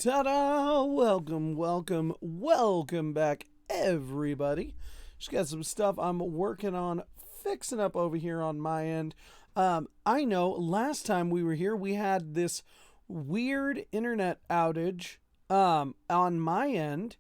Ta-da! Welcome back, everybody. Just got some stuff I'm working on fixing up over here on my end. I know last time we were here, we had this weird internet outage on my end,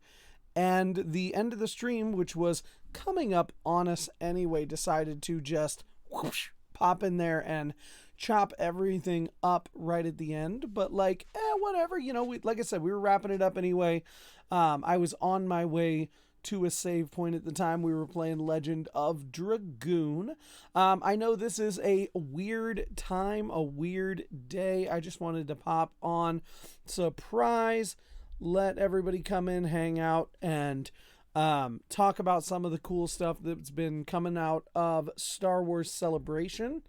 and the end of the stream, which was coming up on us anyway, decided to just whoosh, pop in there and chop everything up right at the end. But whatever, like I said, we were wrapping it up anyway. I was on my way to a save point at the time. We were playing Legend of Dragoon. I know this is a weird time, a weird day. I just wanted to pop on, surprise, let everybody come in, hang out, and talk about some of the cool stuff that's been coming out of Star Wars Celebration.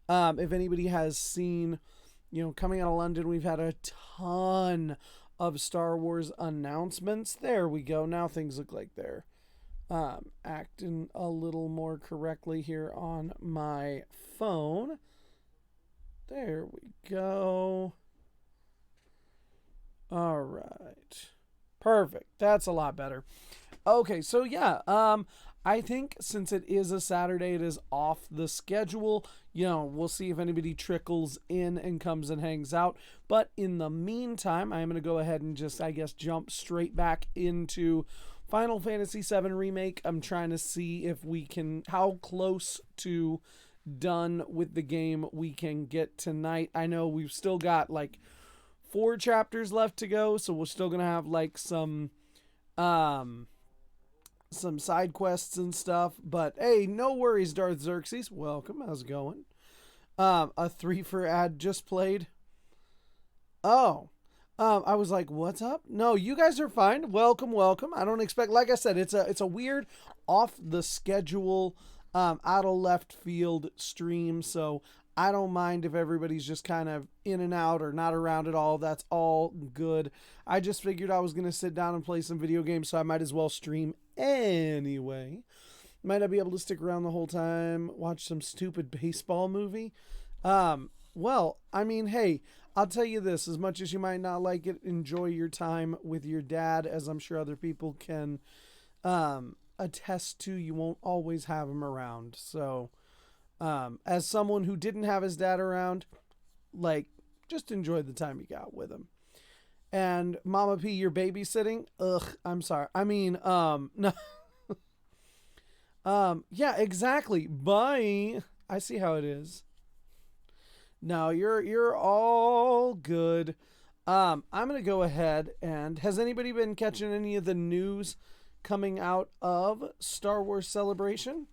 If anybody has seen, coming out of London, we've had a ton of Star Wars announcements. There we go. Now things look like they're acting a little more correctly here on my phone. There we go. All right. Perfect. That's a lot better. Okay, so yeah, I think since it is a Saturday, it is off the schedule. We'll see if anybody trickles in and comes and hangs out. But in the meantime, I'm going to go ahead and just, jump straight back into Final Fantasy VII Remake. I'm trying to see if how close to done with the game we can get tonight. I know we've still got 4 chapters left to go, so we're still going to have some side quests and stuff, but hey, no worries, Darth Xerxes. Welcome. How's it going? A 3 for ad just played. Oh, I was like, what's up? No, you guys are fine. Welcome. I don't expect, like I said, it's a weird off the schedule, out of left field stream. So I don't mind if everybody's just kind of in and out or not around at all. That's all good. I just figured I was going to sit down and play some video games, so I might as well stream anyway. Might not be able to stick around the whole time, watch some stupid baseball movie. Well, hey, I'll tell you this, as much as you might not like it, enjoy your time with your dad, as I'm sure other people can attest to. You won't always have him around. So, as someone who didn't have his dad around, just enjoy the time you got with him. And Mama P, you're babysitting? Ugh, I'm sorry. No. Yeah, exactly. Bye. I see how it is. No, you're all good. I'm going to go ahead and has anybody been catching any of the news coming out of Star Wars Celebration?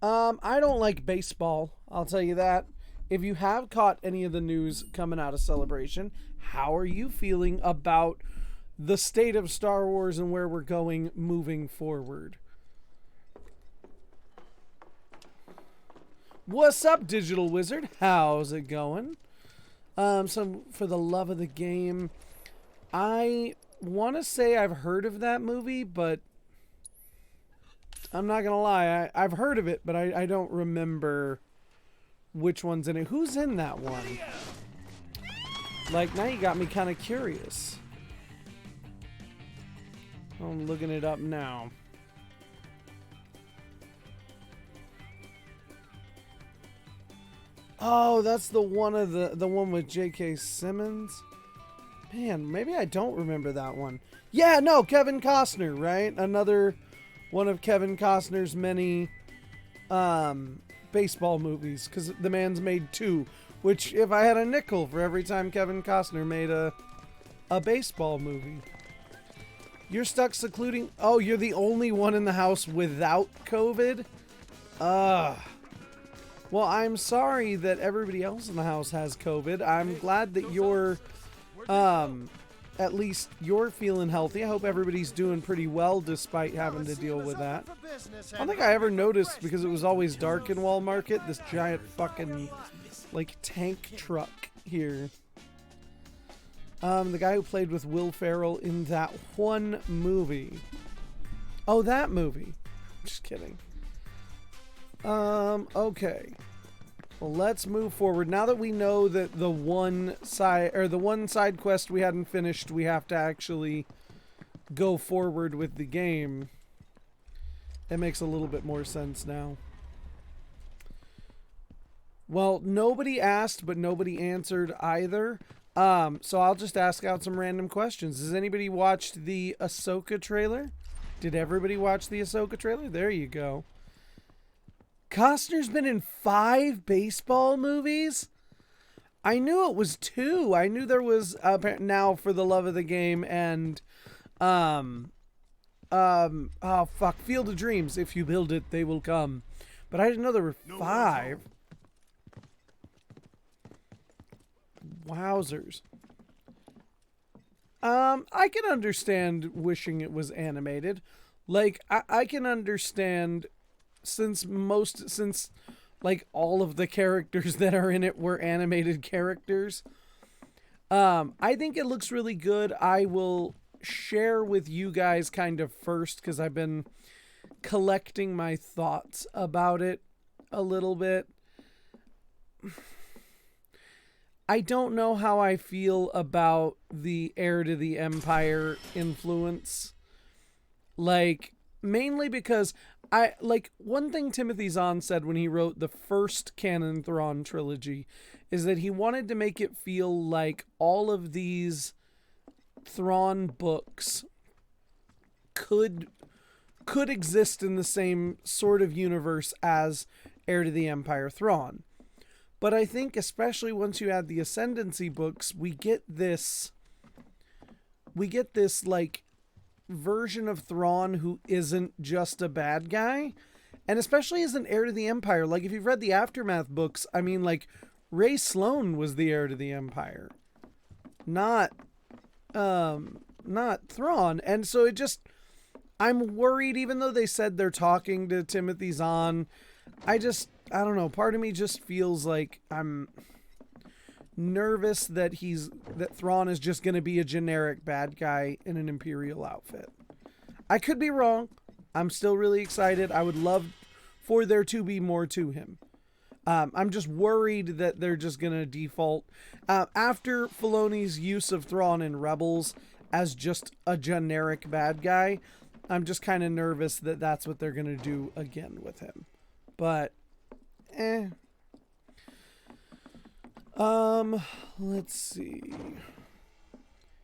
I don't like baseball. I'll tell you that. If you have caught any of the news coming out of Celebration, how are you feeling about the state of Star Wars and where we're going moving forward? What's up, Digital Wizard? How's it going? So for the love of the game, I want to say I've heard of that movie, but I'm not going to lie. I've heard of it, but I don't remember which one's in it. Who's in that one? Now you got me kind of curious. I'm looking it up now. Oh, that's the one with J.K. Simmons. Man, maybe I don't remember that one. Yeah, no, Kevin Costner, right? Another one of Kevin Costner's many baseball movies, because the man's made 2, which if I had a nickel for every time Kevin Costner made a baseball movie. You're stuck secluding. Oh, you're the only one in the house without COVID? Well, I'm sorry that everybody else in the house has COVID. I'm glad that you're at least you're feeling healthy. I hope everybody's doing pretty well despite having to deal with that. I don't think I ever noticed, because it was always dark in Wall Market, this giant fucking tank truck here. The guy who played with Will Ferrell in that one movie. Oh, that movie. Just kidding. Okay. Well, let's move forward. Now that we know that the one side quest we hadn't finished, we have to actually go forward with the game. It makes a little bit more sense now. Well, nobody asked, but nobody answered either. So I'll just ask out some random questions. Has anybody watched the Ahsoka trailer? Did everybody watch the Ahsoka trailer? There you go. Costner's been in 5 baseball movies? I knew it was 2. I knew there was Now for the Love of the Game and Field of Dreams. If you build it, they will come. But I didn't know there were 5. Wowzers. I can understand wishing it was animated. Like, I can understand since like all of the characters that are in it were animated characters. I think it looks really good. I will share with you guys kind of first because I've been collecting my thoughts about it a little bit. I don't know how I feel about the Heir to the Empire influence. Like, mainly because one thing Timothy Zahn said when he wrote the first canon Thrawn trilogy is that he wanted to make it feel like all of these Thrawn books could exist in the same sort of universe as Heir to the Empire Thrawn. But I think especially once you add the Ascendancy books, we get this like version of Thrawn who isn't just a bad guy, and especially as an heir to the Empire. Like, if you've read the Aftermath books, I mean, like, Ray Sloane was the heir to the Empire, not Thrawn. And so I'm worried, even though they said they're talking to Timothy Zahn, I don't know, part of me just feels like I'm nervous that Thrawn is just going to be a generic bad guy in an Imperial outfit. I could be wrong. I'm still really excited. I would love for there to be more to him. I'm just worried that they're just going to default after Filoni's use of Thrawn in Rebels as just a generic bad guy. I'm just kind of nervous that that's what they're going to do again with him. But let's see.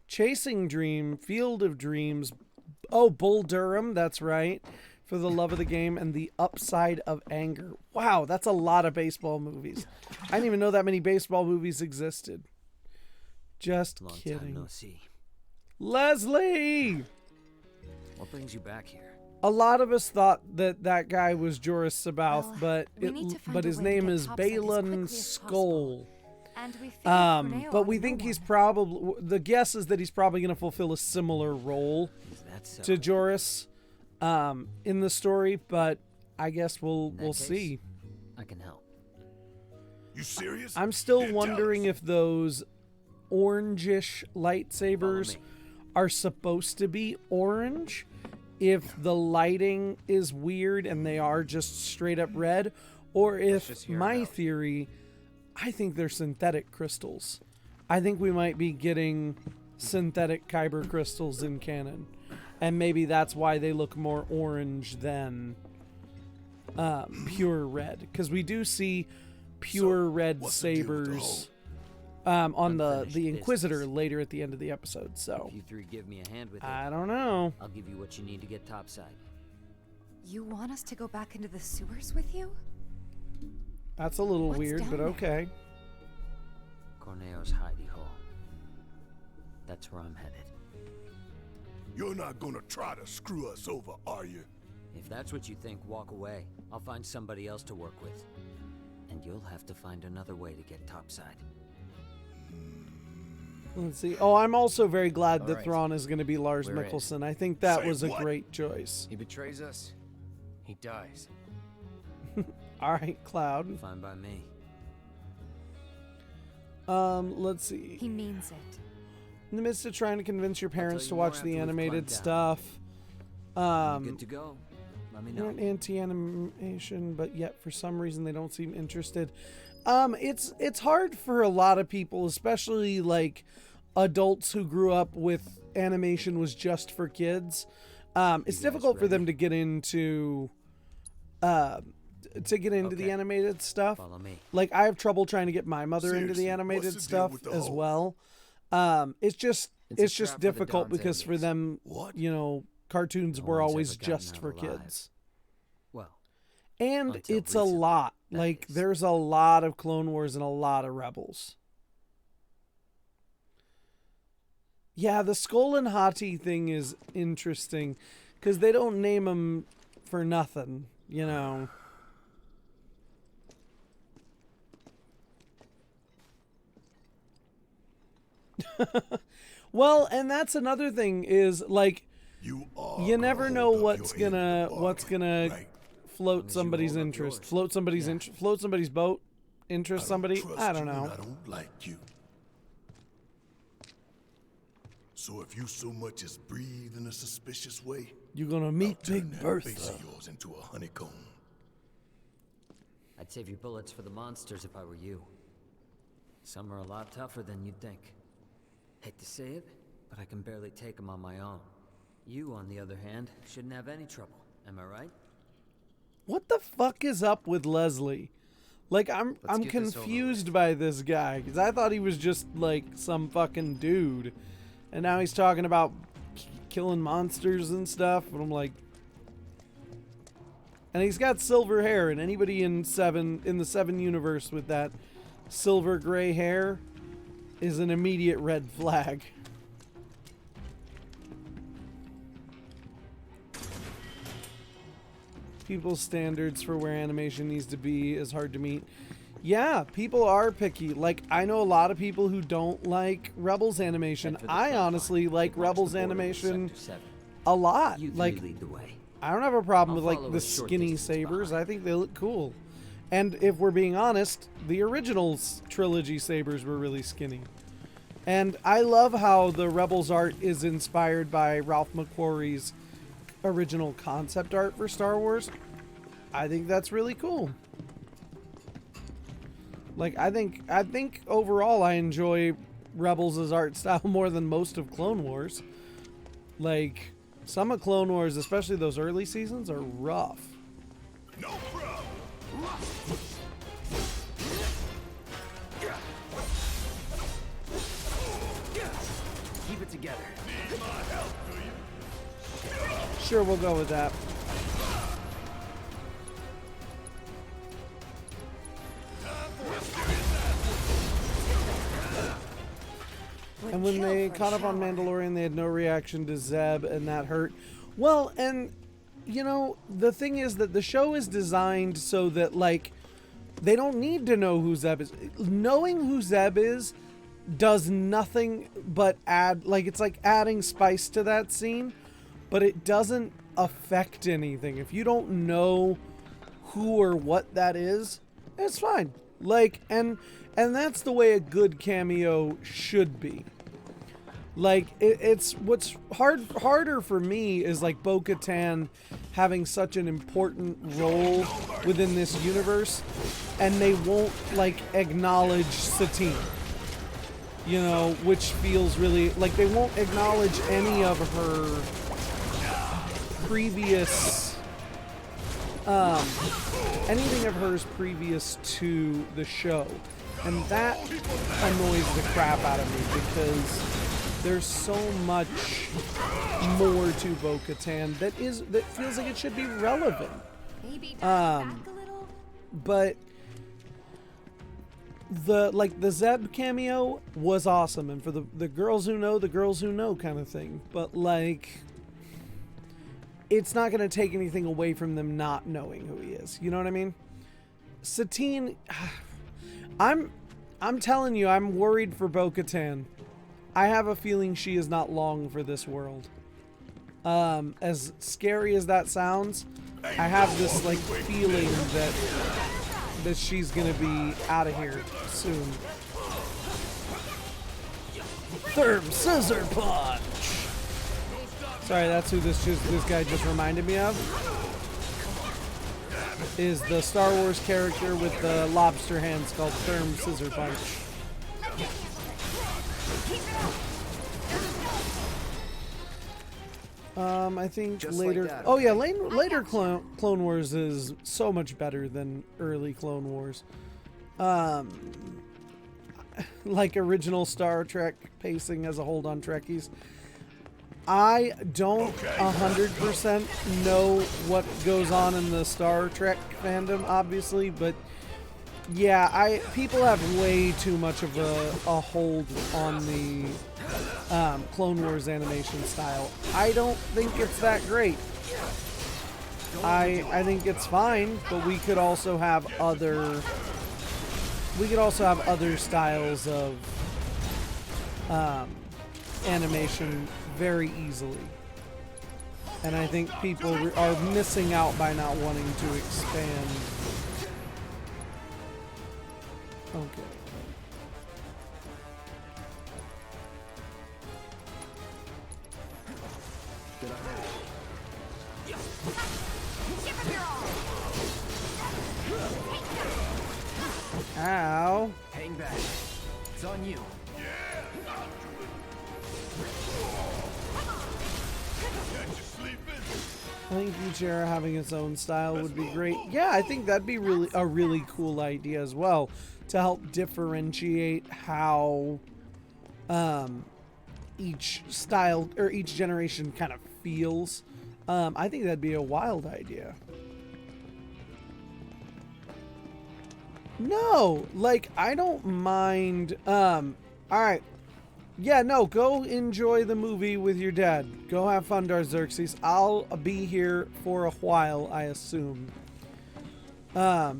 Chasing Dream, Field of Dreams. Oh, Bull Durham, that's right. For the Love of the Game and The Upside of Anger. Wow, that's a lot of baseball movies. I didn't even know that many baseball movies existed. Just Long kidding. time no see. Leslie! What brings you back here? A lot of us thought that guy was Joris Sabaoth, Well, but his name is Balin Skoll. But we think he's probably, the guess is that he's probably going to fulfill a similar role to Joris in the story, but I guess we'll see. I can help. You serious? I'm still wondering if those orangish lightsabers are supposed to be orange, if the lighting is weird and they are just straight up red, or if my theory, I think they're synthetic crystals. I think we might be getting synthetic kyber crystals in canon, and maybe that's why they look more orange than pure red, because we do see pure red sabers on the Inquisitor later at the end of the episode. So If you three give me a hand with it, I don't know. I'll give you what you need to get topside. You want us to go back into the sewers with you? That's a little What's weird, down but there? okay. Corneo's hidey hole. That's where I'm headed. You're not gonna try to screw us over, are you? If that's what you think, walk away. I'll find somebody else to work with. And you'll have to find another way to get topside. Let's see. Oh, I'm also very glad All that right. Thrawn is going to be Lars We're in. Mikkelsen. I think that Say was a what? great choice. He betrays us, he dies. All right, Cloud. Fine by me. Let's see. He means it. In the midst of trying to convince your parents you to more watch after the we've animated climbed down. stuff, Good to go. Let me you're know. an anti-animation, but yet for some reason they don't seem interested. It's hard for a lot of people, especially like adults who grew up with animation was just for kids. It's difficult for them to get into the animated stuff. Follow me. Like I have trouble trying to get my mother into the Seriously, animated what's the deal stuff with the as hole? well. It's just It's a trap for the difficult Don's because for enemies. them, What? you know, cartoons No were one's always ever gotten just out for alive. kids. Well, And Until it's a recently, lot. that Like is. there's a lot of Clone Wars and a lot of Rebels. Yeah, the Skull and Hati thing is interesting because they don't name them for nothing, you know. Well, and that's another thing is like You are you never gonna know hold up what's your end of gonna the what's bargain, gonna right? float as you somebody's hold up interest, yours. float somebody's Yeah. float somebody's boat, I interest don't somebody. trust I don't you, know. and I don't like you. So if you so much as breathe in a suspicious way, You're gonna I'll meet turn Big that face Bertha. of yours into a honeycomb. I'd save your bullets for the monsters if I were you. Some are a lot tougher than you'd think. Hate to say it, but I can barely take them on my own. You, on the other hand, shouldn't have any trouble. Am I right? What the fuck is up with Leslie? Like I'm Let's get this over confused by this guy because I thought he was just like some fucking dude, and now he's talking about killing monsters and stuff. And I'm like, and he's got silver hair, and anybody in the Seven universe with that silver gray hair is an immediate red flag. People's standards for where animation needs to be is hard to meet. Yeah, people are picky. Like, I know a lot of people who don't like Rebels animation. Head for the I front honestly line. like March Rebels the border with animation Sector 7. a lot. You Like, three lead the way. I don't have a problem I'll with like follow the a short skinny distance sabers. behind. I think they look cool. And if we're being honest, the original trilogy sabers were really skinny. And I love how the Rebels art is inspired by Ralph McQuarrie's original concept art for Star Wars. I think that's really cool. Like I think overall I enjoy Rebels' art style more than most of Clone Wars. Like some of Clone Wars, especially those early seasons, are rough. No problem. Keep it together. Need my help, do you? Sure, we'll go with that. And when they caught up on Mandalorian, they had no reaction to Zeb, and that hurt. Well, and, you know, the thing is that the show is designed so that, like, they don't need to know who Zeb is. Knowing who Zeb is does nothing but add, like, it's like adding spice to that scene, but it doesn't affect anything. If you don't know who or what that is, it's fine. Like, and that's the way a good cameo should be. Like, it's what's harder for me is like Bo-Katan having such an important role within this universe, and they won't like acknowledge Satine. You know, which feels really like they won't acknowledge any of her previous anything of hers previous to the show, and that annoys the crap out of me because there's so much more to Bo-Katan that feels like it should be relevant. Maybe dial back a little. But the Zeb cameo was awesome, and for the girls who know kind of thing. But like, it's not going to take anything away from them not knowing who he is. You know what I mean? Satine, I'm telling you, I'm worried for Bo-Katan. I have a feeling she is not long for this world. As scary as that sounds, I have this like feeling that she's gonna be out of here soon. Thurm Scissor Punch. Sorry, that's who this guy just reminded me of. is the Star Wars character with the lobster hands called Therm Scissor Punch. I think Just later. like that, Oh yeah, later Clone Wars is so much better than early Clone Wars. Like original Star Trek pacing as a hold on Trekkies. I don't 100% know what goes on in the Star Trek fandom, obviously, but yeah, people have way too much of a hold on the Clone Wars animation style. I don't think it's that great. I think it's fine, but we could also have other styles of animation very easily. And I think people are missing out by not wanting to expand. Okay. Ow. Hang back. It's on you. I think each era having its own style would be great. Yeah, I think that'd be a really cool idea as well, to help differentiate how each style or each generation kind of feels. I think that'd be a wild idea. No, like I don't mind. All right. Yeah, no, go enjoy the movie with your dad. Go have fun, Darxerxes. I'll be here for a while, I assume. I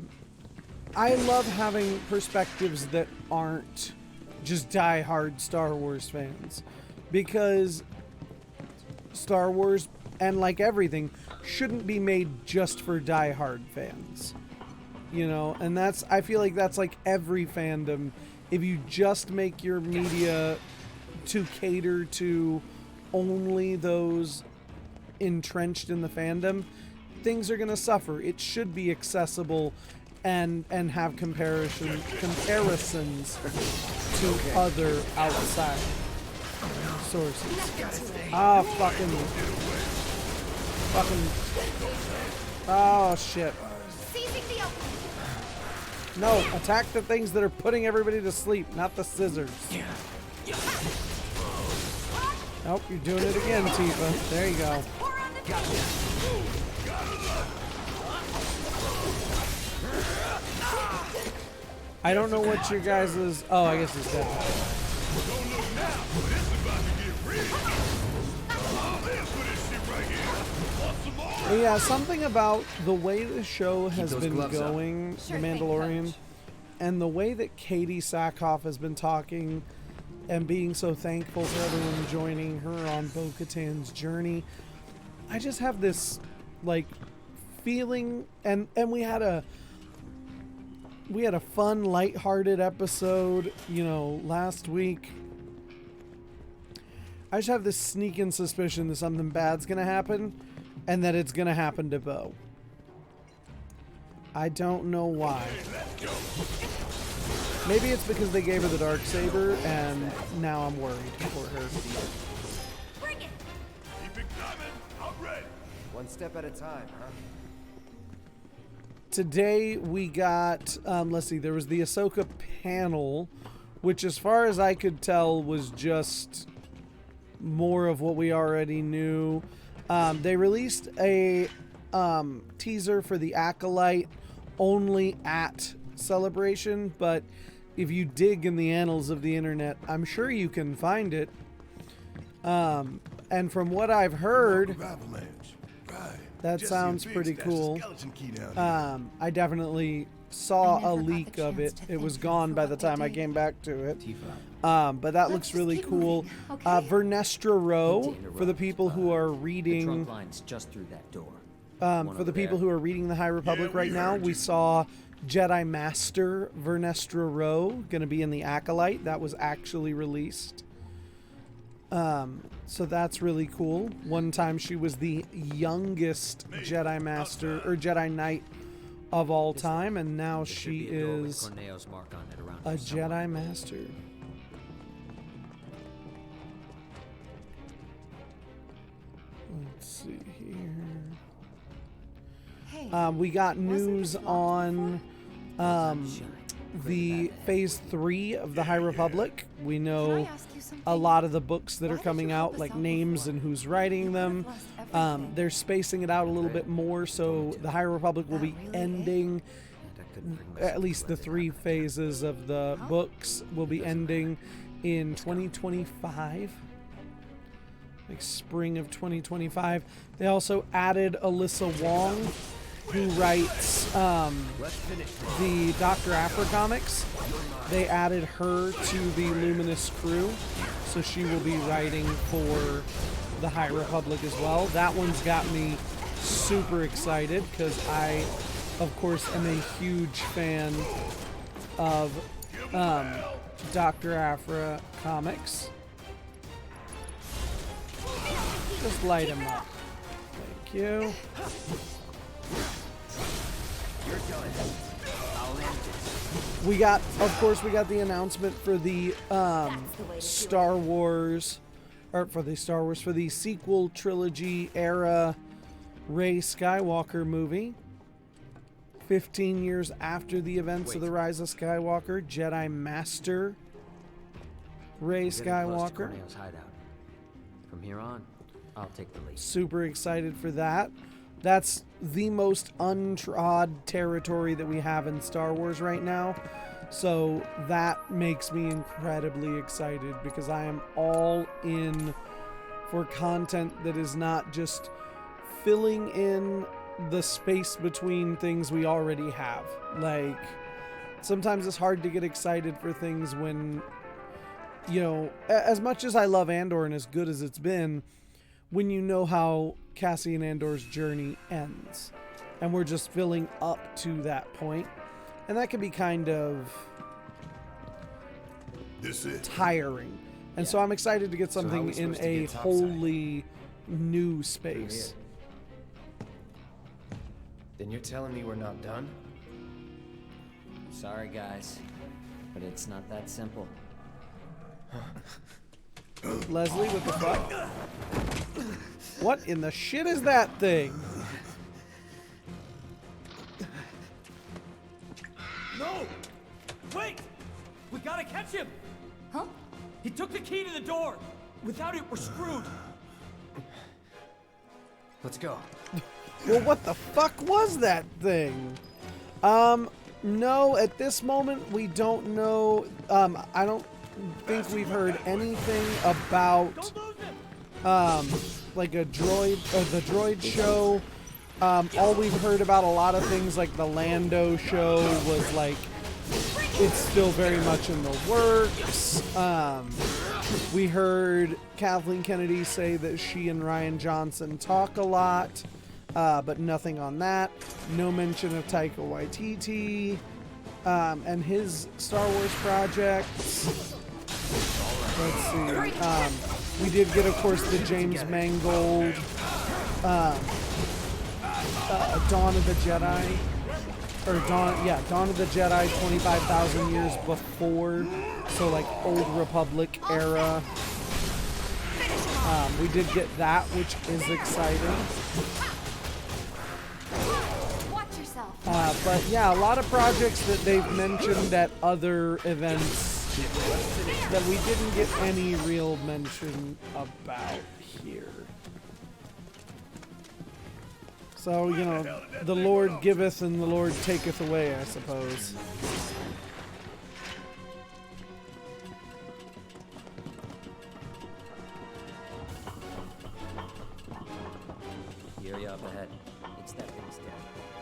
love having perspectives that aren't just die-hard Star Wars fans. Because Star Wars, and like everything, shouldn't be made just for die-hard fans. You know, and I feel like that's like every fandom. If you just make your media to cater to only those entrenched in the fandom, things are going to suffer. It should be accessible and have comparisons to other outside sources. Ah, oh shit. No, attack the things that are putting everybody to sleep, not the scissors. Nope, you're doing it again, Tifa. There you go. I don't know what your guys' is. Oh, I guess it's dead. But yeah, something about the way the show has been going, The Mandalorian, and the way that Katie Sackhoff has been talking and being so thankful for everyone joining her on Bo-Katan's journey. I just have this like feeling, and we had a fun, lighthearted episode, you know, last week. I just have this sneaking suspicion that something bad's gonna happen, and that it's gonna happen to Bo. I don't know why. Maybe it's because they gave her the Darksaber, and now I'm worried for her. Bring it. Keep it coming. I'm ready. One step at a time, huh? Today we got, let's see, there was the Ahsoka panel, which as far as I could tell was just more of what we already knew. They released a teaser for the Acolyte only at Celebration, but if you dig in the annals of the internet, I'm sure you can find it. And from what I've heard, that sounds pretty cool. I definitely saw a leak of it. It was gone by the time I came back to it. But that looks really cool. Vernestra Row, for the people who are reading... The trunk line's just through that door. For the people who are reading the High Republic right now, we saw Jedi Master Vernestra Row going to be in the Acolyte. That was actually released. So that's really cool. One time she was the youngest Jedi Master or Jedi Knight of all time, and now There should she be a door with is Corneo's mark on it around a here somewhere. Jedi Master. Let's see here. Hey, We got wasn't news this locked on the Phase 3 of the High Republic. We Can I know ask you something? a lot of the books that Why are did coming you help out, us like out names before? and who's writing You them. could've lost everything. They're spacing it out a little bit more, so the High Republic will That be really ending. And I couldn't bring At myself least to the let it 3 happen. phases of the Huh? books will be ending in 2025, like spring of 2025. They also added Alyssa Wong, who writes the Dr. Aphra comics. They added her to the Luminous crew, so she will be writing for the High Republic as well. That one's got me super excited because I, of course, am a huge fan of Dr. Aphra comics. Just light him up. Thank you. We got, of course, we got the announcement for the Star Wars, or for the sequel trilogy era Rey Skywalker movie. 15 years after the events of the Rise of Skywalker, Jedi Master Rey We're getting close to Skywalker. Corneo's hideout. From here on, I'll take the lead. Super excited for that. That's the most untrod territory that we have in Star Wars right now. So that makes me incredibly excited because I am all in for content that is not just filling in the space between things we already have. Like, sometimes it's hard to get excited for things when, you know, as much as I love Andor and as good as it's been, when you know how Cassian Andor's journey ends. And we're just filling up to that point. And that can be kind of This it. tiring. And so I'm excited to get So how are something we in supposed to a get Topside? wholly new space. Then you're telling me we're not done? Sorry, guys, but it's not that simple. Leslie, what the fuck? What in the shit is that thing? No! Wait! We gotta catch him! Huh? He took the key to the door! Without it, we're screwed! Let's go. Well, what the fuck was that thing? No, at this moment we don't know. I don't think we've heard anything about Don't lose him! like a droid or the droid show. All we've heard about a lot of things like the Lando show was like it's still very much in the works. We heard Kathleen Kennedy say that she and Ryan Johnson talk a lot, but nothing on that. No mention of Taika Waititi and his Star Wars projects. Let's see. We did get, of course, the James Mangold Dawn of the Jedi. Or Dawn of the Jedi 25,000 years before. So like Old Republic era. We did get that, which is exciting. Watch yourself. But yeah, a lot of projects that they've mentioned at other events that we didn't get any real mention about here. So, you know, the Lord giveth and the Lord taketh away, I suppose. Here you up ahead. It's that big step.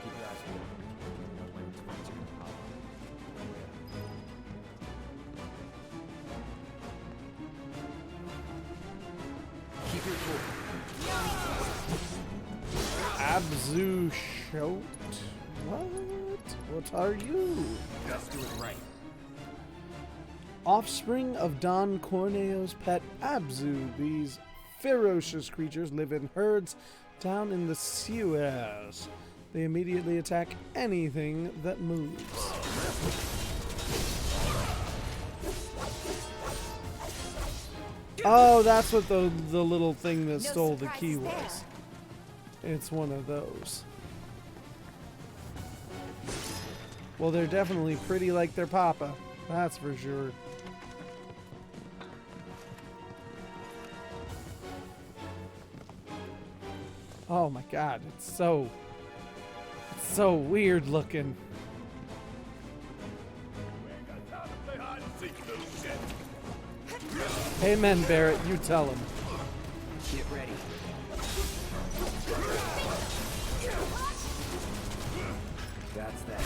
Keep your eyes peeled. You never know when it's going to pop up. Keep your cool. Abzu Shoat? What are you? Let's do it right. Offspring of Don Corneo's pet Abzu. These ferocious creatures live in herds down in the sewers. They immediately attack anything that moves. Oh, that's what the little thing that stole the key was. It's one of those. Well, they're definitely pretty like their papa. That's for sure. Oh my god, it's so weird looking. Amen, Barrett, you tell him. Get ready. That's that.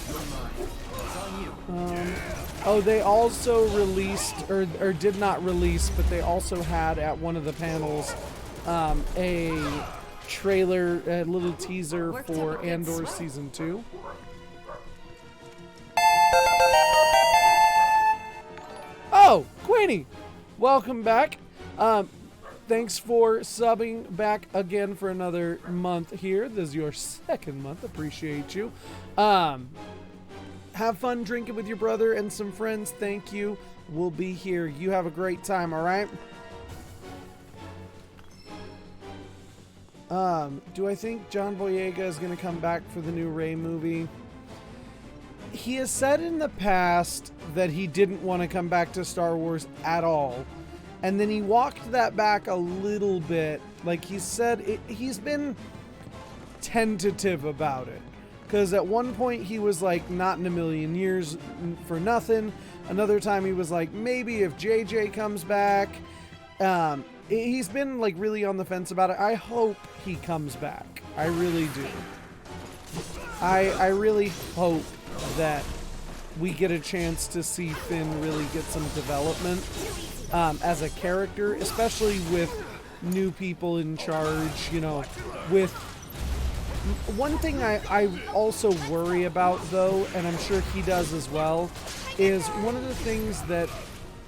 You're mine. It's on you. Oh, they also released, or did not release, but they also had at one of the panels a trailer, a little teaser for Andor Season 2. Oh, Queenie! Welcome back. Thanks for subbing back again for another month here. This is your second month. Appreciate you. Have fun drinking with your brother and some friends. Thank you. We'll be here. You have a great time, all right? Do I think John Boyega is going to come back for the new Rey movie? He has said in the past that he didn't want to come back to Star Wars at all. And then he walked that back a little bit. Like he said, he's been tentative about it. Because at one point he was like, not in a million years for nothing. Another time he was like, maybe if JJ comes back. He's been like really on the fence about it. I hope he comes back. I really do. I really hope that we get a chance to see Finn really get some development as a character, especially with new people in charge, you know. With one thing I also worry about, though, and I'm sure he does as well, is one of the things that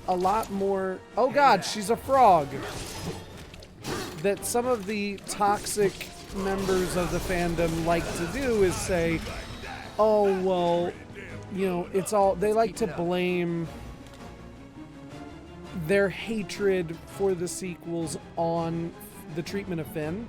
a lot more... Oh god, she's a frog! That some of the toxic members of the fandom like to do is say, oh, well, you know, it's all... They like to blame their hatred for the sequels on the treatment of Finn.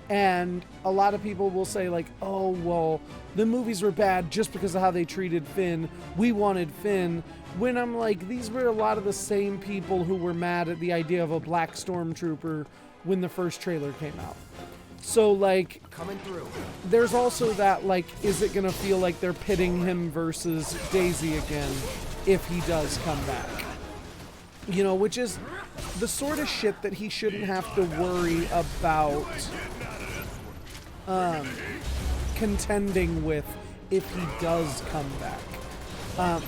And a lot of people will say, like, oh, well, the movies were bad just because of how they treated Finn. We wanted Finn. When I'm like, these were a lot of the same people who were mad at the idea of a black stormtrooper when the first trailer came out. So, like, Coming through. there's also that, like, is it going to feel like they're pitting him versus Daisy again if he does come back? You know, which is the sort of shit that he shouldn't have to worry about contending with if he does come back.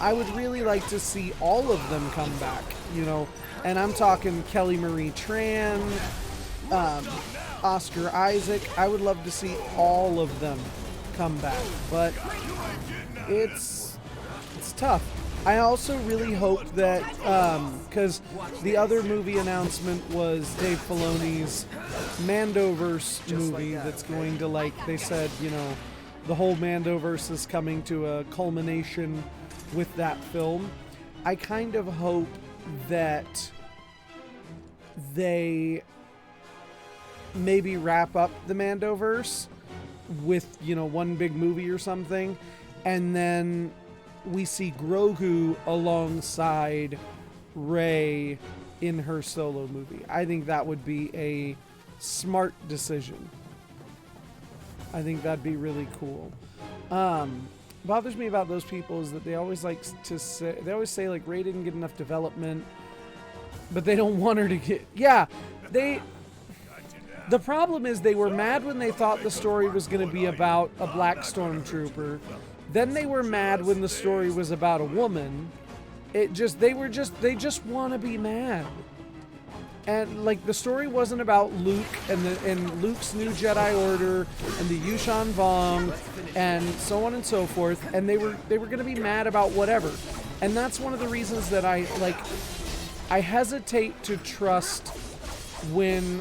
I would really like to see all of them come back, you know, and I'm talking Kelly Marie Tran, Oscar Isaac. I would love to see all of them come back, but it's tough. I also really hope that, because the other movie announcement was Dave Filoni's Mandoverse movie that's going to, like, they said, you know, the whole Mandoverse is coming to a culmination with that film. I kind of hope that they maybe wrap up the Mandoverse with, you know, one big movie or something, and then we see Grogu alongside Rey in her solo movie. I think that would be a smart decision. I think that'd be really cool. Bothers me about those people is that they always like to say, like, Rey didn't get enough development, but they don't want her to get, yeah, the problem is they were mad when they thought the story was going to be about a black stormtrooper. Then they were mad when the story was about a woman. They just want to be mad. And, like, the story wasn't about Luke and Luke's new Jedi Order and the Yushan Vong and so on and so forth. And they were going to be mad about whatever. And that's one of the reasons that I hesitate to trust when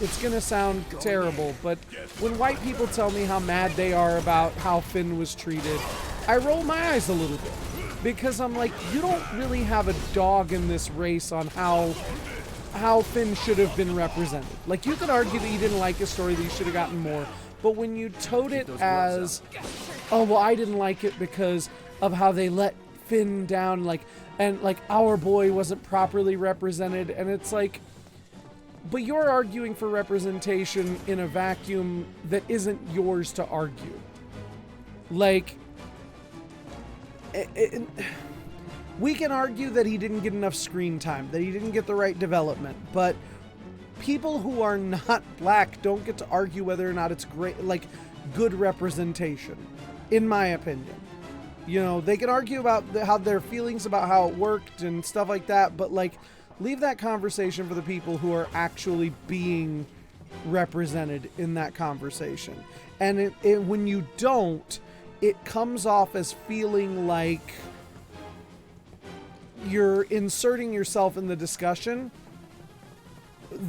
it's gonna sound terrible, but when white people tell me how mad they are about how Finn was treated, I roll my eyes a little bit. Because I'm like, you don't really have a dog in this race on how Finn should have been represented. Like, you could argue that you didn't like his story, that you should have gotten more, but when you tote it as, oh, well, I didn't like it because of how they let Finn down, like, and like our boy wasn't properly represented, and it's like, but you're arguing for representation in a vacuum that isn't yours to argue. Like, we can argue that he didn't get enough screen time, that he didn't get the right development, but people who are not black don't get to argue whether or not it's great, like, good representation, in my opinion. You know, they can argue about how their feelings about how it worked and stuff like that, but, like, leave that conversation for the people who are actually being represented in that conversation. And when you don't, it comes off as feeling like you're inserting yourself in the discussion.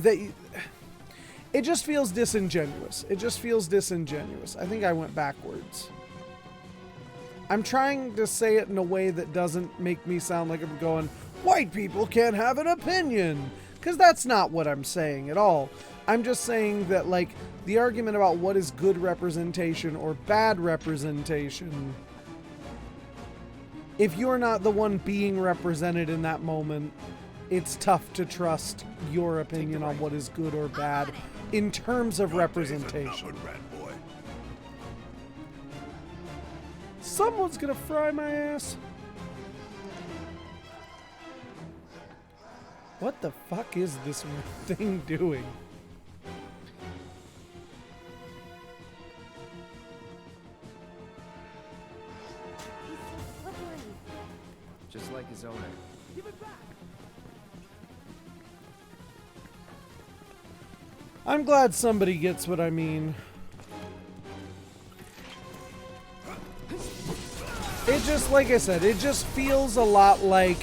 It just feels disingenuous. It just feels disingenuous. I think I went backwards. I'm trying to say it in a way that doesn't make me sound like I'm going, white people can't have an opinion. Because that's not what I'm saying at all. I'm just saying that, like, the argument about what is good representation or bad representation, if you're not the one being represented in that moment, it's tough to trust your opinion on what is good or bad in terms of representation. Someone's gonna fry my ass. What the fuck is this thing doing? Just like his owner. I'm glad somebody gets what I mean. It just, like I said, it just feels a lot like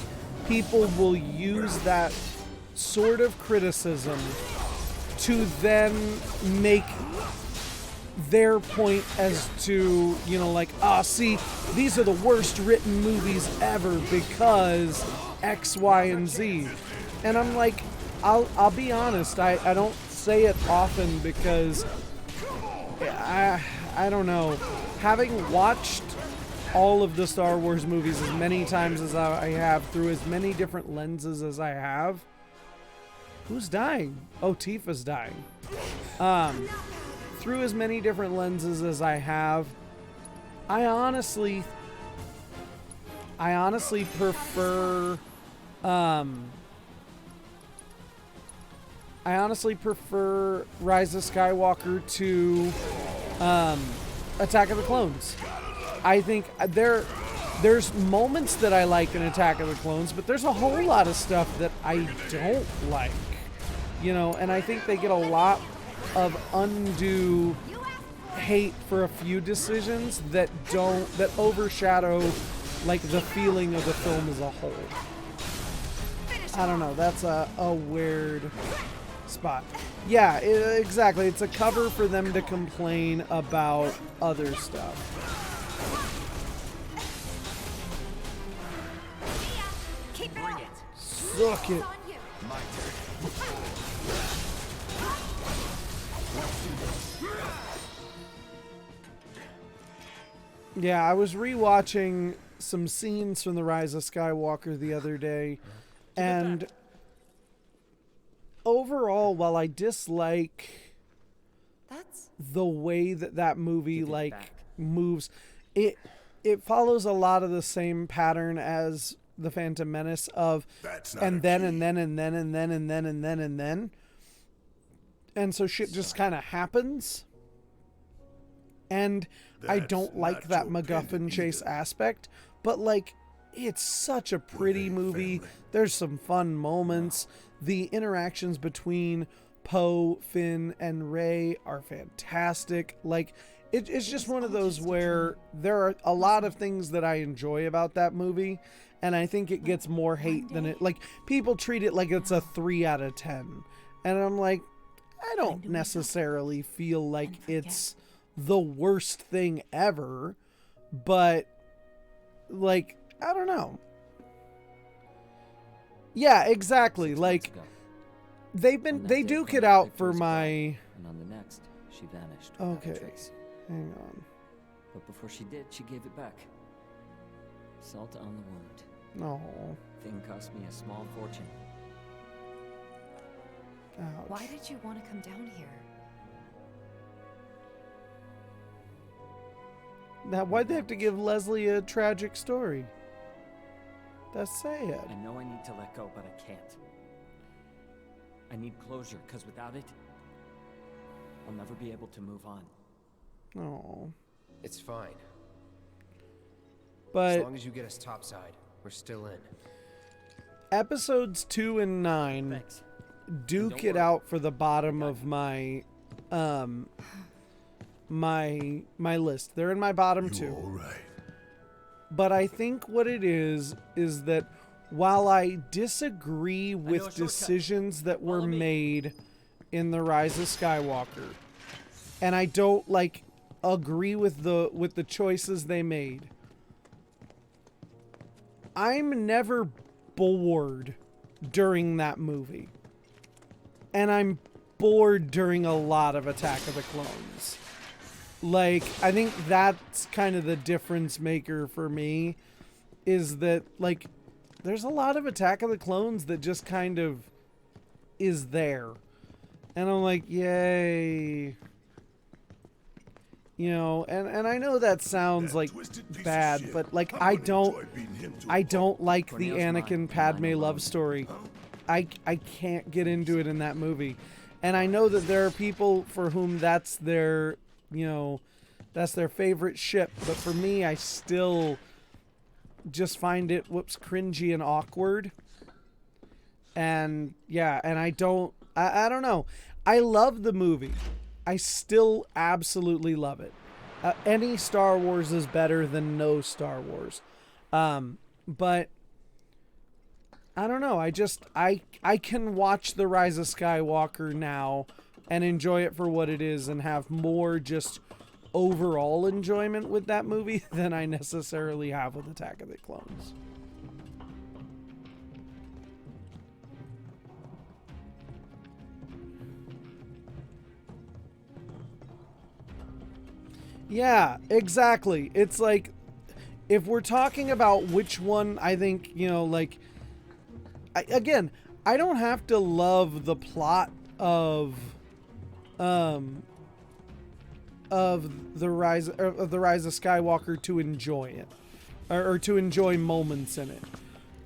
people will use that sort of criticism to then make their point as to, you know, like, see, these are the worst written movies ever because X, Y, and Z. And I'm like, I'll be honest, I don't say it often because I don't know. Having watched all of the Star Wars movies as many times as I have, through as many different lenses as I have. Who's dying? Oh, Tifa's dying. Through as many different lenses as I have, I honestly prefer Rise of Skywalker to Attack of the Clones. I think there's moments that I like in Attack of the Clones, but there's a whole lot of stuff that I don't like. You know, and I think they get a lot of undue hate for a few decisions that overshadow, like, the feeling of the film as a whole. I don't know, that's a weird spot. Yeah, exactly. It's a cover for them to complain about other stuff. Bring it. Suck it. My turn. Yeah, I was rewatching some scenes from The Rise of Skywalker the other day, and overall, while I dislike the way that movie, like, moves, it follows a lot of the same pattern as The Phantom Menace of and then. And so shit just kind of happens. And I don't like that MacGuffin chase aspect, but, like, it's such a pretty movie. There's some fun moments. The interactions between Poe, Finn, and Rey are fantastic. Like, it's just one of those where there are a lot of things that I enjoy about that movie, and I think it gets more hate than it, like, people treat it like it's a 3 out of 10. And I'm like, I don't necessarily feel like it's the worst thing ever, but like, I don't know. Yeah, exactly. 6 months Like, ago. they On that day, duke it Victor out was for gone, my, and on the next, she vanished without a okay, trace. hang on. But before she did, she gave it back. Salt on the wound. No. Thing cost me a small fortune. Ouch. Why did you want to come down here? Now, why'd they have to give Leslie a tragic story? That's I sad. know I need to let go, but I can't. I need closure, because without it, I'll never be able to move on. Oh. It's fine. As But long as you get us topside, we're still in. episodes 2 and 9 Thanks. duke Don't it worry. out for the bottom of my my list. They're in my bottom You two. all right? But I think what it is that while I disagree know a with shortcut. decisions that were Follow me. made in The Rise of Skywalker, and I don't like agree with the choices they made, I'm never bored during that movie. And I'm bored during a lot of Attack of the Clones. Like, I think that's kind of the difference maker for me, is that, like, there's a lot of Attack of the Clones that just kind of is there. And I'm like, yay. You know, and I know that sounds That like twisted piece of bad, shit. but like I'm I gonna don't enjoy beating him to I a don't like the Corneo's mine, Anakin and Padme mine love alone. story. I can't get into it in that movie. And I know that there are people for whom that's their, you know, that's their favorite ship, but for me I still just find it cringy and awkward. And yeah, and I don't know. I love the movie. I still absolutely love it. Any Star Wars is better than no Star Wars. But I don't know. I can watch The Rise of Skywalker now and enjoy it for what it is and have more just overall enjoyment with that movie than I necessarily have with Attack of the Clones. Yeah, exactly. It's like, if we're talking about which one, I think, you know, like, again, I don't have to love the plot of the Rise of Skywalker to enjoy it, or to enjoy moments in it.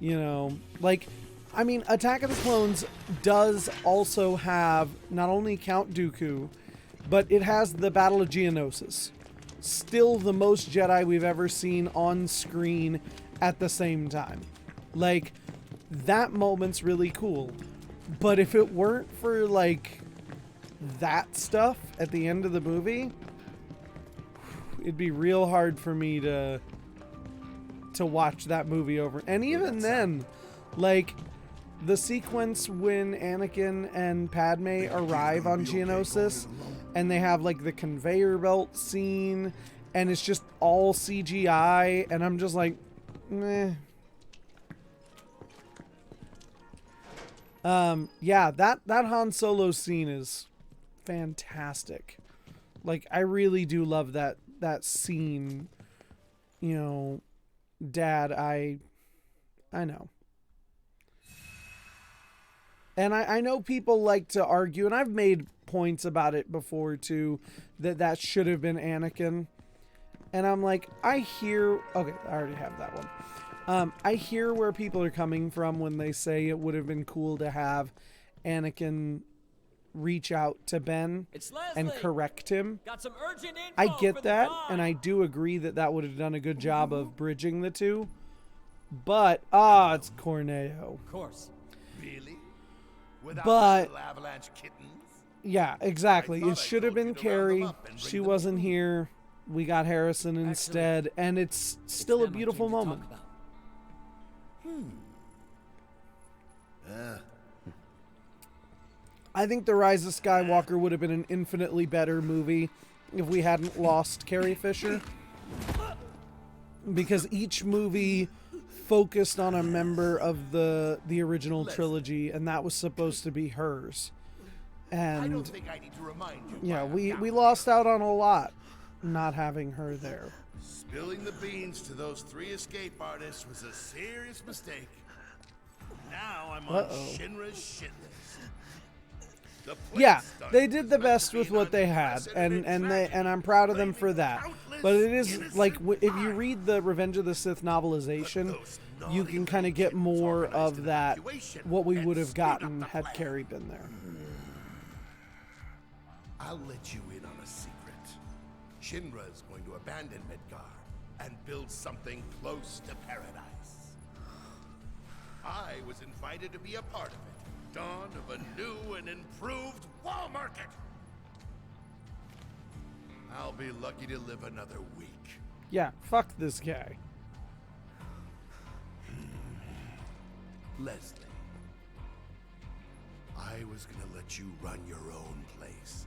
You know, like, I mean, Attack of the Clones does also have not only Count Dooku, but it has the Battle of Geonosis. Still the most Jedi we've ever seen on screen at the same time. Like, that moment's really cool. But if it weren't for, like, that stuff at the end of the movie, it'd be real hard for me to watch that movie over. And even then, like, the sequence when Anakin and Padme arrive on Geonosis, and they have, like, the conveyor belt scene, and it's just all CGI, and I'm just like, meh. Yeah, that Han Solo scene is fantastic. Like, I really do love that scene. You know, Dad, I know. And I know people like to argue, and I've made points about it before too, that should have been Anakin. And I'm like, okay, I already have that one. I hear where people are coming from when they say it would have been cool to have Anakin reach out to Ben It's and Leslie. correct him. Got some urgent info I for get the that, Dawn. and I do agree that would have done a good job of bridging the two. But, it's Corneo. Of course. Really? Without But- little avalanche kittens? Yeah, exactly. I thought It I should have told you been to round them Carrie. up and bring She them wasn't home. here. We got Harrison instead, and it's still a Them I beautiful came to talk moment. about. I think The Rise of Skywalker would have been an infinitely better movie if we hadn't lost Carrie Fisher. Because each movie focused on a member of the original trilogy, and that was supposed to be hers. I don't And think I need to remind you. yeah, by we now. lost out on a lot not having her there. Spilling the beans to those 3 escape artists was a serious mistake. Now I'm on Shinra's shit list. The place Yeah, started they did the with best being with what they had, and I'm proud of them for that. But it is like if you read the Revenge of the Sith novelization, you can kind of get more of that, what we would have gotten had Carrie been there. I'll let you in on a secret. Shinra is going to abandon Midgar and build something close to paradise. I was invited to be a part of it. Dawn of a new and improved wall market. I'll be lucky to live another week. Yeah, fuck this guy. Leslie, I was gonna let you run your own place.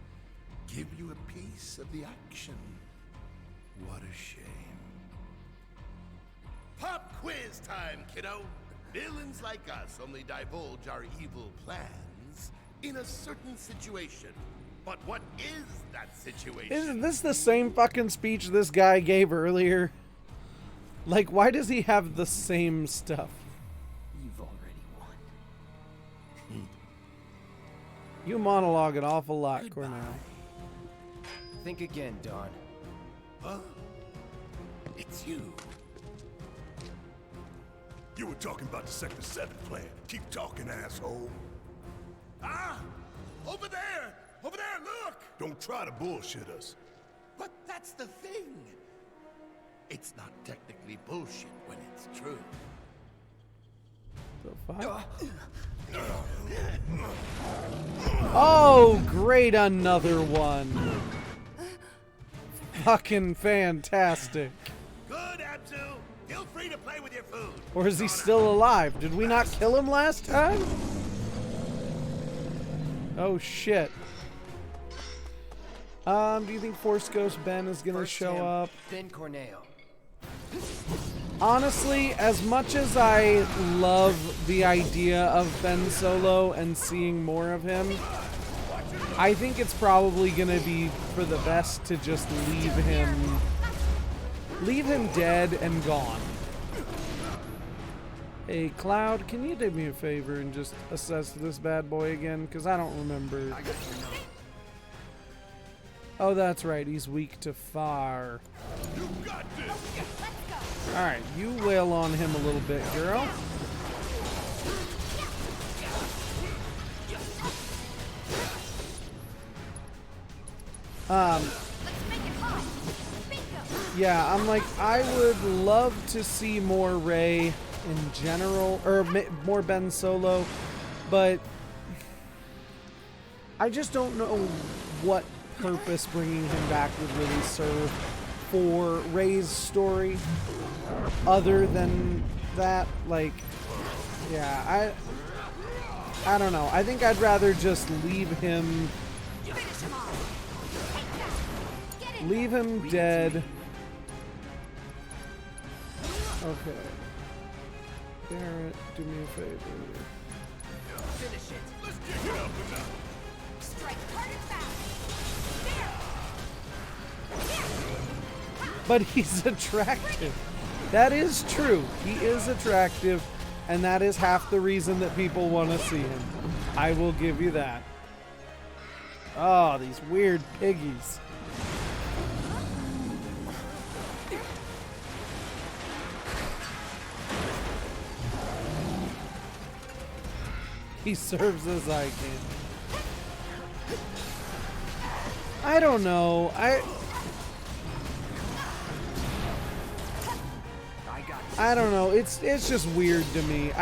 Give you a piece of the action. What a shame. Pop quiz time, kiddo! Villains like us only divulge our evil plans in a certain situation. But what is that situation? Isn't this the same fucking speech this guy gave earlier? Like, why does he have the same stuff? You've already won. You monologue an awful lot, Cornell. Think again, Dawn. Huh? It's you. You were talking about the Sector 7 plan. Keep talking, asshole. Ah! Over there! Over there, look! Don't try to bullshit us. But that's the thing. It's not technically bullshit when it's true. The fuck? Oh, great, another one. Fucking fantastic. Good, Abzu. Feel free to play with your food. Or is he still alive? Did we not kill him last time? Oh shit. Do you think Force Ghost Ben is gonna First show him, up? Then Corneo. Honestly, as much as I love the idea of Ben Solo and seeing more of him, I think it's probably gonna be for the best to just leave him dead and gone. Hey, Cloud, can you do me a favor and just assess this bad boy again? Because I don't remember. Oh, that's right. He's weak to fire. You got this! Alright, you wail on him a little bit, girl. Yeah, I'm like, I would love to see more Rey in general, or more Ben Solo, but I just don't know what purpose bringing him back would really serve for Rey's story, other than that. Like, yeah, I don't know. I think I'd rather just leave him dead. Okay. Barrett, do me a favor. Finish it. Let's kick it up enough. Strike hard and fast. But he's attractive. That is true. He is attractive, and that is half the reason that people want to see him. I will give you that. Oh, these weird piggies. He serves as eye candy. I don't know. I don't know. It's just weird to me.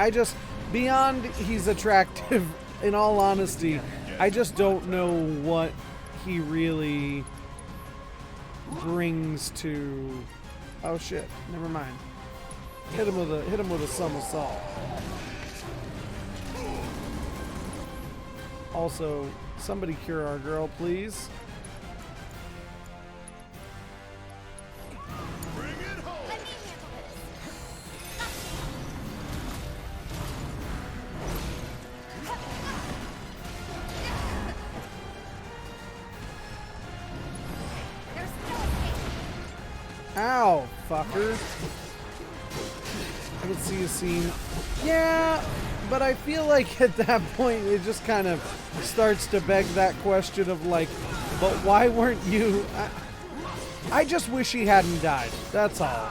Beyond he's attractive, in all honesty, I just don't know what he really brings to. Oh shit! Never mind. Hit him with a somersault. Also, somebody cure our girl, please. Bring it home! Let me handle this. There's no escape. Ow, fucker. I can see a scene. Yeah, but I feel like at that point it just kind of starts to beg that question of like, but why weren't you? I just wish he hadn't died. That's all.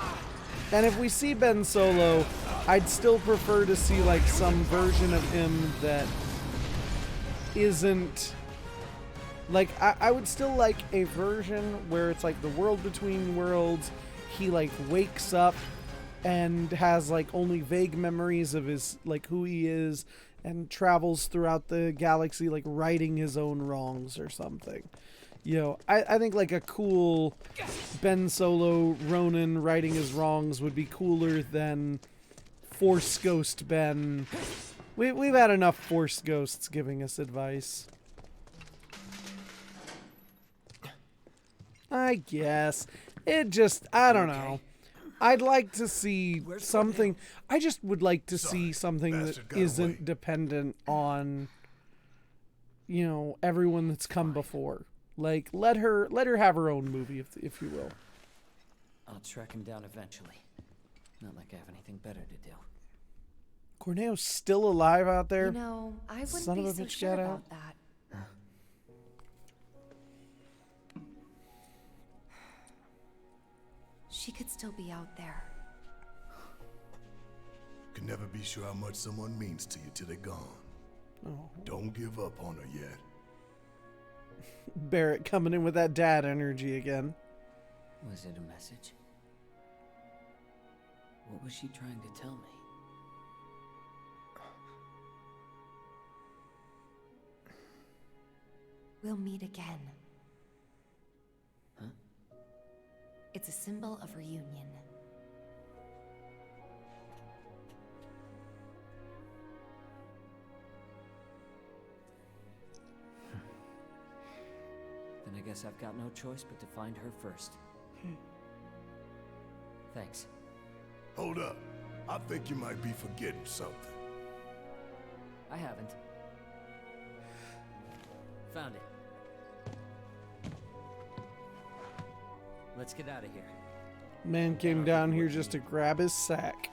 And if we see Ben Solo, I'd still prefer to see like some version of him that isn't like I would still like a version where it's like the world between worlds. He like wakes up and has like only vague memories of his like who he is and travels throughout the galaxy like righting his own wrongs or something. You know, I think like a cool Ben Solo Ronin righting his wrongs would be cooler than Force Ghost Ben. We've had enough Force Ghosts giving us advice. I guess. It just, I don't know. I'd like to see something. I just would like to see something that isn't dependent on, you know, everyone that's come before. Like, let her have her own movie, if you will. I'll track him down eventually. Not like I have anything better to do. Corneo's still alive out there? You know, I wouldn't Son of be a so bitch, sure get about out. that. She could still be out there. Can never be sure how much someone means to you till they're gone. Oh. Don't give up on her yet. Barrett coming in with that dad energy again. Was it a message? What was she trying to tell me? We'll meet again. Huh? It's a symbol of reunion. Then I guess I've got no choice but to find her first. Thanks. Hold up. I think you might be forgetting something. I haven't. Found it. Let's get out of here. Man came down here just to grab his sack.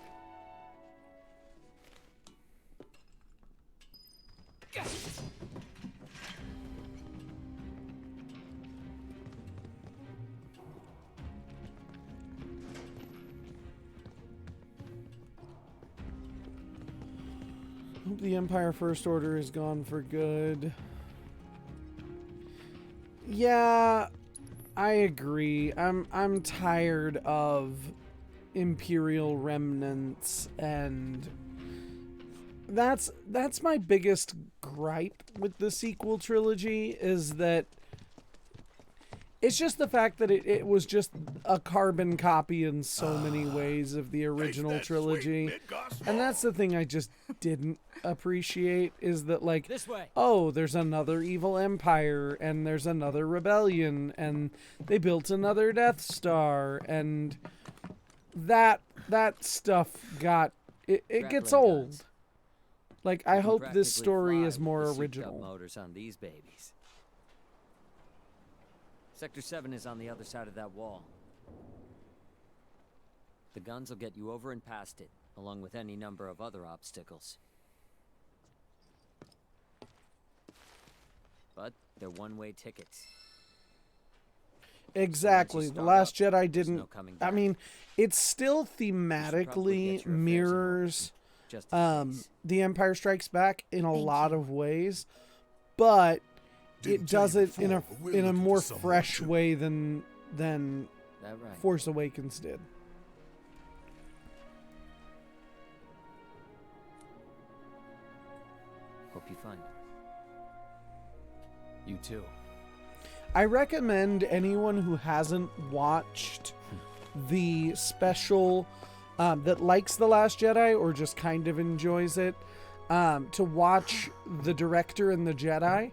Hope the Empire First Order is gone for good. Yeah, I agree. I'm tired of Imperial remnants, and that's my biggest gripe with the sequel trilogy, is that it's just the fact that it was just a carbon copy in so many ways of the original trilogy. And that's the thing I just didn't appreciate, is that like, This way. oh, there's another evil empire and there's another rebellion and they built another Death Star, and that stuff got it gets Grappling old. guns. Like, I You can hope this practically story fly is with more the souped-up original. motors on these babies. Sector 7 is on the other side of that wall. The guns will get you over and past it, along with any number of other obstacles. But they're one-way tickets. Exactly. The start Last up, Jedi there's no didn't. coming I back. mean, it still probably thematically get your affairs in order. mirrors Just in case. The Empire Strikes Back in a Thank lot you. of ways, but Didn't it tell does you it in before, a but we're in a looking more for someone fresh too. way than That right. Force Awakens did. Hope you find her. You too. I recommend anyone who hasn't watched the special that likes The Last Jedi or just kind of enjoys it. to watch the director and the Jedi.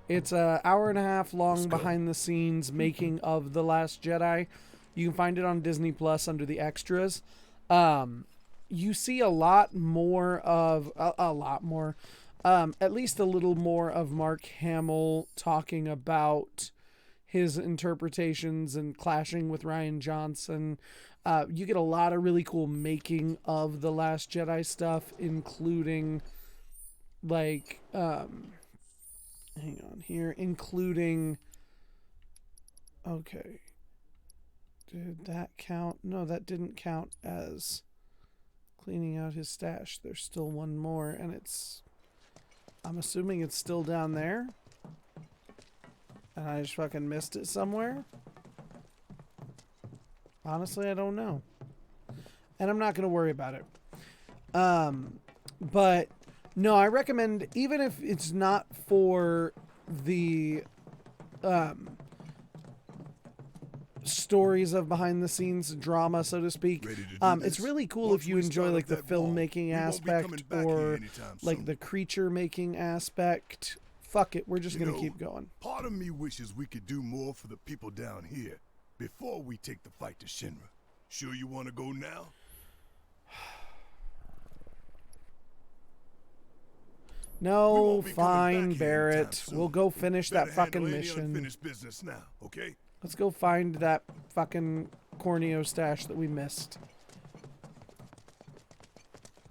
It's an hour and a half long behind the scenes making of The Last Jedi. You can find it on Disney Plus under the extras. You see a lot more of at least a little more of Mark Hamill talking about his interpretations and clashing with Rian Johnson. You get a lot of really cool making of The Last Jedi stuff, including like hang on here, including okay. Did that count? No, that didn't count as cleaning out his stash. There's still one more, and I'm assuming it's still down there. And I just fucking missed it somewhere. Honestly, I don't know. And I'm not going to worry about it. But no, I recommend, even if it's not for the stories of behind the scenes drama, so to speak, it's really cool if you enjoy like the filmmaking aspect or like the creature making aspect. Fuck it, we're just gonna keep going. Part of me wishes we could do more for the people down here before we take the fight to Shinra. Sure you want to go now? No, fine, Barrett. We'll go finish that fucking mission. Business now, okay? Let's go find that fucking corneo stash that we missed.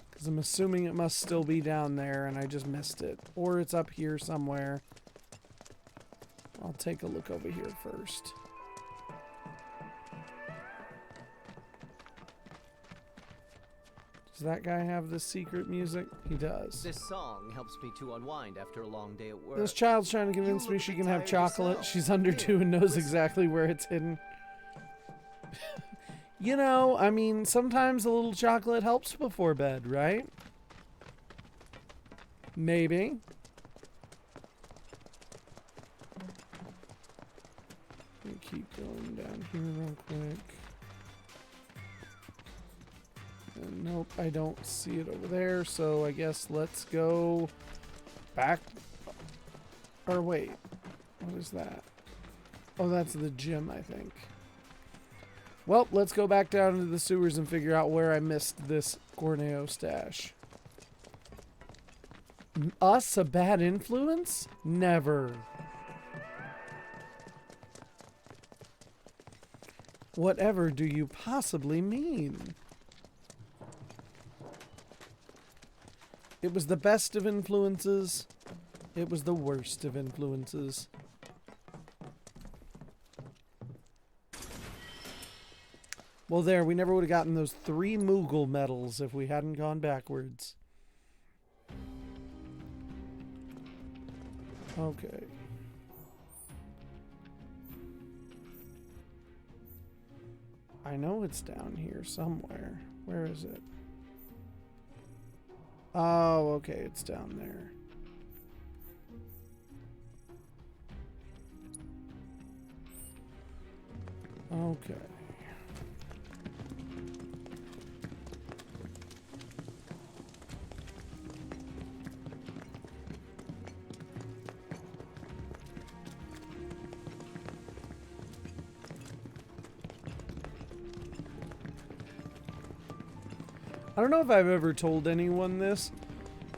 Because I'm assuming it must still be down there and I just missed it. Or it's up here somewhere. I'll take a look over here first. Does that guy have the secret music? He does. This song helps me to unwind after a long day at work. This child's trying to convince me she can have chocolate. yourself. She's under 2 and knows exactly where it's hidden. You know, I mean, sometimes a little chocolate helps before bed, right? Maybe. Let me keep going down here real quick. And nope, I don't see it over there, so I guess let's go back. Or wait, what is that? Oh, that's the gym, I think. Well, let's go back down into the sewers and figure out where I missed this corneo stash. Us a bad influence? Never. Whatever do you possibly mean? It was the best of influences. It was the worst of influences. Well, there, we never would have gotten those 3 Moogle medals if we hadn't gone backwards. Okay. I know it's down here somewhere. Where is it? Oh, okay, it's down there. Okay. I don't know if I've ever told anyone this,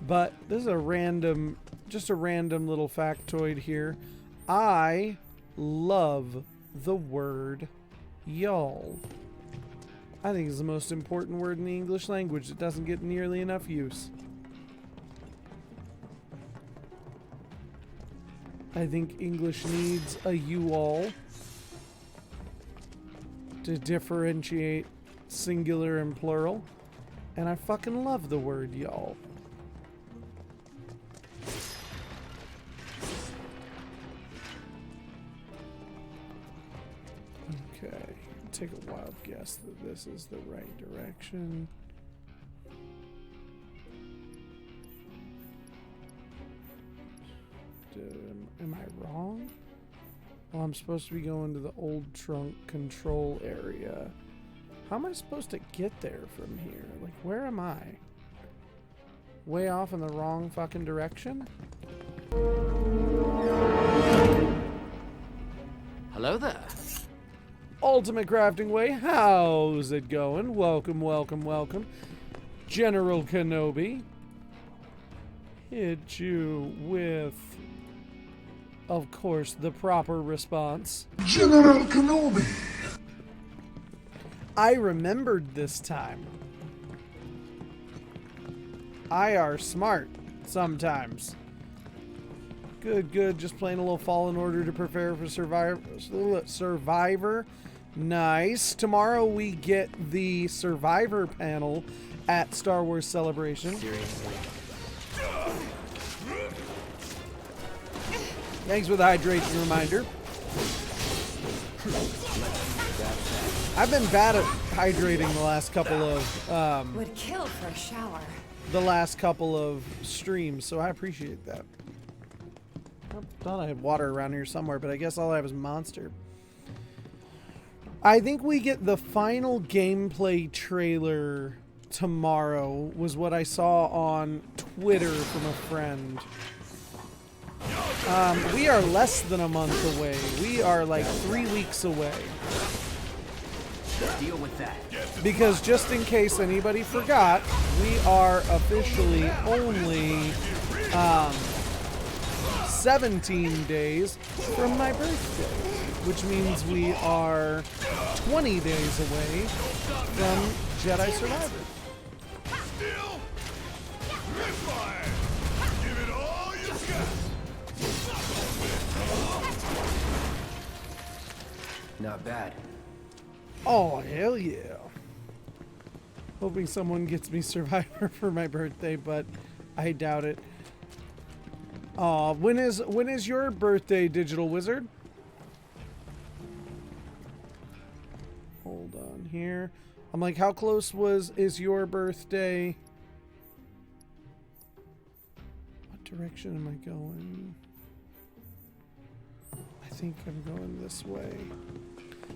but this is just a random little factoid here. I love the word y'all. I think it's the most important word in the English language that doesn't get nearly enough use. I think English needs a you all to differentiate singular and plural. And I fucking love the word y'all. Okay, take a wild guess that this is the right direction. Am I wrong? Well, I'm supposed to be going to the old trunk control area. How am I supposed to get there from here? Like, where am I? way off in the wrong fucking direction? Hello there. Ultimate Crafting Way, how's it going? Welcome, welcome, welcome. General Kenobi. Hit you with, of course, the proper response. General Kenobi. I remembered this time. I are smart sometimes. Good, good. Just playing a little Fallen Order to prepare for Survivor. Nice. Tomorrow we get the Survivor panel at Star Wars Celebration. Seriously. Thanks for the hydration reminder. I've been bad at hydrating the last couple of Would kill for a shower. streams, so I appreciate that. I thought I had water around here somewhere, but I guess all I have is Monster. I think we get the final gameplay trailer tomorrow, was what I saw on Twitter from a friend. We are less than a month away. We are like 3 weeks away. Deal with that. Because just in case anybody forgot, we are officially only 17 days from my birthday, which means we are 20 days away from Jedi Survivor. Still, fire. Give it all you got. Not bad. Oh, hell yeah. Hoping someone gets me Survivor for my birthday, but I doubt it. Aw, when is your birthday, Digital Wizard? Hold on here. I'm like, how close is your birthday? What direction am I going? I think I'm going this way.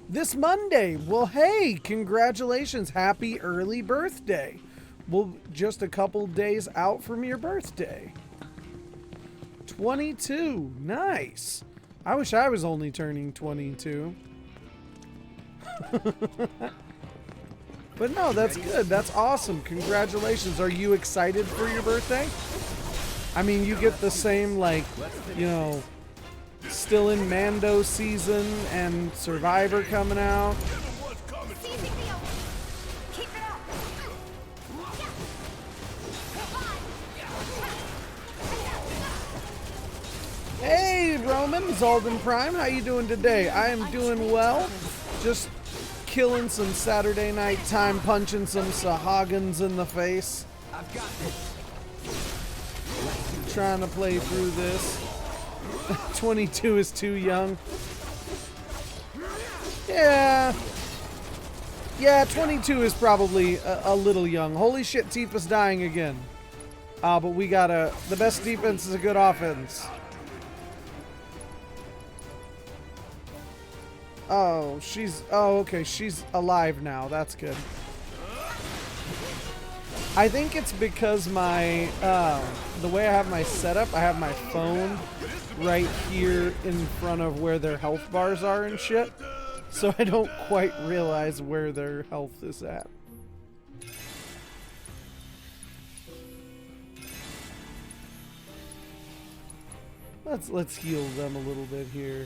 This Monday. Well, hey, congratulations. Happy early birthday. Well, just a couple days out from your birthday. 22. Nice. I wish I was only turning 22. But no, that's good. That's awesome. Congratulations. Are you excited for your birthday? I mean, you get the same, like, you know, still in Mando season and Survivor coming out. Hey, Roman, Zalden Prime, how you doing today? I am doing well. Just killing some Saturday night time, punching some Sahagins in the face. I've got this. Trying to play through this. 22 is too young. Yeah. Yeah, 22 is probably a little young. Holy shit, Tifa's dying again. But we gotta... The best defense is a good offense. Oh, she's... Oh, okay. She's alive now. That's good. I think it's because my... the way I have my setup, I have my phone right here in front of where their health bars are and shit. So I don't quite realize where their health is at. Let's heal them a little bit here.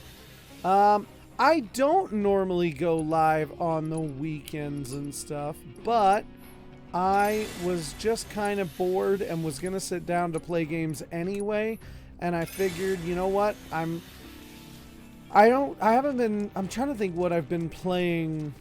I don't normally go live on the weekends and stuff, but I was just kind of bored and was gonna sit down to play games anyway, and I figured, you know what, I'm trying to think what I've been playing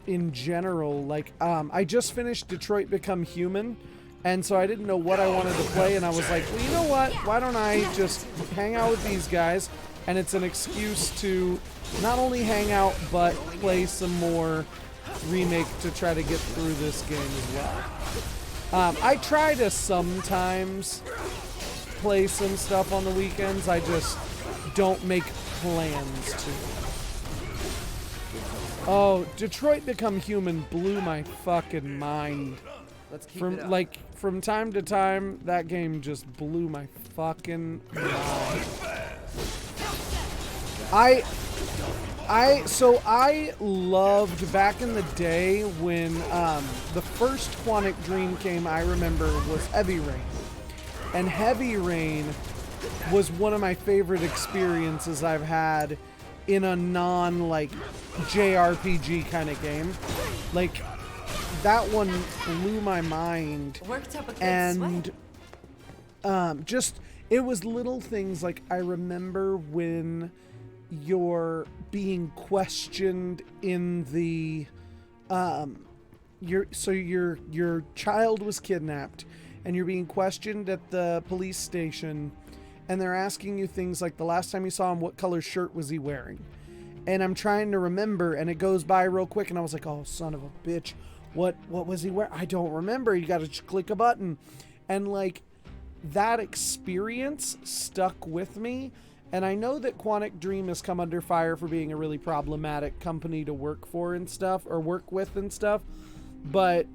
in general. Like, I just finished Detroit Become Human, and so I didn't know what I wanted to play, and I was like, well, you know what, why don't I just hang out with these guys, and it's an excuse to not only hang out, but play some more Remake to try to get through this game as well. I try to sometimes play some stuff on the weekends. I just don't make plans to. Oh, Detroit Become Human blew my fucking mind. Let's keep From it up. like from time to time, that game just blew my fucking mind. I loved back in the day when the first Quantic Dream came, I remember, was Heavy Rain. And Heavy Rain was one of my favorite experiences I've had in a non, like, JRPG kind of game. Like, that one blew my mind. Worked up a good And sweat. just, it was little things like I remember when you're being questioned in the your child was kidnapped and you're being questioned at the police station, and they're asking you things like the last time you saw him, what color shirt was he wearing? And I'm trying to remember, and it goes by real quick, and I was like, oh, son of a bitch, what was he wearing? I don't remember. You got to click a button. And like, that experience stuck with me. And I know that Quantic Dream has come under fire for being a really problematic company to work for and stuff, or work with and stuff. But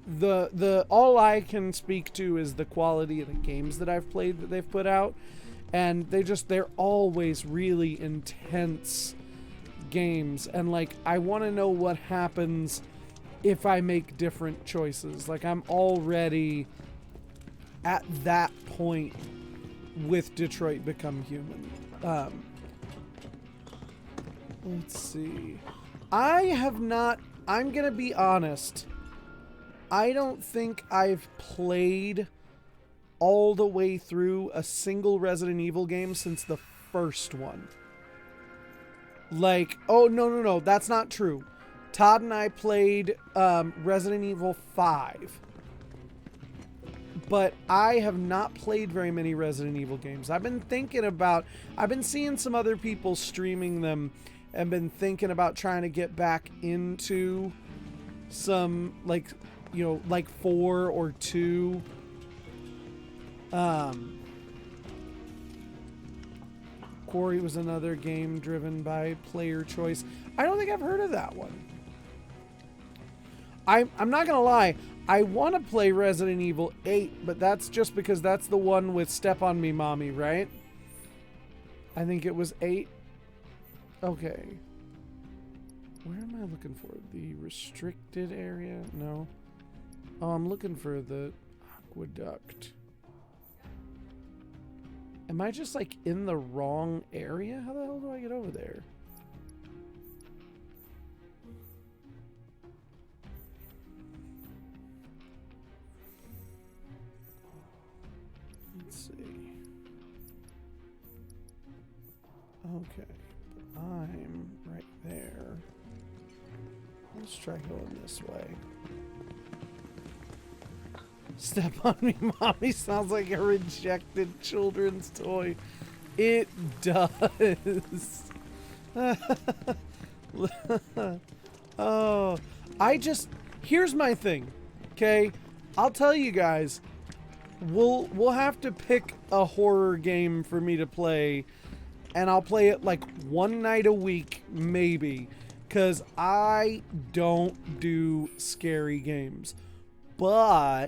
the all I can speak to is the quality of the games that I've played that they've put out. And they're always really intense games. And like, I want to know what happens if I make different choices. Like, I'm already at that point with Detroit Become Human. Let's see. I'm gonna be honest. I don't think I've played all the way through a single Resident Evil game since the first one. Like, oh, no, that's not true. Todd and I played Resident Evil 5. But I have not played very many Resident Evil games. I've been seeing some other people streaming them and been thinking about trying to get back into some, like, you know, like 4 or 2. Quarry was another game driven by player choice. I don't think I've heard of that one. I'm not gonna lie, I want to play Resident Evil 8, but that's just because that's the one with Step on Me Mommy, right? I think it was 8. Okay. Where am I looking for? The restricted area? No. Oh, I'm looking for the aqueduct. Am I just like in the wrong area? How the hell do I get over there? Let's see. Okay, but I'm right there. Let's try going this way. Step on Me Mommy sounds like a rejected children's toy. It does. Oh, here's my thing. Okay, I'll tell you guys. We'll have to pick a horror game for me to play, and I'll play it like one night a week, maybe, because I don't do scary games. But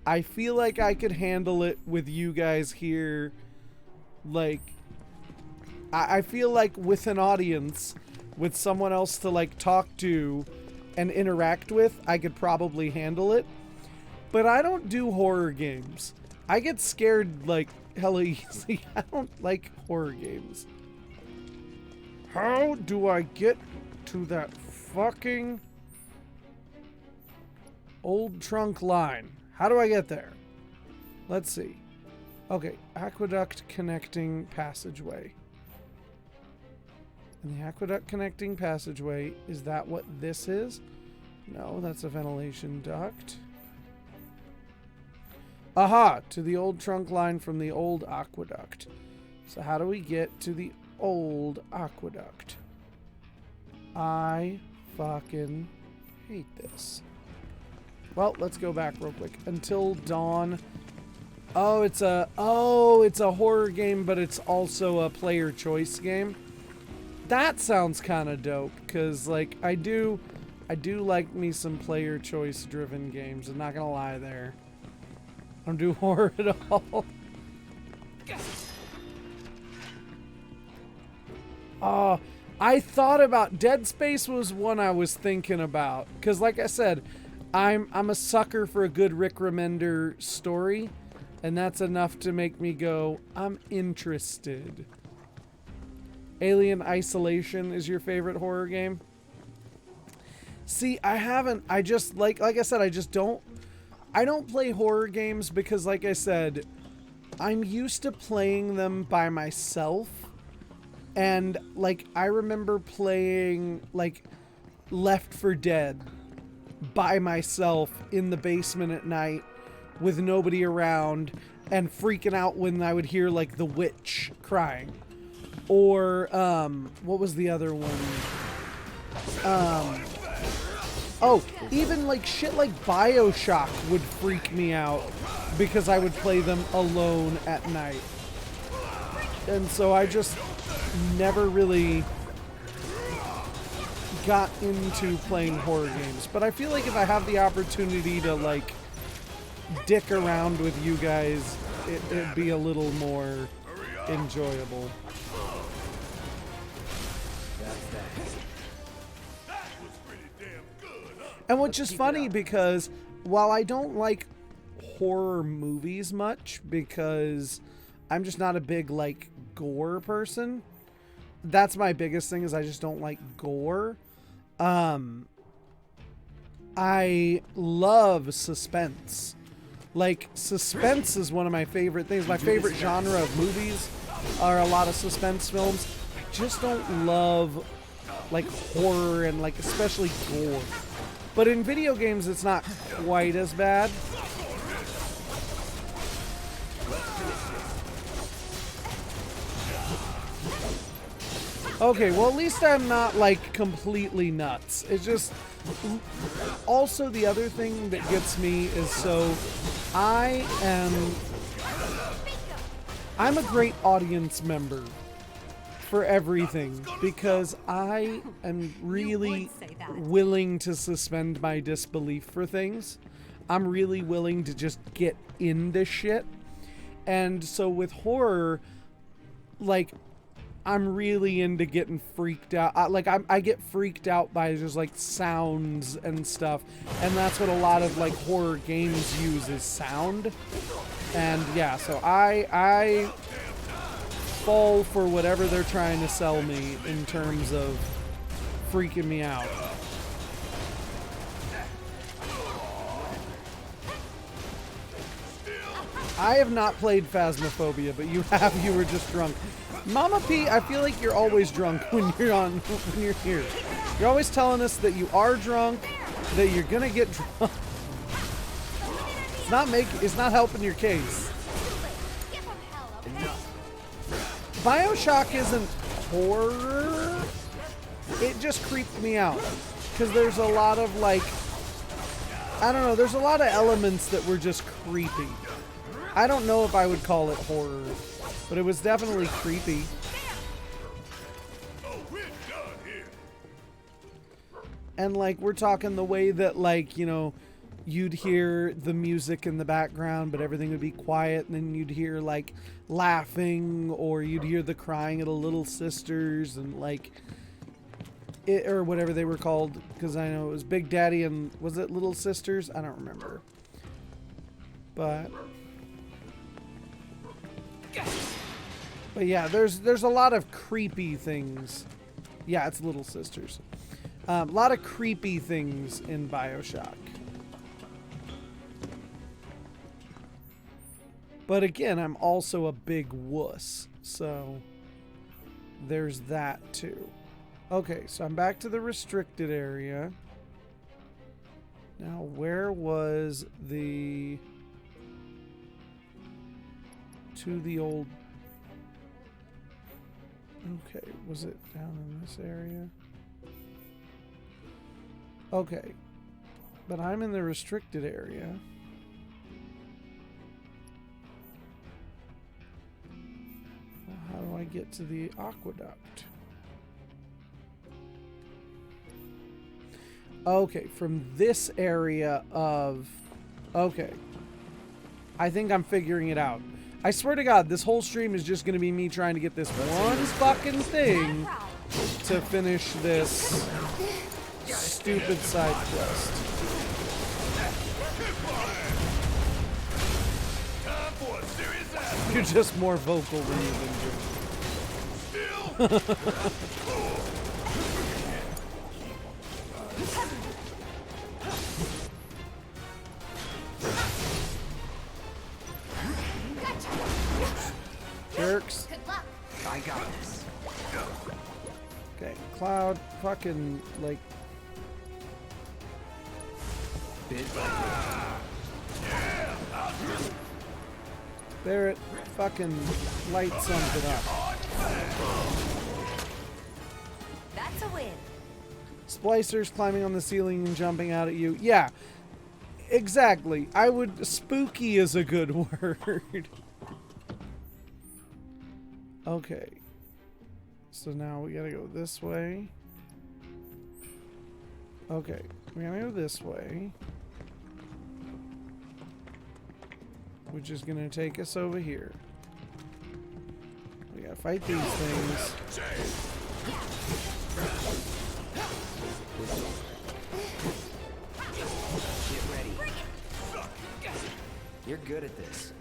I feel like I could handle it with you guys here. Like, I feel like with an audience, with someone else to like talk to and interact with, I could probably handle it. But I don't do horror games. I get scared like hella easy. I don't like horror games. How do I get to that fucking old trunk line? How do I get there? Let's see. Okay, aqueduct connecting passageway. And the aqueduct connecting passageway, is that what this is? No, that's a ventilation duct. Aha! To the old trunk line from the old aqueduct. So how do we get to the old aqueduct? I fucking hate this. Well, let's go back real quick. Until Dawn. Oh, it's a horror game, but it's also a player choice game. That sounds kind of dope, because like I do like me some player choice driven games. I'm not gonna lie there. I don't do horror at all. I thought about Dead Space was one I was thinking about. Because like I said, I'm a sucker for a good Rick Remender story. And that's enough to make me go, I'm interested. Alien Isolation is your favorite horror game? See, I haven't. I just, like I said, I don't play horror games because, like I said, I'm used to playing them by myself. And, like, I remember playing, like, Left 4 Dead by myself in the basement at night with nobody around and freaking out when I would hear, like, the witch crying. Or, what was the other one? Oh, even, like, shit like BioShock would freak me out because I would play them alone at night. And so I just never really got into playing horror games. But I feel like if I have the opportunity to, like, dick around with you guys, it'd be a little more enjoyable. And which is funny because while I don't like horror movies much because I'm just not a big, like, gore person. That's my biggest thing is I just don't like gore. I love suspense. Like, suspense is one of my favorite things. My favorite genre of movies are a lot of suspense films. I just don't love, like, horror and, like, especially gore. But in video games, it's not quite as bad. Okay, well, at least I'm not, like, completely nuts. It's just... Also, the other thing that gets me is I'm a great audience member for everything because I am really willing to suspend my disbelief for things. I'm really willing to just get into shit. And so with horror, like, I'm really into getting freaked out. I get freaked out by just, like, sounds and stuff. And that's what a lot of, like, horror games use is sound. And yeah, so I fall for whatever they're trying to sell me in terms of freaking me out. I have not played Phasmophobia, but you have. You were just drunk. Mama P, I feel like you're always drunk when you're here. You're always telling us that you are drunk, that you're gonna get drunk. It's not helping your case. BioShock isn't horror. It just creeped me out because there's a lot of, like, I don't know, there's a lot of elements that were just creepy. I don't know if I would call it horror, but it was definitely creepy. And, like, we're talking the way that, like, you know, you'd hear the music in the background, but everything would be quiet, and then you'd hear, like, laughing, or you'd hear the crying of the Little Sisters, and, like, it, or whatever they were called, because I know it was Big Daddy and, was it Little Sisters? I don't remember. But yeah, there's a lot of creepy things. Yeah, it's Little Sisters. A lot of creepy things in BioShock. But again, I'm also a big wuss, so there's that too. Okay, so I'm back to the restricted area. Now, where was the... to the old... Okay, was it down in this area? Okay, but I'm in the restricted area. Well, how do I get to the aqueduct? Okay, from this area of... Okay. I think I'm figuring it out. I swear to God, this whole stream is just going to be me trying to get this one fucking thing to finish this stupid side quest. You're just more vocal than you've been doing. Jerks. I got this. Okay, Cloud, fucking, like... Barrett, fucking light something up. That's a win. Splicers climbing on the ceiling and jumping out at you. Yeah, exactly. I would... Spooky is a good word. Okay. So now we gotta go this way. Okay, we gotta go this way. Which is gonna take us over here. We gotta fight these things. Get ready. You're good at this.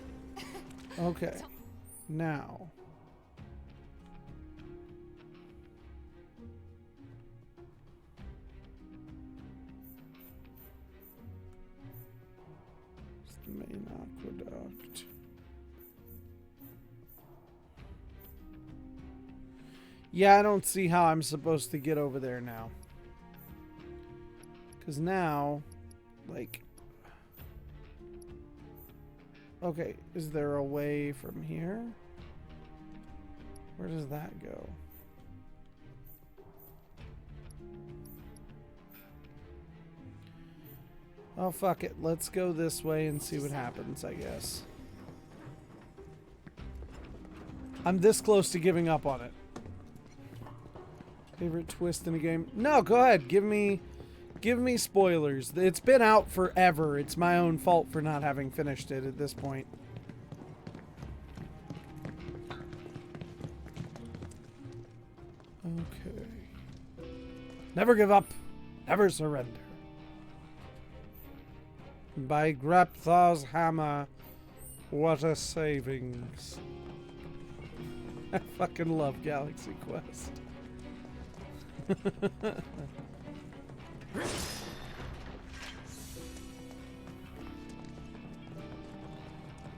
Okay. Now. Main aqueduct. Yeah, I don't see how I'm supposed to get over there now. Because now, like... Okay, is there a way from here? Where does that go? Oh, fuck it. Let's go this way and see what happens, I guess. I'm this close to giving up on it. Favorite twist in a game? No, go ahead. Give me spoilers. It's been out forever. It's my own fault for not having finished it at this point. Okay. Never give up. Never surrender. By Grabthar's hammer, what a savings. I fucking love Galaxy Quest.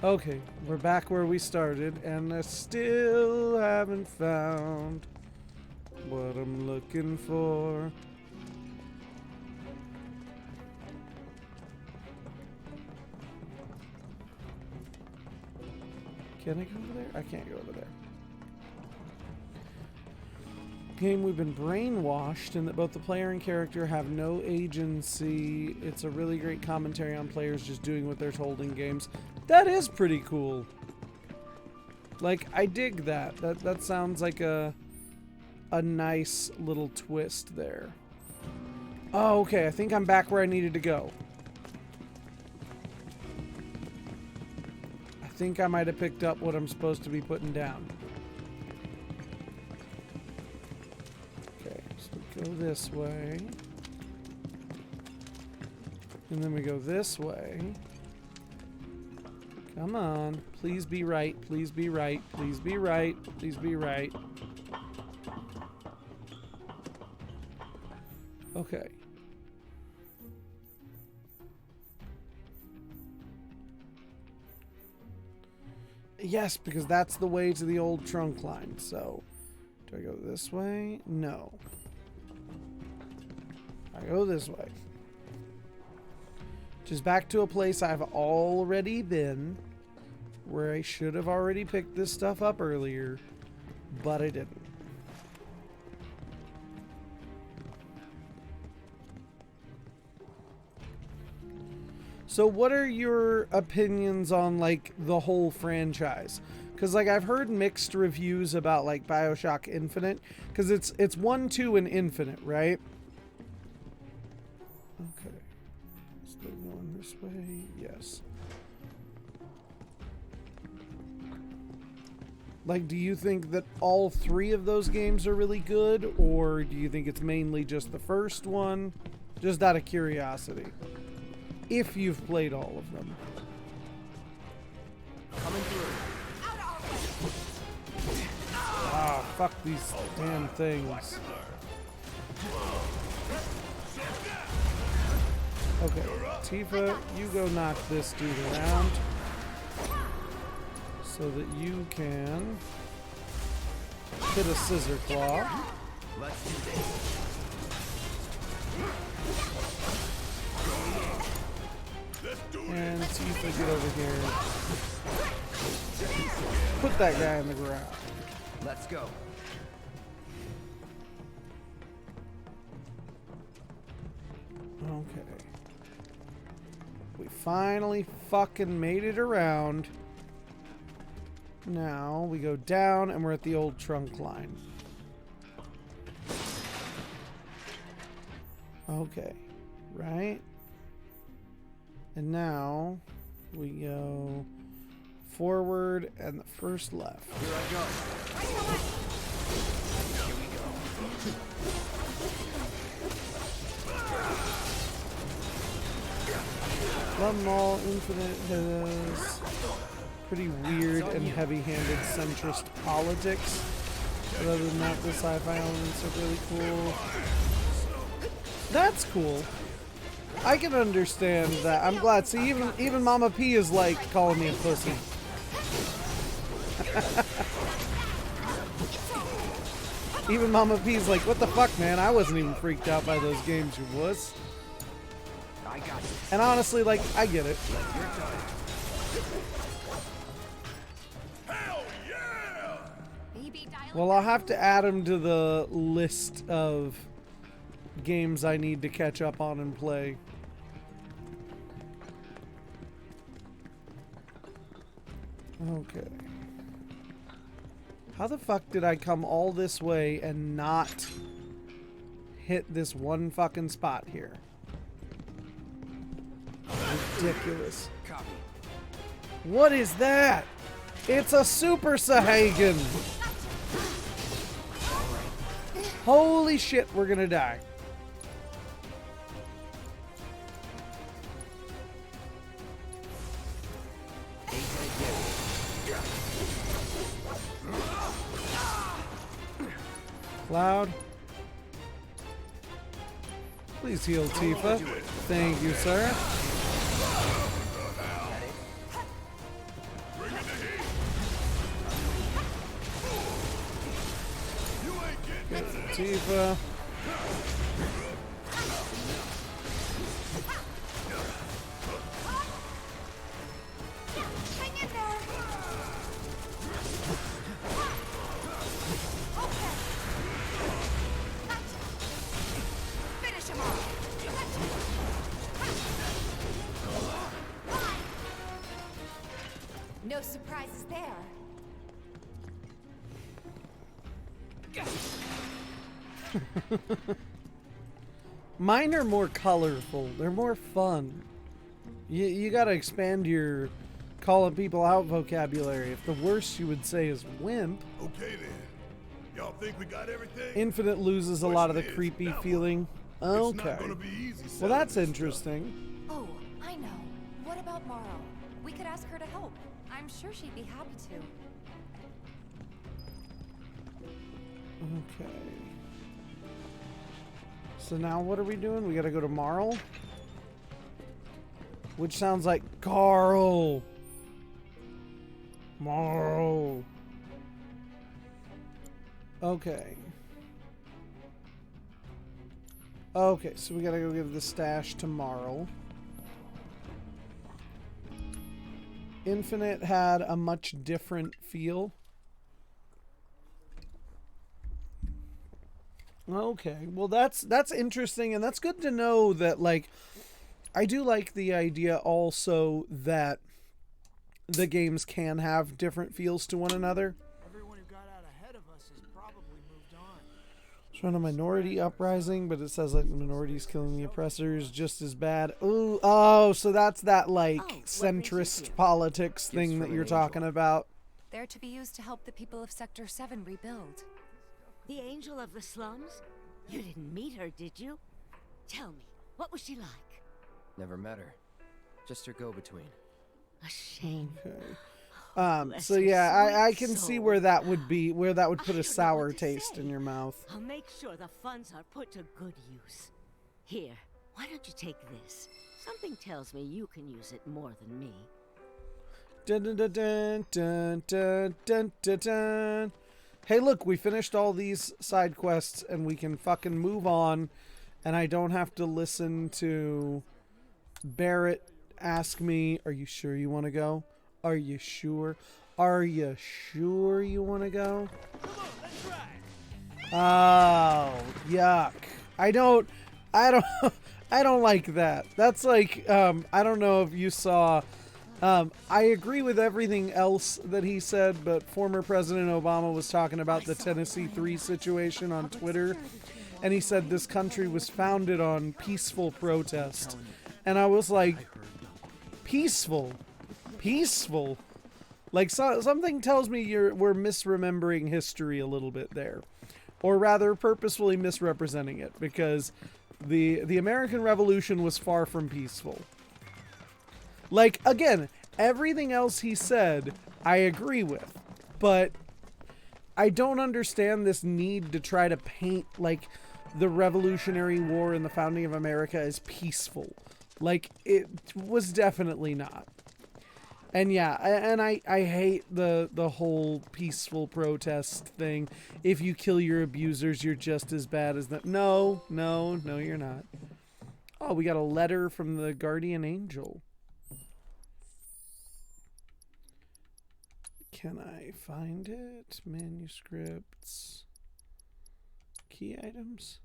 Okay, we're back where we started, and I still haven't found what I'm looking for. Can I go over there? I can't go over there. Game, we've been brainwashed in that both the player and character have no agency. It's a really great commentary on players just doing what they're told in games. That is pretty cool. Like, I dig that. That sounds like a nice little twist there. Oh, okay. I think I'm back where I needed to go. I think I might have picked up what I'm supposed to be putting down. Okay, so we go this way. And then we go this way. Come on. Please be right. Please be right. Please be right. Please be right. Okay. Yes, because that's the way to the old trunk line. So, do I go this way? No. I go this way. Which is back to a place I've already been, where I should have already picked this stuff up earlier, but I didn't. So what are your opinions on, like, the whole franchise? Because, like, I've heard mixed reviews about, like, BioShock Infinite. Because it's 1, 2, and Infinite, right? Okay. Still going this way? Yes. Like, do you think that all 3 of those games are really good, or do you think it's mainly just the first one? Just out of curiosity. If you've played all of them. Coming through. Ah, fuck these damn things. Okay, Tifa, you go knock this dude around so that you can hit a scissor claw. Let's do this. And Tifa, get over here. Put that guy in the ground. Let's go. Okay. We finally fucking made it around. Now we go down and we're at the old trunk line. Okay. Right? And now we go forward and the first left. Here I go. Here we go. Love them all. Infinite has pretty weird and heavy-handed centrist politics. But other than that, the sci-fi elements are really cool. That's cool. I can understand that. I'm glad. See, even Mama P is like calling me a pussy. Even Mama P's like, what the fuck, man? I wasn't even freaked out by those games, you wuss. I got this. And honestly, like, I get it. Hell yeah! Baby, dial Well, I'll have to add them to the list of games I need to catch up on and play. Okay. How the fuck did I come all this way and not hit this one fucking spot here? Ridiculous. Copy. What is that? It's a Super Saiyan! Holy shit, we're gonna die. Cloud. Please heal Tifa. Thank you, sir. Okay, Tifa. hang in there. Finish him off. No surprises there. Mine are more colorful. They're more fun. You gotta expand your calling people out vocabulary. If the worst you would say is wimp, Okay then. Y'all think we got everything? Infinite loses a lot of the creepy feeling. It's Okay. not gonna be easy Well, selling that's this stuff. interesting. Oh, I know. What about Morrow? We could ask her to help. I'm sure she'd be happy to. Okay. So now what are we doing? We gotta go to Marl? Which sounds like Carl. Marl. Okay. Okay, so we gotta go give the stash to Marl. Infinite had a much different feel. Okay, well that's interesting, and that's good to know that, like, I do like the idea also that the games can have different feels to one another. Everyone who got out ahead of us has probably moved on. It's run a minority uprising, but it says like the minorities killing the oppressors just as bad. Ooh, oh, so that's that like Oh, what centrist you? politics thing that from you're an talking about. They're to be used to help the people of Sector 7 rebuild. The angel of the slums? You didn't meet her, did you? Tell me, what was she like? Never met her. Just her go-between. A shame. Okay. So her yeah, I sweet can see soul. where that would put a I don't know sour what to taste say. in your mouth. I'll make sure the funds are put to good use. Here, why don't you take this? Something tells me you can use it more than me. Dun, dun, dun, dun, dun, dun, dun, dun, dun. Hey, look, we finished all these side quests, and we can fucking move on, and I don't have to listen to Barrett ask me, "Are you sure you want to go? Are you sure? Are you sure you want to go?" Oh, yuck! I don't like that. That's like, I don't know if you saw. I agree with everything else that he said, but former President Obama was talking about the Tennessee 3 situation on Twitter, and he said this country was founded on peaceful protest. And I was like, peaceful? Peaceful? Like, something tells me we're misremembering history a little bit there. Or rather, purposefully misrepresenting it, because the American Revolution was far from peaceful. Like, again, everything else he said, I agree with. But I don't understand this need to try to paint, like, the Revolutionary War and the founding of America as peaceful. Like, it was definitely not. And yeah, and I hate the whole peaceful protest thing. If you kill your abusers, you're just as bad as them. No, you're not. Oh, we got a letter from the guardian angel. Can I find it? Manuscripts. Key items.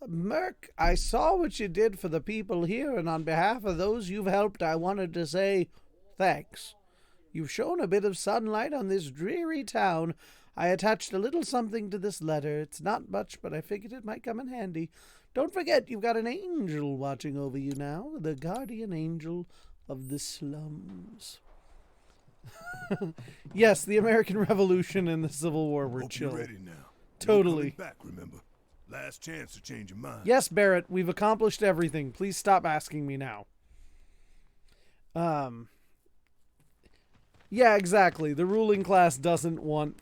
Merc, I saw what you did for the people here, and on behalf of those you've helped, I wanted to say thanks. You've shown a bit of sunlight on this dreary town. I attached a little something to this letter. It's not much, but I figured it might come in handy. Don't forget, you've got an angel watching over you now, the guardian angel of the slums. Yes, the American Revolution and the Civil War were Hope chill. you're ready now. Totally. No coming back, remember? Last chance to change your mind. Yes, Barrett, we've accomplished everything. Please stop asking me now. Yeah, exactly. The ruling class doesn't want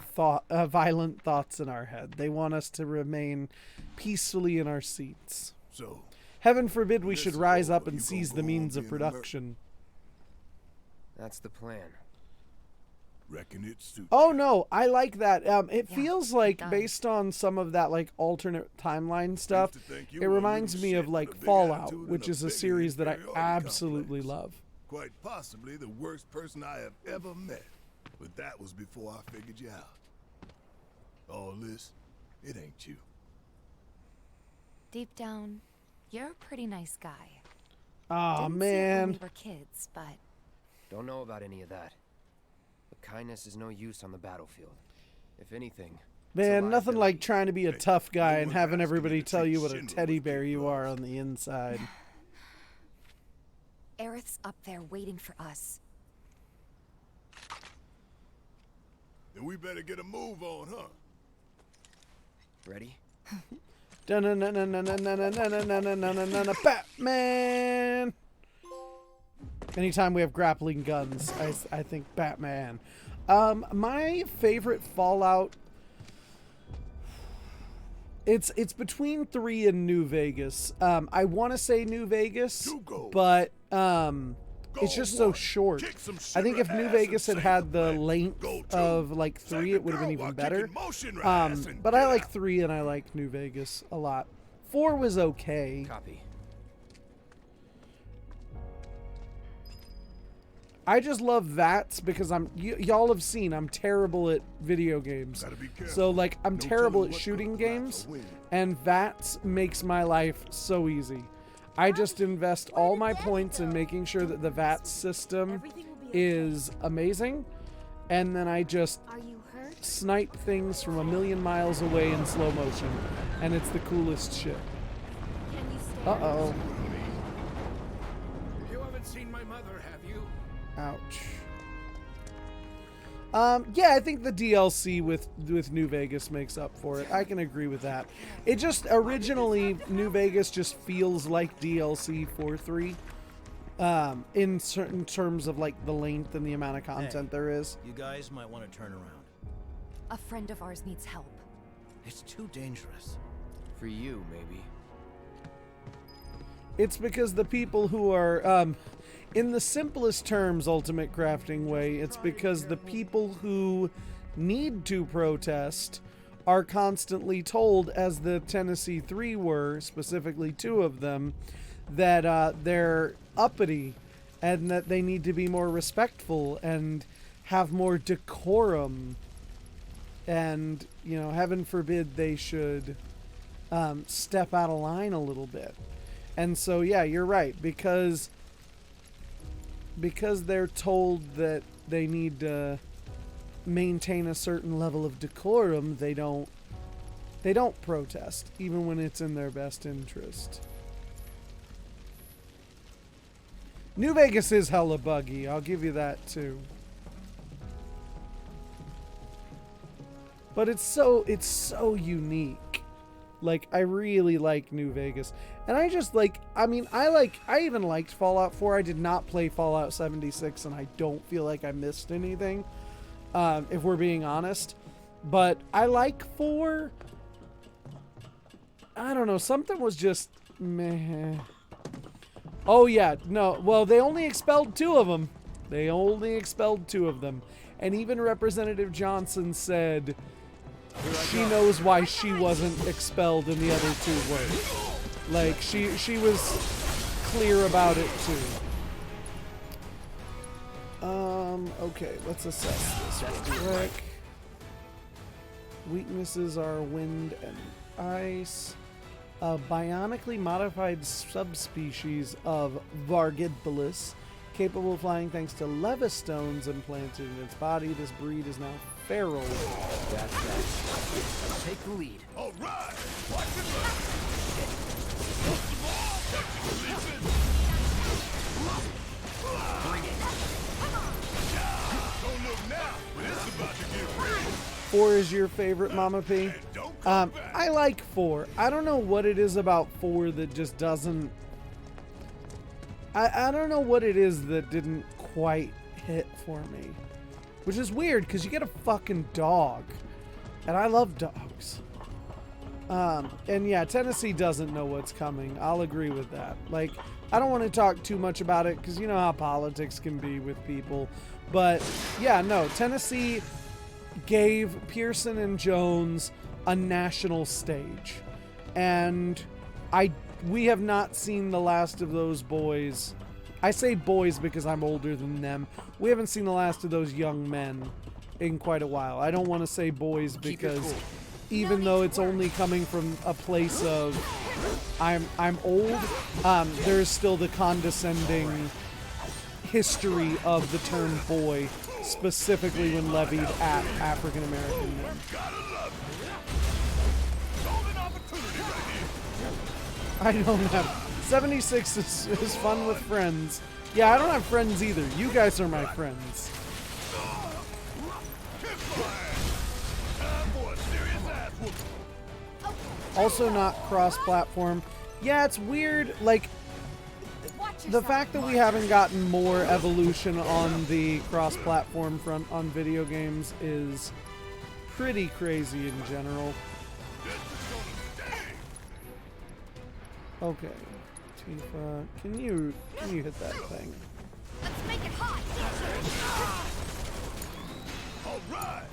violent thoughts in our head. They want us to remain peacefully in our seats. So, Heaven forbid we should listen, rise boy, up and you seize gonna the go on means of being a merc? production. That's the plan. reckon it suits. Oh no, I like that. It Yeah, feels it like, does. based on some of that like alternate timeline stuff, to think you it were a reminds little me of shit like with a big Fallout, attitude and which a is a big series that I inferiority absolutely complex. love. Quite possibly the worst person I have ever met. But that was before I figured you out. All this, it ain't you. Deep down, you're a pretty nice guy. Aw, Didn't see it when man. we were kids, but Don't know about any of that. But kindness is no use on the battlefield. If anything, it's a Man, nothing like liability. trying to be a tough guy no and one's having asking everybody you to tell treat you what a Schindler teddy with bear kid you are gloves. on the inside. Aerith's up there waiting for us. Then we better get a move on, huh? Ready? Batman! Anytime we have grappling guns, I think Batman. My favorite Fallout, it's between 3 and New Vegas. I want to say New Vegas, Two goals. but it's Goal just so one, short. kick some I think sugar if New ass Vegas and had save had the the planet. length Goal two, of like save 3, the it would have been girl even while better. kicking motion your ass and But I get like out. 3 and I like New Vegas a lot. 4 was okay. Copy. I just love VATS because y'all have seen I'm terrible at video games. Gotta be careful. So like I'm No terrible telling at what shooting could collapse games, or win. and VATS makes my life so easy. I just invest all my points in making sure that the VATS system Everything will be okay. is amazing, and then I just Are you hurt? snipe things from a million miles away in slow motion, and it's the coolest shit. Can you stay? Uh-oh. You haven't seen my mother, have you? Ouch. Yeah, I think the DLC with New Vegas makes up for it. I can agree with that. It just originally New Vegas just feels like DLC for 3. In certain terms of like the length and the amount of content there is. You guys might want to turn around. A friend of ours needs help. It's too dangerous. For you, maybe. It's because the people who are, in the simplest terms, Ultimate Crafting way, it's because the people who need to protest are constantly told, as the Tennessee 3 were, specifically 2 of them, that they're uppity and that they need to be more respectful and have more decorum. And, you know, heaven forbid they should step out of line a little bit. And so, yeah, you're right. Because they're told that they need to maintain a certain level of decorum, they don't protest, even when it's in their best interest. New Vegas is hella buggy. I'll give you that too. But it's so unique. Like, I really like New Vegas. And I just like, I even liked Fallout 4. I did not play Fallout 76, and I don't feel like I missed anything, if we're being honest. But I like 4. I don't know, something was just meh. Oh yeah, no, well, they only expelled 2 of them. And even Representative Johnson said she knows why she wasn't expelled and the other 2 were. Like, she was clear about it too. Okay, let's assess this real quick. Weaknesses are wind and ice. A bionically modified subspecies of Vargidpalus, capable of flying thanks to levistones implanted in its body. This breed is now feral. That's that. Take the lead. All right. Watch it. Bring it. Don't look now, but it's about to get real. 4 is your favorite, Mama P? I like 4. I don't know what it is about 4 that just doesn't... I don't know what it is that didn't quite hit for me. Which is weird, because you get a fucking dog. And I love dogs. And yeah, Tennessee doesn't know what's coming. I'll agree with that. Like, I don't want to talk too much about it, because you know how politics can be with people. But, yeah, no, Tennessee gave Pearson and Jones a national stage. And we have not seen the last of those boys. I say boys because I'm older than them. We haven't seen the last of those young men in quite a while. I don't want to say boys because even though it's only coming from a place of I'm old, there's still the condescending history of the term boy, specifically when levied at African American men. I don't have 76 is fun with friends. Yeah, I don't have friends either. You guys are my friends. Also not cross-platform. Yeah, it's weird. Like, the fact that we haven't gotten more evolution on the cross-platform front on video games is pretty crazy in general. Okay, Tifa, can you hit that thing? Let's make it hot.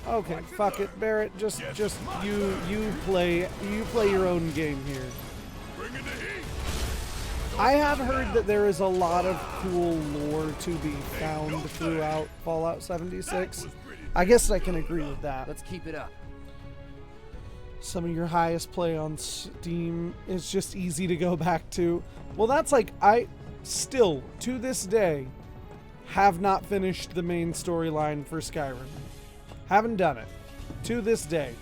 Okay, fuck it, Barrett. Just you play your own game here. I have heard that there is a lot of cool lore to be found throughout Fallout 76. I guess I can agree with that. Let's keep it up. Some of your highest play on Steam is just easy to go back to. Well, that's like, I still, to this day, have not finished the main storyline for Skyrim. Haven't done it. To this day.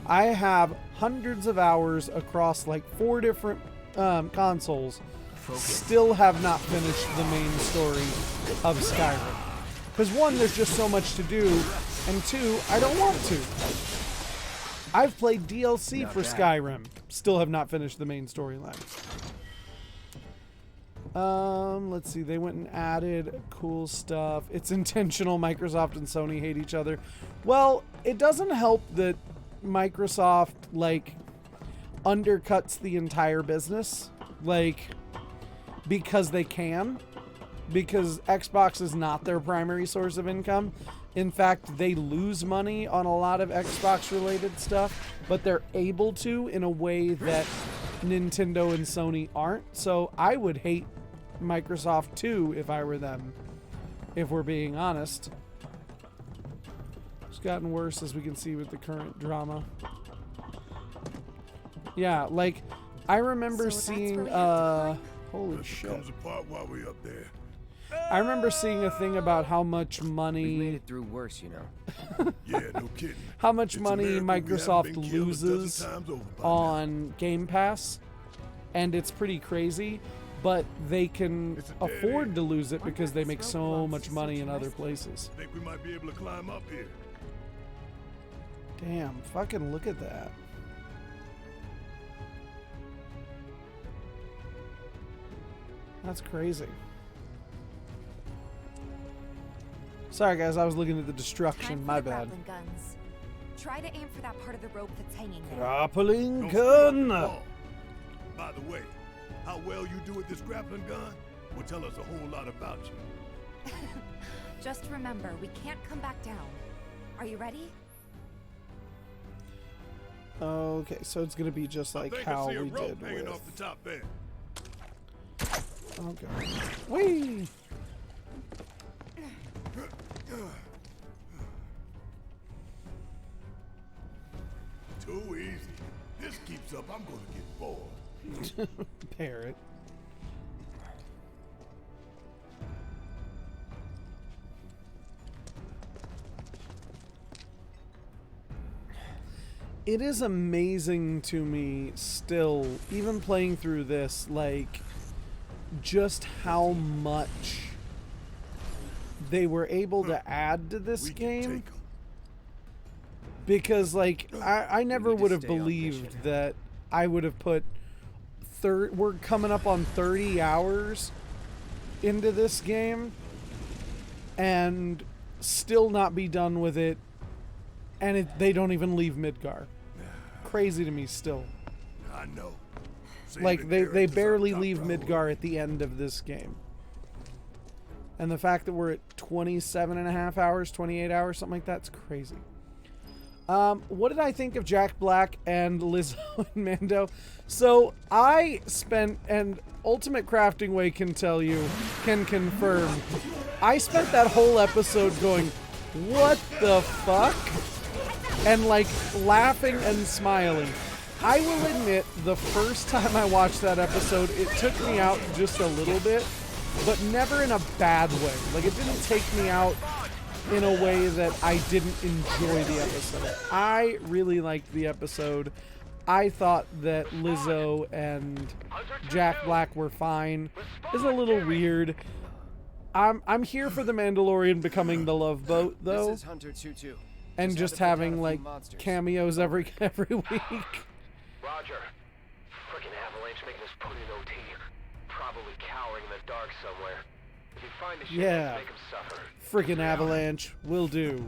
I have hundreds of hours across like 4 different consoles. Still have not finished the main story of Skyrim. Because one, there's just so much to do. And 2, I don't want to. I've played DLC for Skyrim. Still have not finished the main storyline. Let's see. They went and added cool stuff. It's intentional. Microsoft and Sony hate each other. Well, it doesn't help that Microsoft, like, undercuts the entire business. Like, because they can. Because Xbox is not their primary source of income. In fact, they lose money on a lot of Xbox-related stuff, but they're able to in a way that Nintendo and Sony aren't. So I would hate Microsoft too if I were them, if we're being honest. It's gotten worse, as we can see with the current drama. Yeah, like, I remember seeing, holy shit. Comes apart while we up there. I remember seeing a thing about how much money... We made it through worse, you know. Yeah, no kidding. How much It's money America. We haven't Microsoft been killed a dozen loses times over by on Game Pass, and it's pretty crazy, but they can It's a dead afford end. to lose it because they make so much money in other places. now. Think we might be able to climb up here. Damn, fucking look at that. That's crazy. Sorry guys, I was looking at the destruction, Time for my the bad. grappling guns. Try to aim for that part of the rope that's hanging there. Grappling Don't screw up the gun! ball. By the way, how well you do with this grappling gun will tell us a whole lot about you. Just remember, we can't come back down. Are you ready? Okay, so it's gonna be just I like think how I see a we rope did hanging with... off the top end. Okay. Whee! Too easy. This keeps up, I'm gonna get bored. Parrot. It is amazing to me still, even playing through this, like, just how much they were able to add to this We can game. take 'em. Because, like, I never need to would have stay on believed mission. that I would have put... We're coming up on 30 hours into this game and still not be done with it, and they don't even leave Midgar. Crazy to me still. I know. Save Like, the they characters barely our top leave priority. Midgar at the end of this game. And the fact that we're at 27 and a half hours, 28 hours, something like that's crazy. What did I think of Jack Black and Lizzo and Mando? So I spent, and Ultimate Crafting Way can tell you, can confirm, I spent that whole episode going, what the fuck? And like laughing and smiling. I will admit, the first time I watched that episode, it took me out just a little bit, but never in a bad way. Like, it didn't take me out in a way that I didn't enjoy the episode. I really liked the episode. I thought that Lizzo and Jack Black were fine. It's a little weird. I'm here for the Mandalorian becoming the Love Boat, though, This is Hunter 2-2. and had just to pick out a having few like monsters. cameos every week. Roger. Frickin' Avalanche making us put in OT. Probably cowering in the dark somewhere. If you find the shit, Yeah. make him suffer. Freaking Avalanche will do.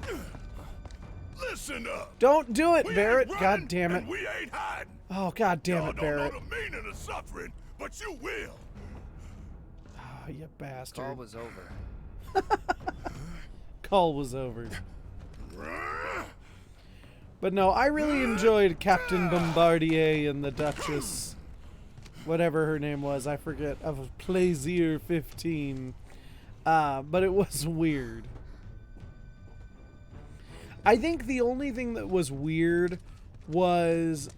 Listen up. Don't do it, We Barrett. ain't God running, damn it. and we ain't hiding. Oh, god damn Y'all it, don't Barrett. know the meaning of suffering, but you will. Oh, you bastard. Call was over. Call was over. But no, I really enjoyed Captain Bombardier and the Duchess, whatever her name was, I forget, of Plaisir 15. But it was weird. I think the only thing that was weird was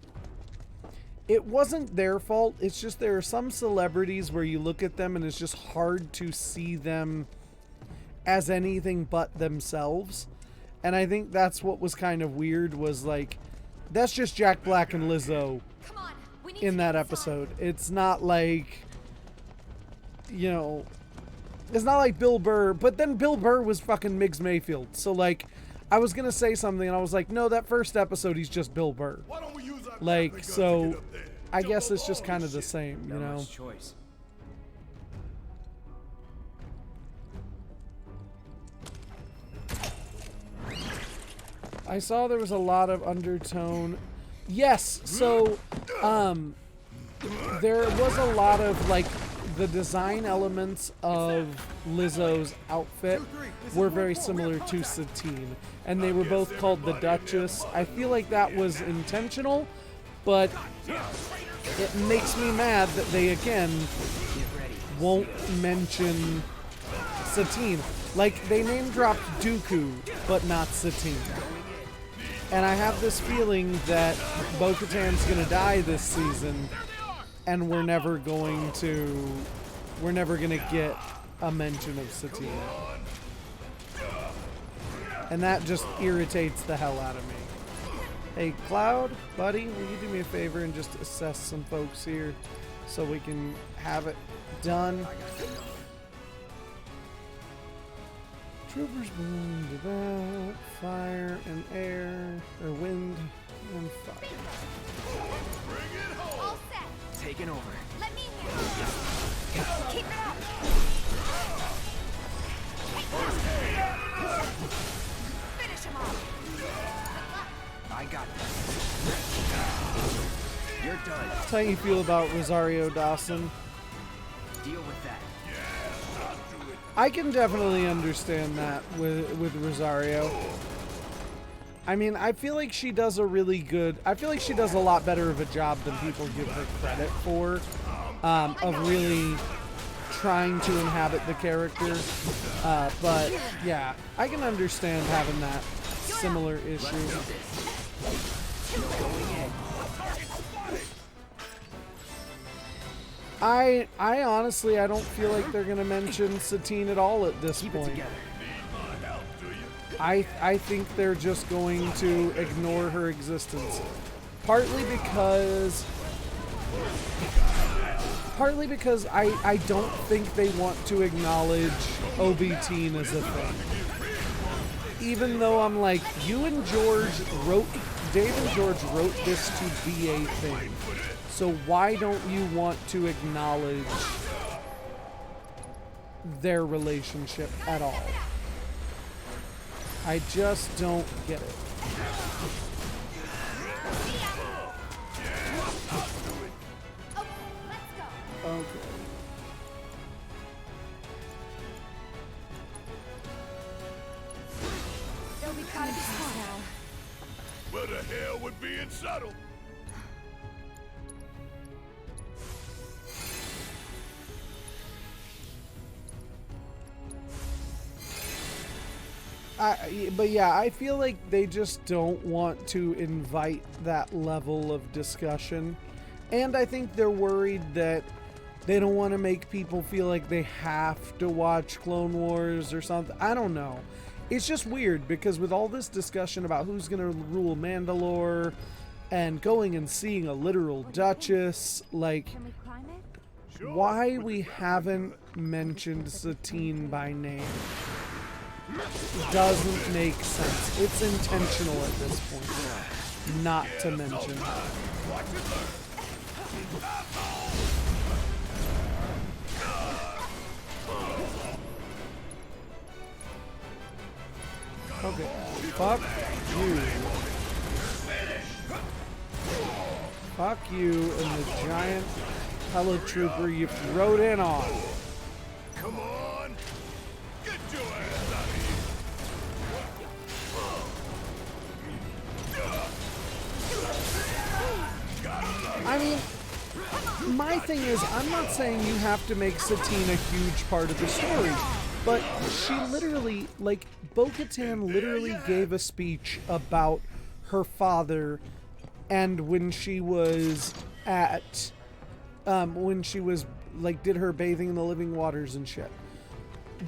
it wasn't their fault. It's just there are some celebrities where you look at them and it's just hard to see them as anything but themselves. And I think that's what was kind of weird, was like, that's just Jack Black and Lizzo Come on, we need in to that get inside. episode. It's not like, you know, it's not like Bill Burr, but then Bill Burr was fucking Miggs Mayfield. So like, I was gonna say something and I was like, no, that first episode he's just Bill Burr. Why don't we use our Like, grappling guns to so get up there? I Jump guess over it's just all kind this of the shit. same, you Not know. much choice. I saw there was a lot of undertone. Yes, so there was a lot of like the design elements of Lizzo's outfit were very similar to Satine, and they were both called the Duchess. I feel like that was intentional, but it makes me mad that they again won't mention Satine. Like, they name dropped Dooku, but not Satine. And I have this feeling that Bo-Katan's gonna die this season, and we're never gonna get a mention of Satine. And that just irritates the hell out of me. Hey, Cloud, buddy, will you do me a favor and just assess some folks here so we can have it done? Troopers belong to that. Fire and air, or wind and fire. All set. Taking over. Let me handle it. Keep it up. Finish him off. I got this. You're done. How you feel about Rosario Dawson? Deal with that. I can definitely understand that with Rosario. I mean, I feel like she does a really good... I feel like she does a lot better of a job than people give her credit for, of really trying to inhabit the character. But, yeah, I can understand having that similar issue. I honestly, I don't feel like they're going to mention Satine at all at this point. I think they're just going to ignore her existence. Partly because I don't think they want to acknowledge OB-Teen as a thing. Even though I'm like, Dave and George wrote this to be a thing. So why don't you want to acknowledge their relationship at all? I just don't get it. Okay. We gotta be smart now. Where the hell would being subtle? But yeah, I feel like they just don't want to invite that level of discussion. And I think they're worried that they don't want to make people feel like they have to watch Clone Wars or something. I don't know. It's just weird because with all this discussion about who's going to rule Mandalore and going and seeing a literal Duchess, like, Can we climb it? why we haven't mentioned Satine by name doesn't make sense. It's intentional at this point not to mention her. Okay, fuck you. Fuck you and the giant teletrooper you rode in on. Come on! Get your ass out of here! I mean, my thing is, I'm not saying you have to make Satine a huge part of the story, but she literally, like, Bo-Katan literally gave a speech about her father and when she was at, when she was, like, did her bathing in the living waters and shit.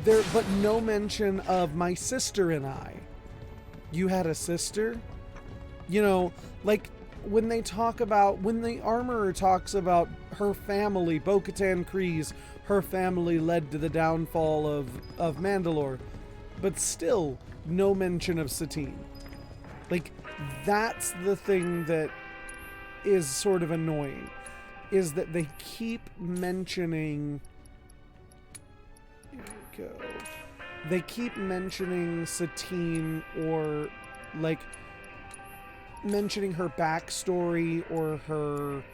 There, but no mention of my sister and I. You had a sister? You know, like, when they talk about, when the Armorer talks about her family, Bo-Katan Kryze, her family led to the downfall of Mandalore. but still no mention of Satine. Like, that's the thing that is sort of annoying, is that they keep mentioning... Here we go. They keep mentioning Satine, or, like, mentioning her backstory or her,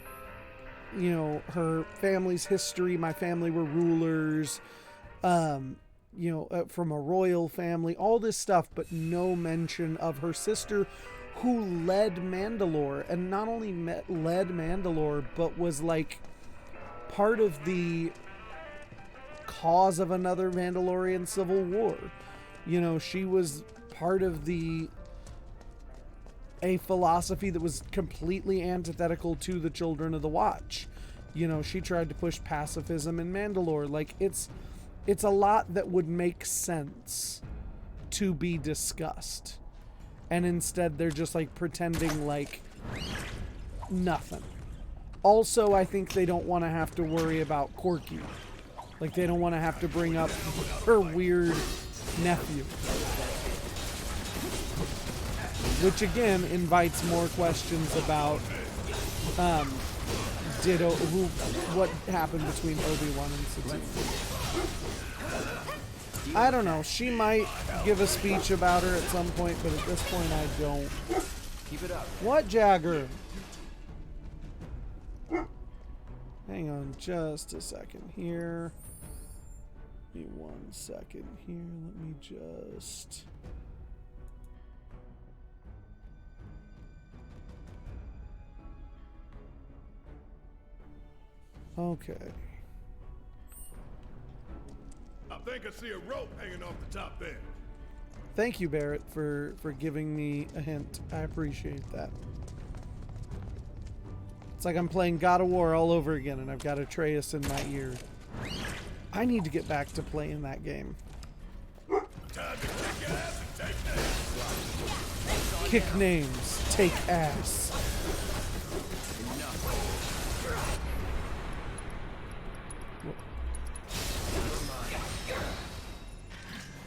you know, her family's history. My family were rulers, you know, from a royal family, all this stuff, but no mention of her sister who led Mandalore, and not only led Mandalore, but was like part of the cause of another Mandalorian civil war. You know, she was part of a philosophy that was completely antithetical to the Children of the Watch. You know, she tried to push pacifism in Mandalore. Like, it's a lot that would make sense to be discussed. And instead they're just like pretending like nothing. Also, I think they don't want to have to worry about Corky. Like, they don't want to have to bring up her weird nephew. Which again invites more questions about what happened between Obi-Wan and Satine. I don't know. She might give a speech about her at some point, but at this point I don't. Keep it up. What, Jagger? Hang on just a second here. Give me 1 second here. Let me just... Okay. I think I see a rope hanging off the top there. Thank you, Barrett, for giving me a hint. I appreciate that. It's like I'm playing God of War all over again, and I've got Atreus in my ear. I need to get back to playing that game. Time to kick ass and take names. Kick names, take ass.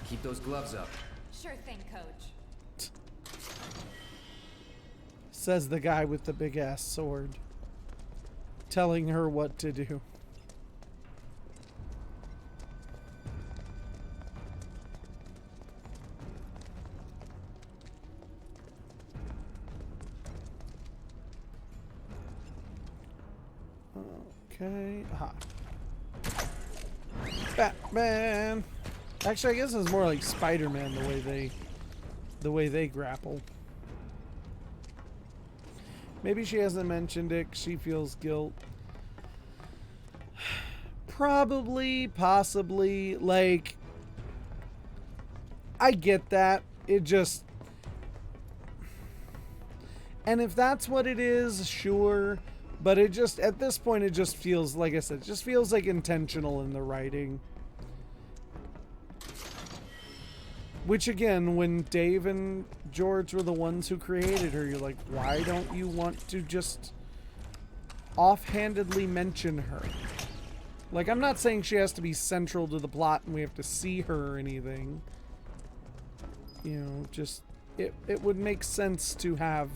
Keep those gloves up. Sure thing, Coach. Says the guy with the big ass sword, telling her what to do. Okay. Aha. Batman. Actually, I guess it's more like Spider-Man the way they grapple. Maybe she hasn't mentioned it 'cause she feels guilt. Probably, possibly, like, I get that. It just, and if that's what it is, sure. But it just, at this point, it just feels, like I said, it just feels like intentional in the writing. Which, again, when Dave and George were the ones who created her, you're like, why don't you want to just offhandedly mention her? Like, I'm not saying she has to be central to the plot and we have to see her or anything. You know, just, it would make sense to have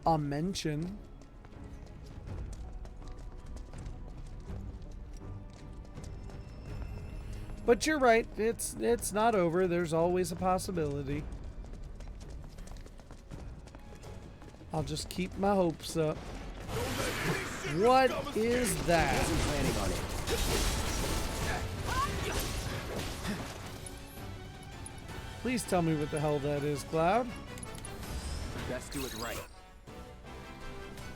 a mention. But you're right, it's not over. There's always a possibility. I'll just keep my hopes up. What is that? Wasn't planning on it. Please tell me what the hell that is, Cloud. Best do it right.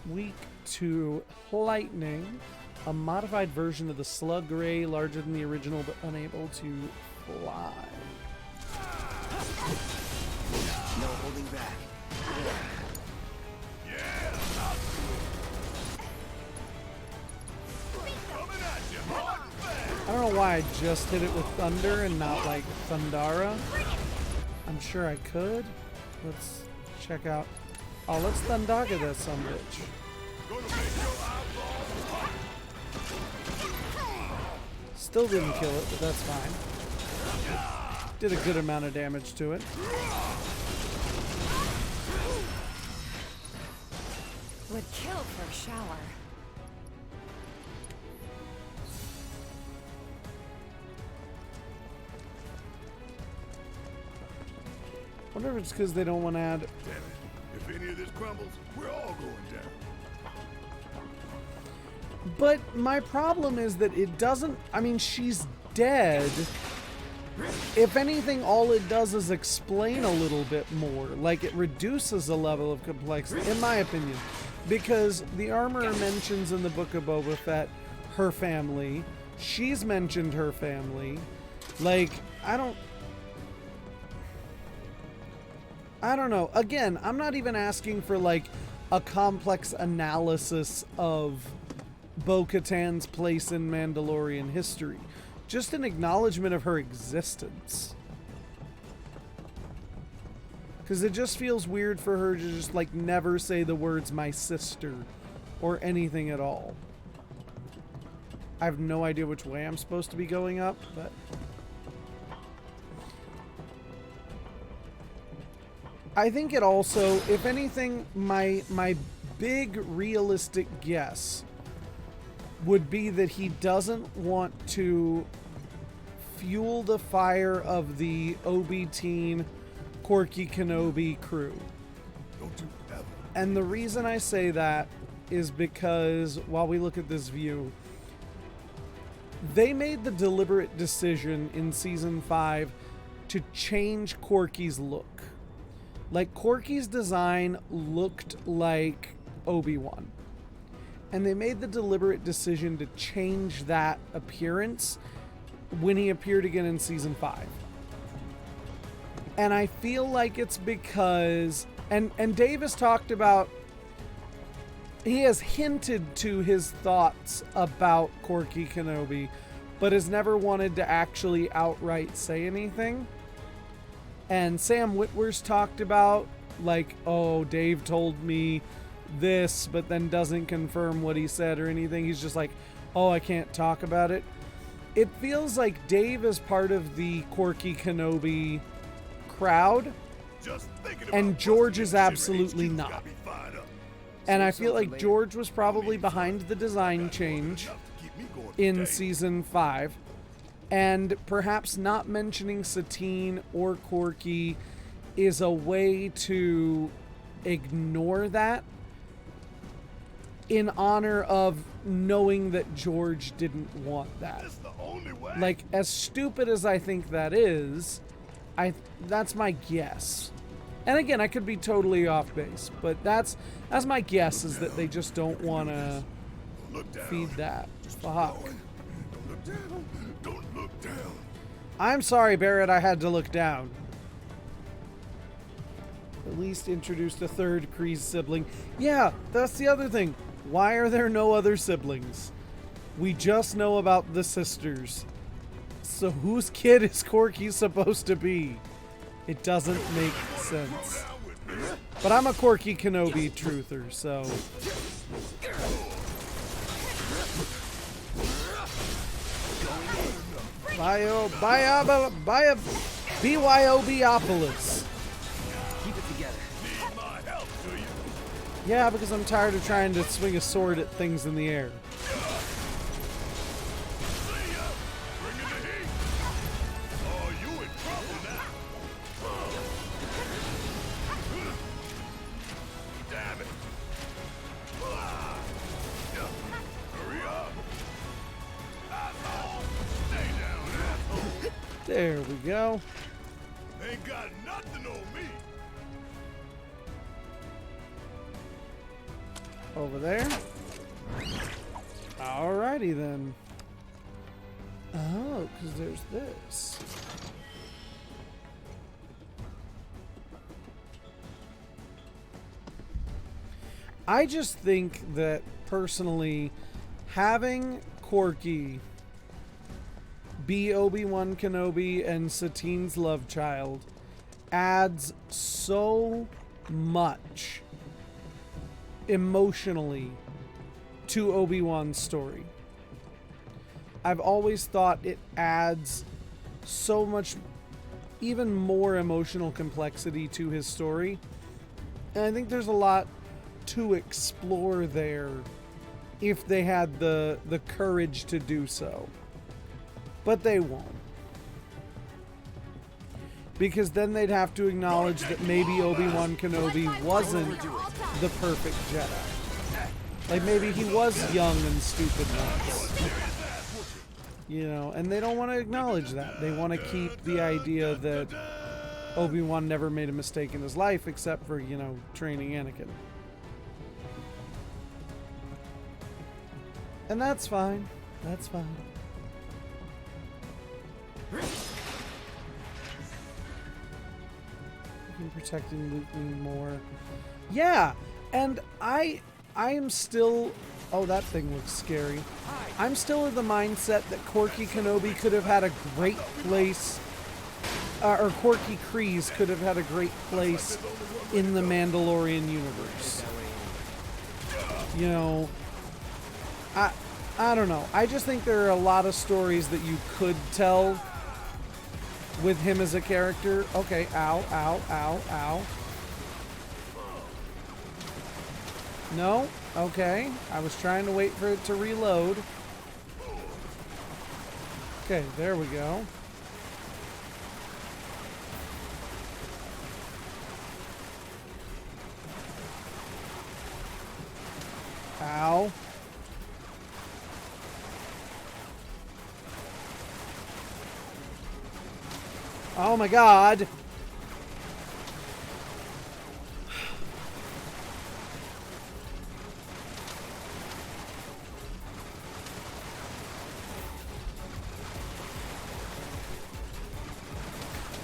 Weak to lightning. A modified version of the slug ray, larger than the original but unable to fly. No holding back. I don't know why I just hit it with thunder and not like Thundara. I'm sure I could. Let's check out. Oh, let's Thundaga that son of a bitch. Still didn't kill it, but that's fine. Did a good amount of damage to it. Would kill for a shower. Wonder if it's because they don't want to add. Damn it. If any of this crumbles, we're all going down. But my problem is that it doesn't. I mean, she's dead. If anything, all it does is explain a little bit more. Like, it reduces a level of complexity, in my opinion. Because the Armorer mentions in the Book of Boba Fett her family. She's mentioned her family. Like, I don't know. Again, I'm not even asking for, like, a complex analysis of Bo-Katan's place in Mandalorian history. Just an acknowledgement of her existence. Because it just feels weird for her to just, like, never say the words "my sister" or anything at all. I have no idea which way I'm supposed to be going up, but... I think it also, if anything, my big realistic guess would be that he doesn't want to fuel the fire of the Obi-Teen Corky Kenobi crew. Don't you ever. And the reason I say that is because while we look at this view, they made the deliberate decision in season 5 to change Corky's look. Like, Corky's design looked like Obi-Wan. And they made the deliberate decision to change that appearance when he appeared again in season 5. And I feel like it's because... And Dave has talked about... He has hinted to his thoughts about Corky Kenobi, but has never wanted to actually outright say anything. And Sam Witwer's talked about, like, oh, Dave told me this, but then doesn't confirm what he said or anything. He's just like, oh, I can't talk about it. It feels like Dave is part of the Corky Kenobi crowd, and George is absolutely not. And I feel like George was probably behind the design change in season 5. And perhaps not mentioning Satine or Corky is a way to ignore that in honor of knowing that George didn't want that. Like, as stupid as I think that is, that's my guess. And again, I could be totally off base, but that's my guess, is that they just don't want to feed that. Fuck. Don't look down. I'm sorry, Barrett, I had to look down. At least introduced a third Kryze sibling. Yeah, that's the other thing. Why are there no other siblings? We just know about the sisters. So whose kid is Corky supposed to be? It doesn't make sense. But I'm a Corky Kenobi truther, so... BYOBopolis. Keep it together. Yeah, because I'm tired of trying to swing a sword at things in the air. There we go. Ain't got nothing on me. Over there. Alrighty then. Oh, because there's this. I just think that, personally, having Corky be Obi-Wan Kenobi and Satine's love child adds so much emotionally to Obi-Wan's story. I've always thought it adds so much even more emotional complexity to his story. And I think there's a lot to explore there if they had the courage to do so. But they won't. Because then they'd have to acknowledge that maybe Obi-Wan Kenobi wasn't the perfect Jedi. Like maybe he was young and stupid once. You know, and they don't want to acknowledge that. They want to keep the idea that Obi-Wan never made a mistake in his life except for, you know, training Anakin. And that's fine. That's fine. Protecting Luke me more. Yeah, and I am still... Oh, that thing looks scary. I'm still of the mindset that Corky Kenobi could have had a great place, or Corky Kryze could have had a great place in the Mandalorian universe. You know, I don't know. I just think there are a lot of stories that you could tell with him as a character. Okay, ow, ow, ow, ow. No? Okay. I was trying to wait for it to reload. Okay, there we go. Ow. Oh my god.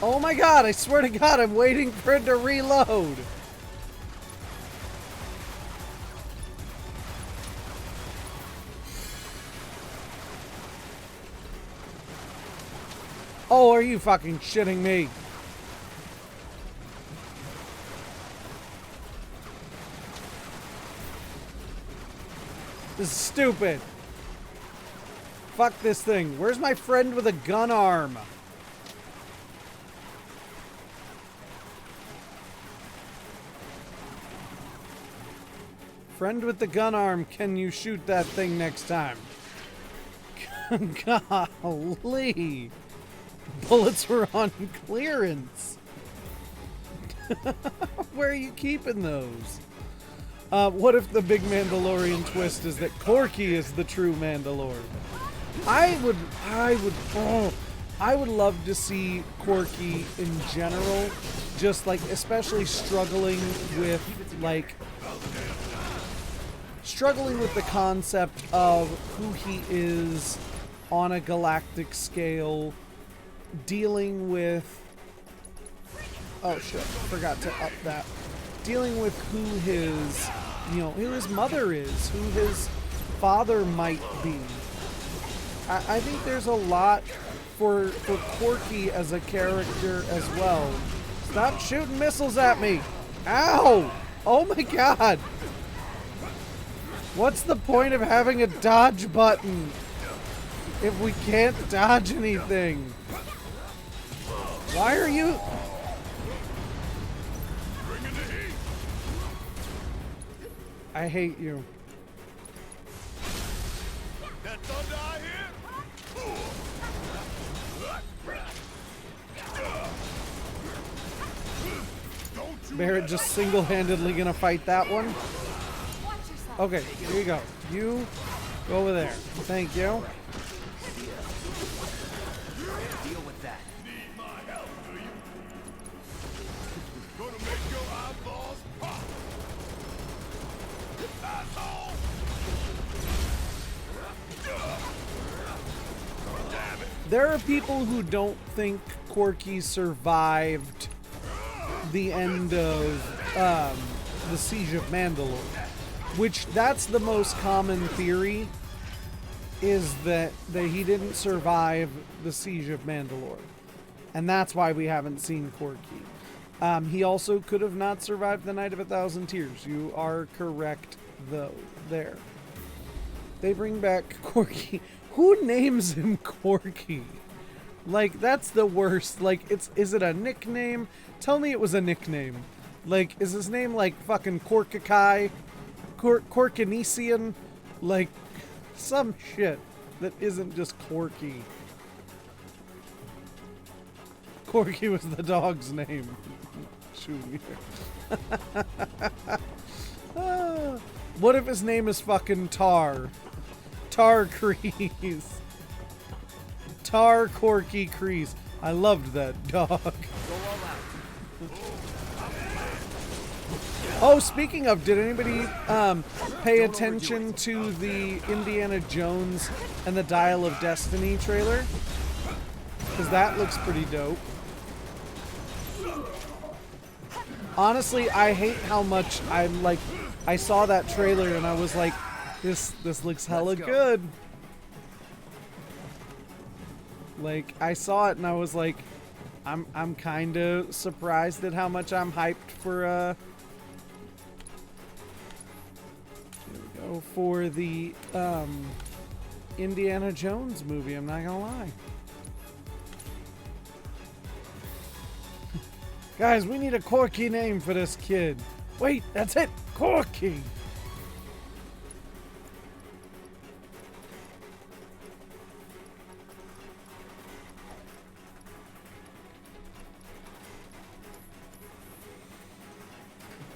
Oh my god, I swear to god, I'm waiting for it to reload. Oh, are you fucking shitting me? This is stupid. Fuck this thing. Where's my friend with a gun arm? Friend with the gun arm, can you shoot that thing next time? Golly. Bullets were on clearance. Where are you keeping those? What if the big Mandalorian twist is that Corky is the true Mandalorian? I would love to see Corky in general, just like, especially struggling with the concept of who he is on a galactic scale, dealing with... Oh shit, forgot to up that. Dealing with who his, you know, who his mother is, who his father might be. I think there's a lot for Corky as a character as well. Stop shooting missiles at me! Ow! Oh my god! What's the point of having a dodge button if we can't dodge anything? Why are you... I hate you. Barrett just single-handedly gonna fight that one? Okay, here you go. You go over there. Thank you. Deal with that. Need my help, do you? Gonna make your eyeballs pop. Asshole! Damn it. There are people who don't think Corky survived the end of the Siege of Mandalore. Which, that's the most common theory, is that he didn't survive the Siege of Mandalore. And that's why we haven't seen Corky. He also could have not survived the Night of 1,000 Tears. You are correct, though, there. They bring back Corky. Who names him Corky? Like, that's the worst. Like, is it a nickname? Tell me it was a nickname. Like, is his name like fucking Korkakai? Korkanesian? Like, some shit that isn't just Corky. Corky was the dog's name. Shoot me. What if his name is fucking Tar? Tar Crease. Tar Corky Crease. I loved that dog. Oh, speaking of, did anybody pay attention to the Indiana Jones and the Dial of Destiny trailer? Because that looks pretty dope. Honestly, I hate how much I saw that trailer and I was like, this looks hella good. Like, I saw it and I was like, I'm kind of surprised at how much I'm hyped for here we go, for the Indiana Jones movie, I'm not gonna lie. Guys, we need a Corky name for this kid. Wait, that's it, Corky.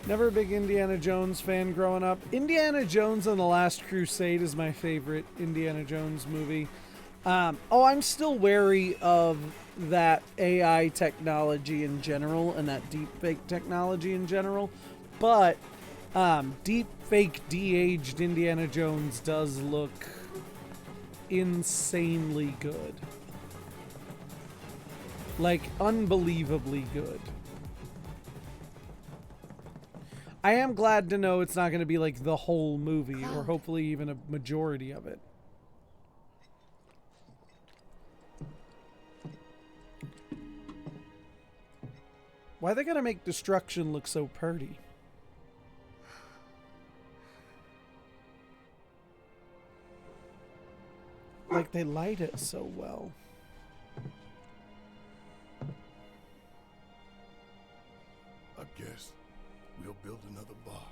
Never a big Indiana Jones fan growing up. Indiana Jones and the Last Crusade is my favorite Indiana Jones movie. Oh, I'm still wary of that AI technology in general and that deepfake technology in general. But deepfake de-aged Indiana Jones does look insanely good. Like, unbelievably good. I am glad to know it's not going to be like the whole movie, or hopefully even a majority of it. Why they gotta make destruction look so pretty? Like they light it so well. I guess we'll build another bar.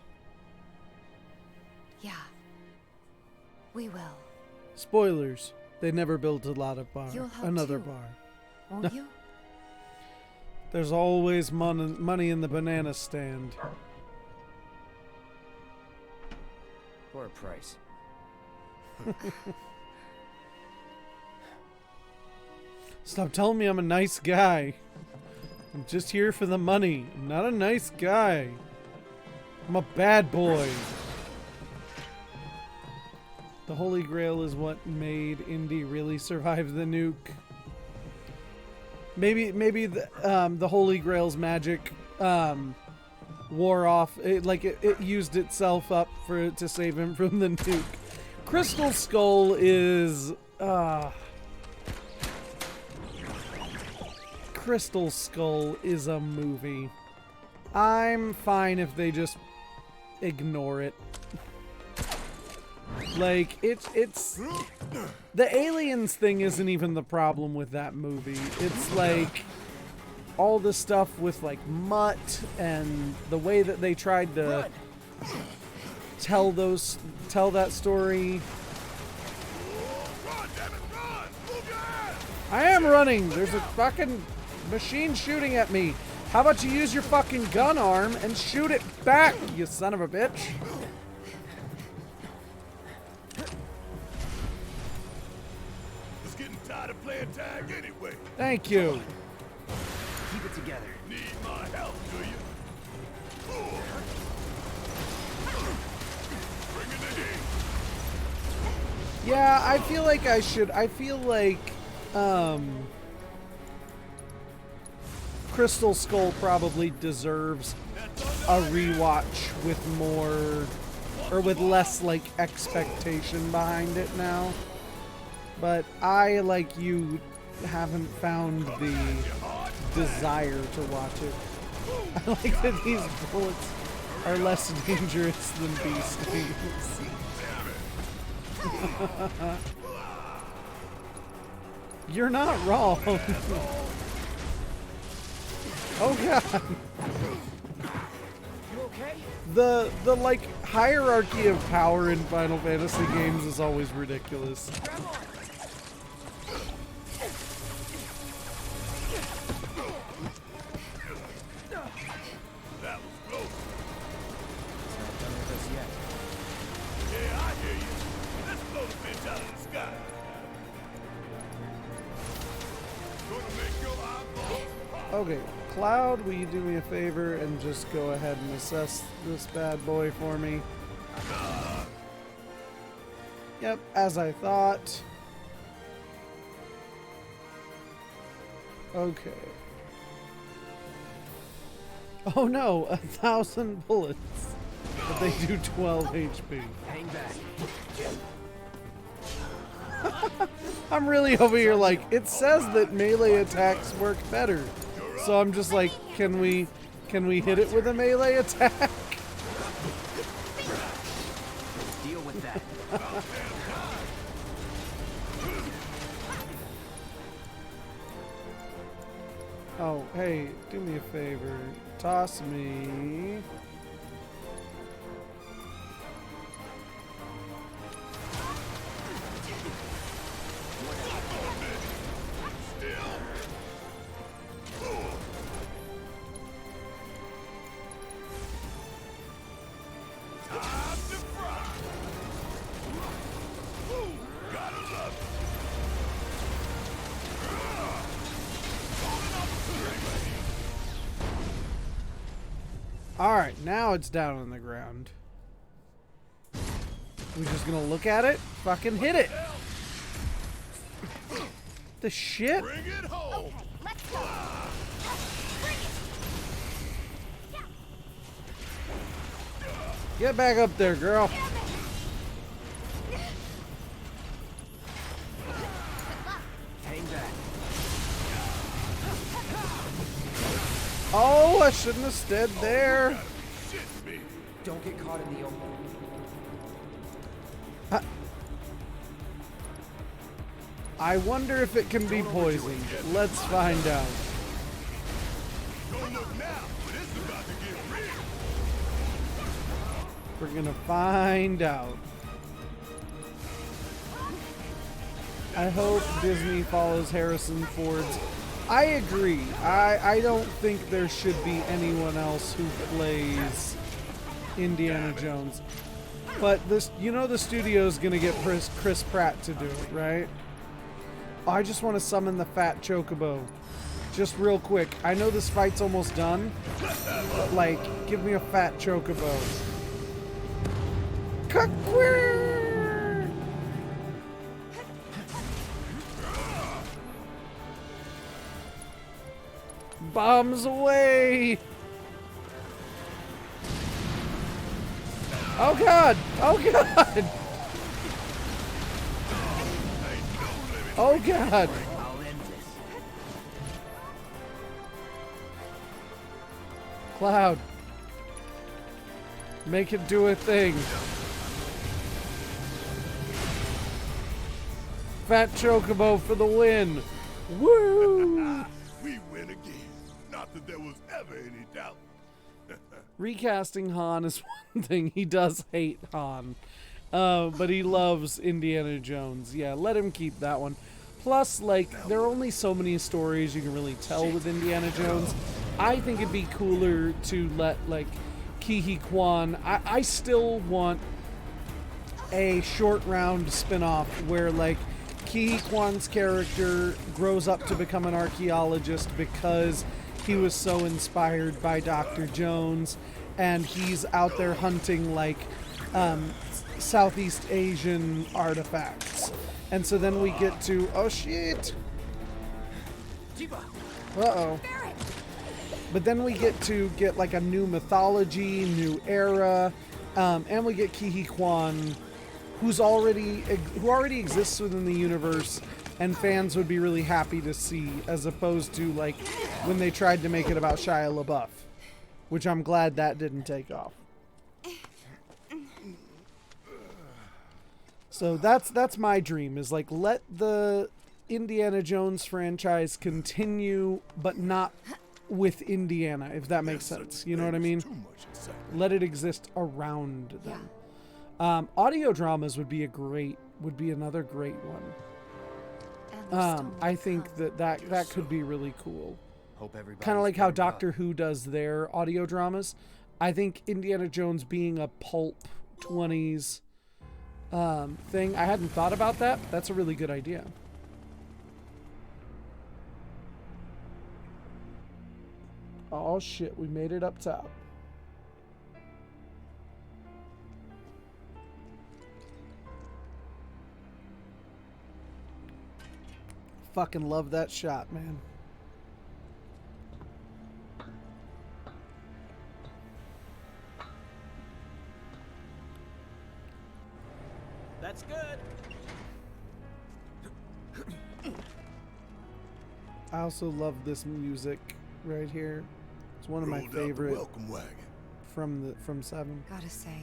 Yeah. We will. Spoilers. They never built a lot of You'll help another too, bar. Won't you? There's always money in the banana stand. For a price. Stop telling me I'm a nice guy. I'm just here for the money. I'm not a nice guy. I'm a bad boy. The Holy Grail is what made Indy really survive the nuke. Maybe the Holy Grail's magic wore off. It used itself up to save him from the nuke. Crystal Skull is Crystal Skull is a movie. I'm fine if they just ignore it. Like, it's the aliens thing isn't even the problem with that movie. It's like all the stuff with like Mutt and the way that they tried to tell that story. I am running. There's a fucking machine shooting at me. How about you use your fucking gun arm and shoot it back, you son of a bitch? Tired of playing tag anyway. Thank you. Keep it together. Need my help, do you? Bring it in. Yeah, I feel like I should. I feel like Crystal Skull probably deserves a rewatch with more, or with less like expectation behind it now. But I, like you, haven't found the desire to watch it. I like that these bullets are less dangerous than bee stings. You're not wrong. Oh god. You okay? The like hierarchy of power in Final Fantasy games is always ridiculous. That was close. It's not done with us yet. Yeah, I hear you. Let's blow the bitch out of the sky. Gonna make your eyeball pop. Okay, Cloud, will you do me a favor and just go ahead and assess this bad boy for me? Yep, as I thought. Okay. Oh no, 1,000 bullets. But they do 12 HP. Hang back. I'm really over here like, it says that melee attacks work better. So I'm just like, can we hit it with a melee attack? Deal with that. Oh, hey, do me a favor. Toss me. Alright, now it's down on the ground. We're just gonna look at it, fucking hit it. The shit? Bring it home. Let's go. Get back up there, girl. Hang back. Oh, I shouldn't have stood there. Don't get caught in the open. I wonder if it can be poisoned. Let's find out. Don't look now, but it's about to get real. We're gonna find out. I hope Disney follows Harrison Ford's. I agree. I don't think there should be anyone else who plays Indiana Jones. But this, you know, the studio's gonna get Chris Pratt to do it, right? Oh, I just want to summon the fat chocobo. Just real quick. I know this fight's almost done, but like, give me a fat chocobo. Cuck-queer! Bombs away! Oh god! Oh god! Oh god! I'll end this. Cloud. Make it do a thing. Fat Chocobo for the win. Woo! We win again. Not that there was ever any doubt. Recasting Han is one thing. He does hate Han. But he loves Indiana Jones. Yeah, let him keep that one. Plus, like, there are only so many stories you can really tell with Indiana Jones. I think it'd be cooler to let, like, Ki Kwan... I still want a short round spin-off where, like, Ki Kwan's character grows up to become an archaeologist because he was so inspired by Dr. Jones, and he's out there hunting, like, Southeast Asian artifacts. And so then we get to, oh shit! Uh-oh. But then we get to get like a new mythology, new era, and we get Ki Kwan, who already exists within the universe, and fans would be really happy to see, as opposed to like when they tried to make it about Shia LaBeouf, which I'm glad that didn't take off. So that's my dream, is like let the Indiana Jones franchise continue, but not with Indiana, if that makes sense. You know what I mean? Let it exist around them. Audio dramas would be another great one. I think that could be really cool. Kind of like how Doctor Who does their audio dramas. I think Indiana Jones being a pulp 20s thing. I hadn't thought about that. But that's a really good idea. Oh shit, we made it up top. Fucking love that shot, man. That's good. I also love this music right here. It's one of my favorite welcome wagon. from 7. Gotta say,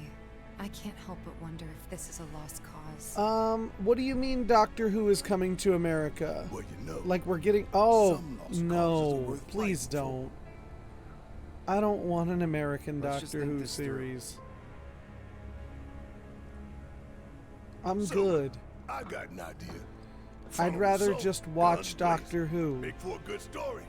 I can't help but wonder if this is a lost cause. What do you mean Doctor Who is coming to America? Well, you know. Like we're getting... Oh, some lost causes are no. worth Please fighting for. don't. I don't want an American Let's just Doctor think Who this through. series. I'm So, good. I got an idea. I'd From rather so, just watch guns Doctor Who. blazing. Make for a good story.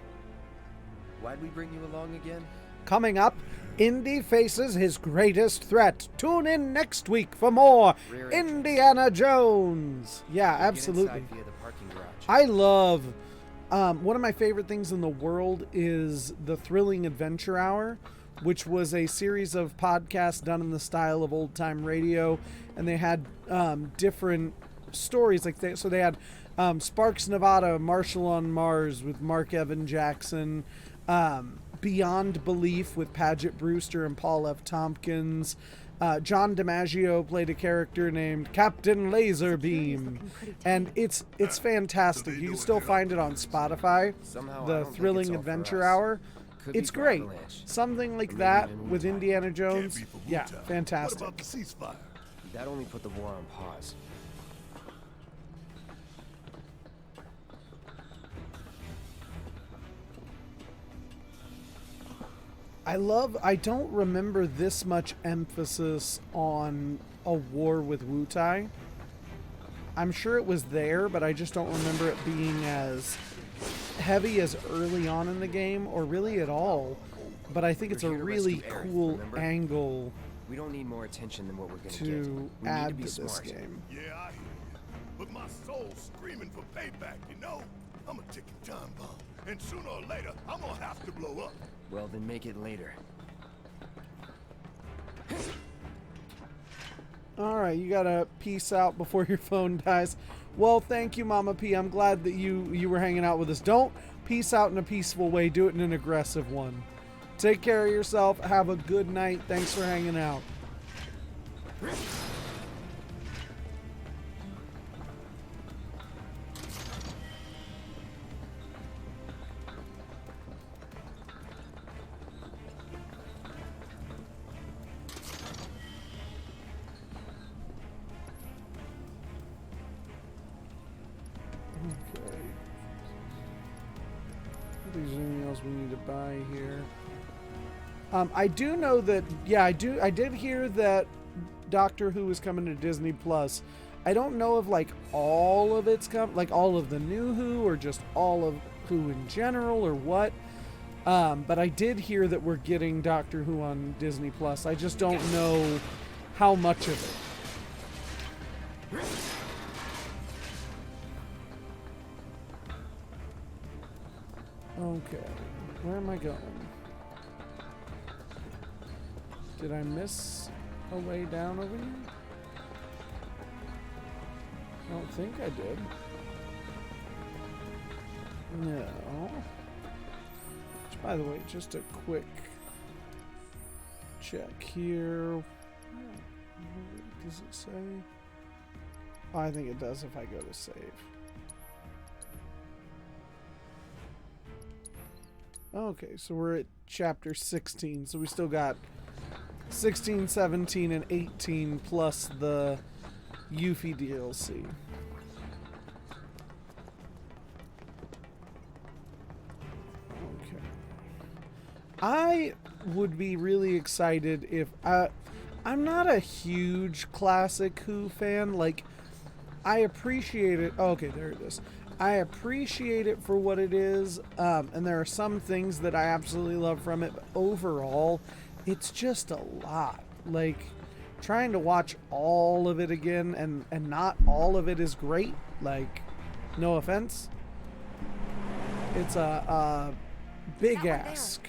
Why'd we bring you along again? Coming up, Indy faces his greatest threat. Tune in next week for more Rear entrance. Indiana Jones. Yeah, Get absolutely. inside via the parking garage. I love... one of my favorite things in the world is the Thrilling Adventure Hour, which was a series of podcasts done in the style of old-time radio, and they had different stories. So they had Sparks, Nevada, Marshall on Mars with Mark Evan Jackson, Beyond Belief with Paget Brewster and Paul F. Tompkins. John DiMaggio played a character named Captain Laserbeam, and it's fantastic. You can still find it on Spotify. Somehow, I The don't think Thrilling it's all for Adventure us. Hour. Could be It's for great. Avalanche. Something like Or maybe that even with Wu-Tang. Indiana Can't Jones. be for Yeah, Wu-Tang. fantastic. What about the ceasefire? That only put the war on pause. I don't remember this much emphasis on a war with Wu-Tai. I'm sure it was there, but I just don't remember it being as heavy as early on in the game, or really at all. But I think it's a We're here to really rescue Aerith, cool remember? angle We don't need more attention than what we're gonna get. to We need to add be to this smart. game. Yeah, I hear you. But my soul's screaming for payback, you know? I'm a ticking time bomb. And sooner or later, I'm gonna have to blow up. Well, then make it later. Alright, you gotta peace out before your phone dies. Well, thank you, Mama P. I'm glad that you were hanging out with us. Don't peace out in a peaceful way. Do it in an aggressive one. Take care of yourself. Have a good night. Thanks for hanging out. Okay. If there's anything else we need to buy here. I do know that, yeah, I did hear that Doctor Who is coming to Disney Plus. I don't know if like all of it's like all of the new Who or just all of Who in general or what. But I did hear that we're getting Doctor Who on Disney Plus. I just don't know how much of it. Okay, where am I going? Did I miss a way down over here? I don't think I did. No. Which, by the way, just a quick check here. Does it say? Oh, I think it does if I go to save. Okay, so we're at chapter 16, so we still got 16, 17, and 18 plus the Yuffie DLC. I would be really excited if I'm not a huge classic Who fan. Like, I appreciate it. Oh, okay, there it is. I appreciate it for what it is, and there are some things that I absolutely love from it, but overall, it's just a lot. Like, trying to watch all of it again, and not all of it is great. Like, no offense. It's a big That one there. ask.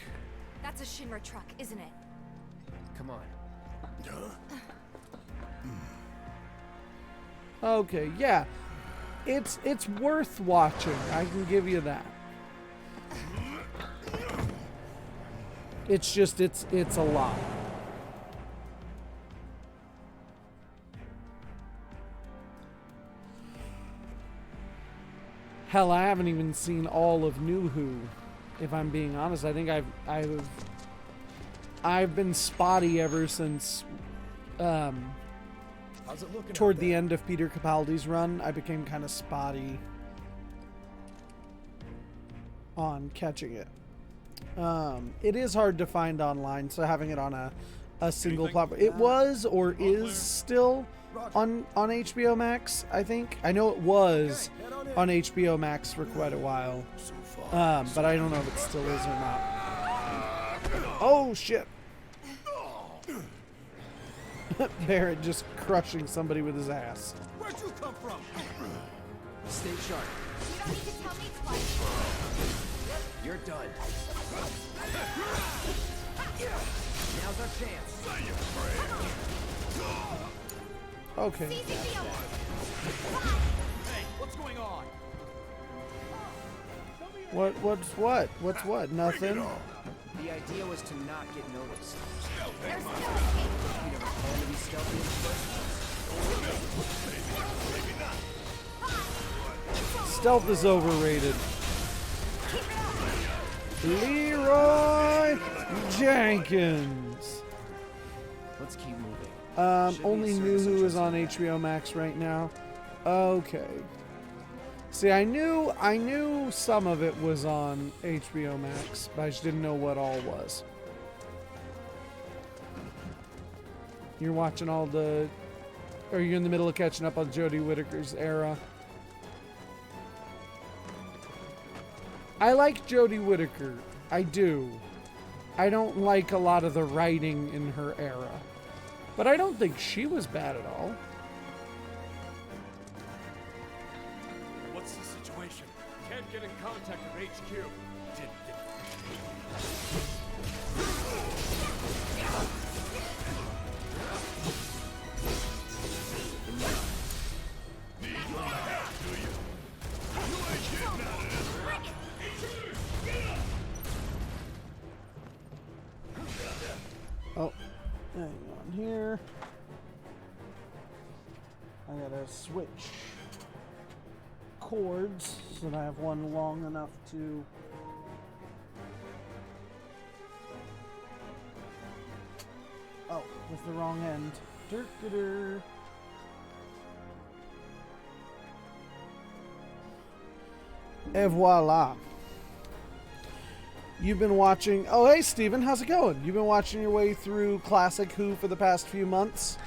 That's a Shinra truck, isn't it? Come on. Okay, yeah. It's worth watching. I can give you that. It's just it's a lot. Hell, I haven't even seen all of New Who, if I'm being honest. I think I've been spotty ever since How's it looking toward out the there? end of Peter Capaldi's run. I became kind of spotty on catching it. It is hard to find online, so having it on a single platform. It was or is still on HBO Max, I think. I know it was on HBO Max for quite a while. But I don't know if it still is or not. Oh, shit. Barrett just crushing somebody with his ass. Where'd you come from? Stay sharp. You don't need to tell me twice. You're done. Now's our chance. Okay. Seizing the open. Hey, what's going on? What's what? Nothing? The idea was to not get noticed. There's still You never planned to be stealthy in the first place. Stealth is overrated. Leroy Jenkins. Let's keep moving. Only New Who is on HBO Max right now. Okay. See, I knew some of it was on HBO Max, but I just didn't know what all was. You're watching all the... Or you're in the middle of catching up on Jodie Whittaker's era. I like Jodie Whittaker. I do. I don't like a lot of the writing in her era. But I don't think she was bad at all. What's the situation? Can't get in contact with HQ. Didn't get Oh, hang on here. I gotta switch cords so that I have one long enough to... Oh, with the wrong end. Dirk-a-dur. Et voila. You've been watching... Oh, hey, Steven, how's it going? You've been watching your way through Classic Who for the past few months?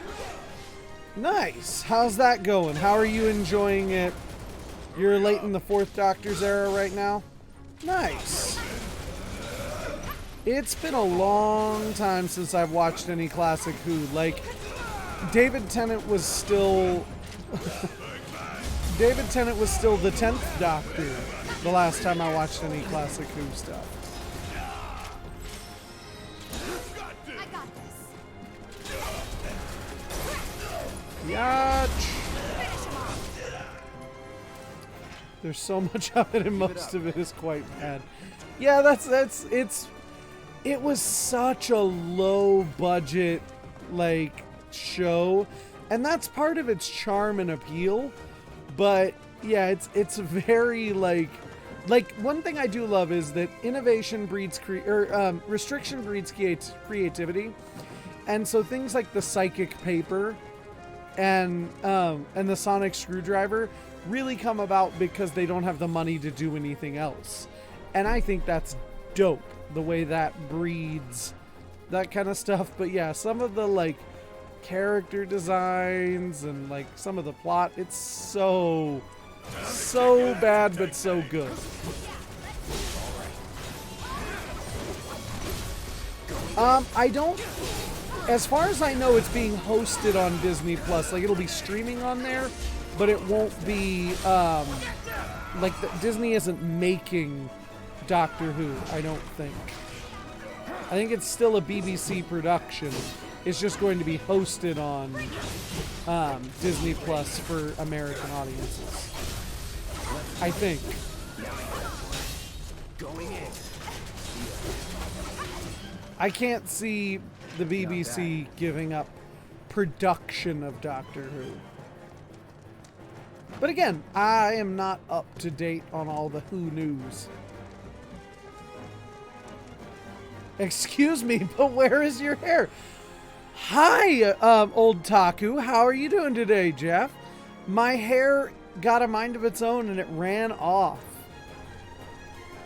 Nice. How's that going? How are you enjoying it? You're late in the Fourth Doctor's era right now? Nice. It's been a long time since I've watched any Classic Who. Like, David Tennant was still... David Tennant was still the 10th Doctor the last time I watched any Classic Who stuff. I got this. Yatch! Finish him off. There's so much of it, and most of it is quite bad. Yeah, it was such a low budget, like, show, and that's part of its charm and appeal. But yeah, it's very like one thing I do love is that innovation breeds restriction breeds creativity, and so things like the psychic paper and the sonic screwdriver really come about because they don't have the money to do anything else, and I think that's dope. the way that breeds, that kind of stuff. But yeah, some of the like character designs and like some of the plot, it's so bad but so good. I don't, as far as I know, it's being hosted on Disney Plus. Like, it'll be streaming on there, but it won't be like Disney isn't making Doctor Who, I don't think. I think it's still a BBC production. It's just going to be hosted on Disney Plus for American audiences, I think. Going in. I can't see the BBC giving up production of Doctor Who. But again, I am not up to date on all the Who news. Excuse me, but where is your hair? Hi, old Taku. How are you doing today, Jeff? My hair got a mind of its own and it ran off.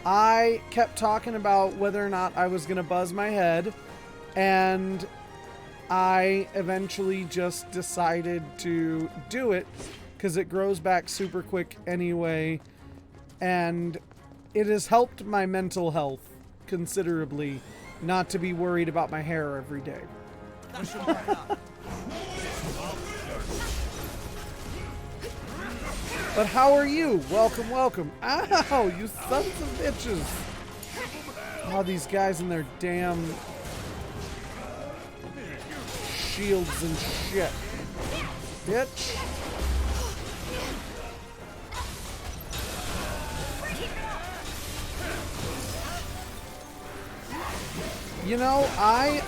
I kept talking about whether or not I was going to buzz my head, and I eventually just decided to do it because it grows back super quick anyway, and it has helped my mental health considerably not to be worried about my hair every day. But how are you? Welcome, welcome. Ow, you sons of bitches. Oh, these guys and their damn shields and shit. Bitch. You know, I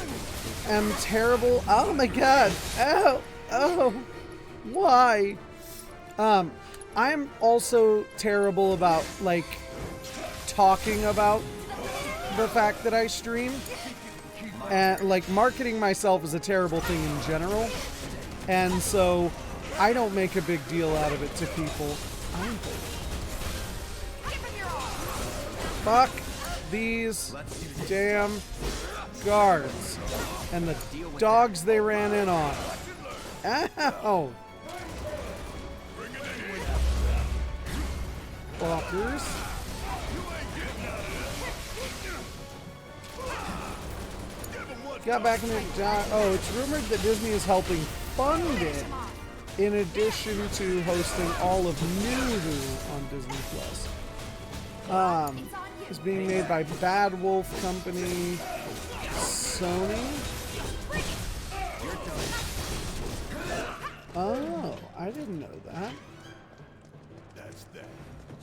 am terrible. Oh my god. Oh, oh. Why? I'm also terrible about, like, talking about the fact that I stream. And, like, marketing myself is a terrible thing in general. And so, I don't make a big deal out of it to people. Fuck these damn guards. And the dogs they ran in on. Ow! Walkers. Got back in the... Oh, it's rumored that Disney is helping fund it in addition to hosting all of New Who on Disney Plus. It's being made by Bad Wolf Company, Sony. Oh, I didn't know that.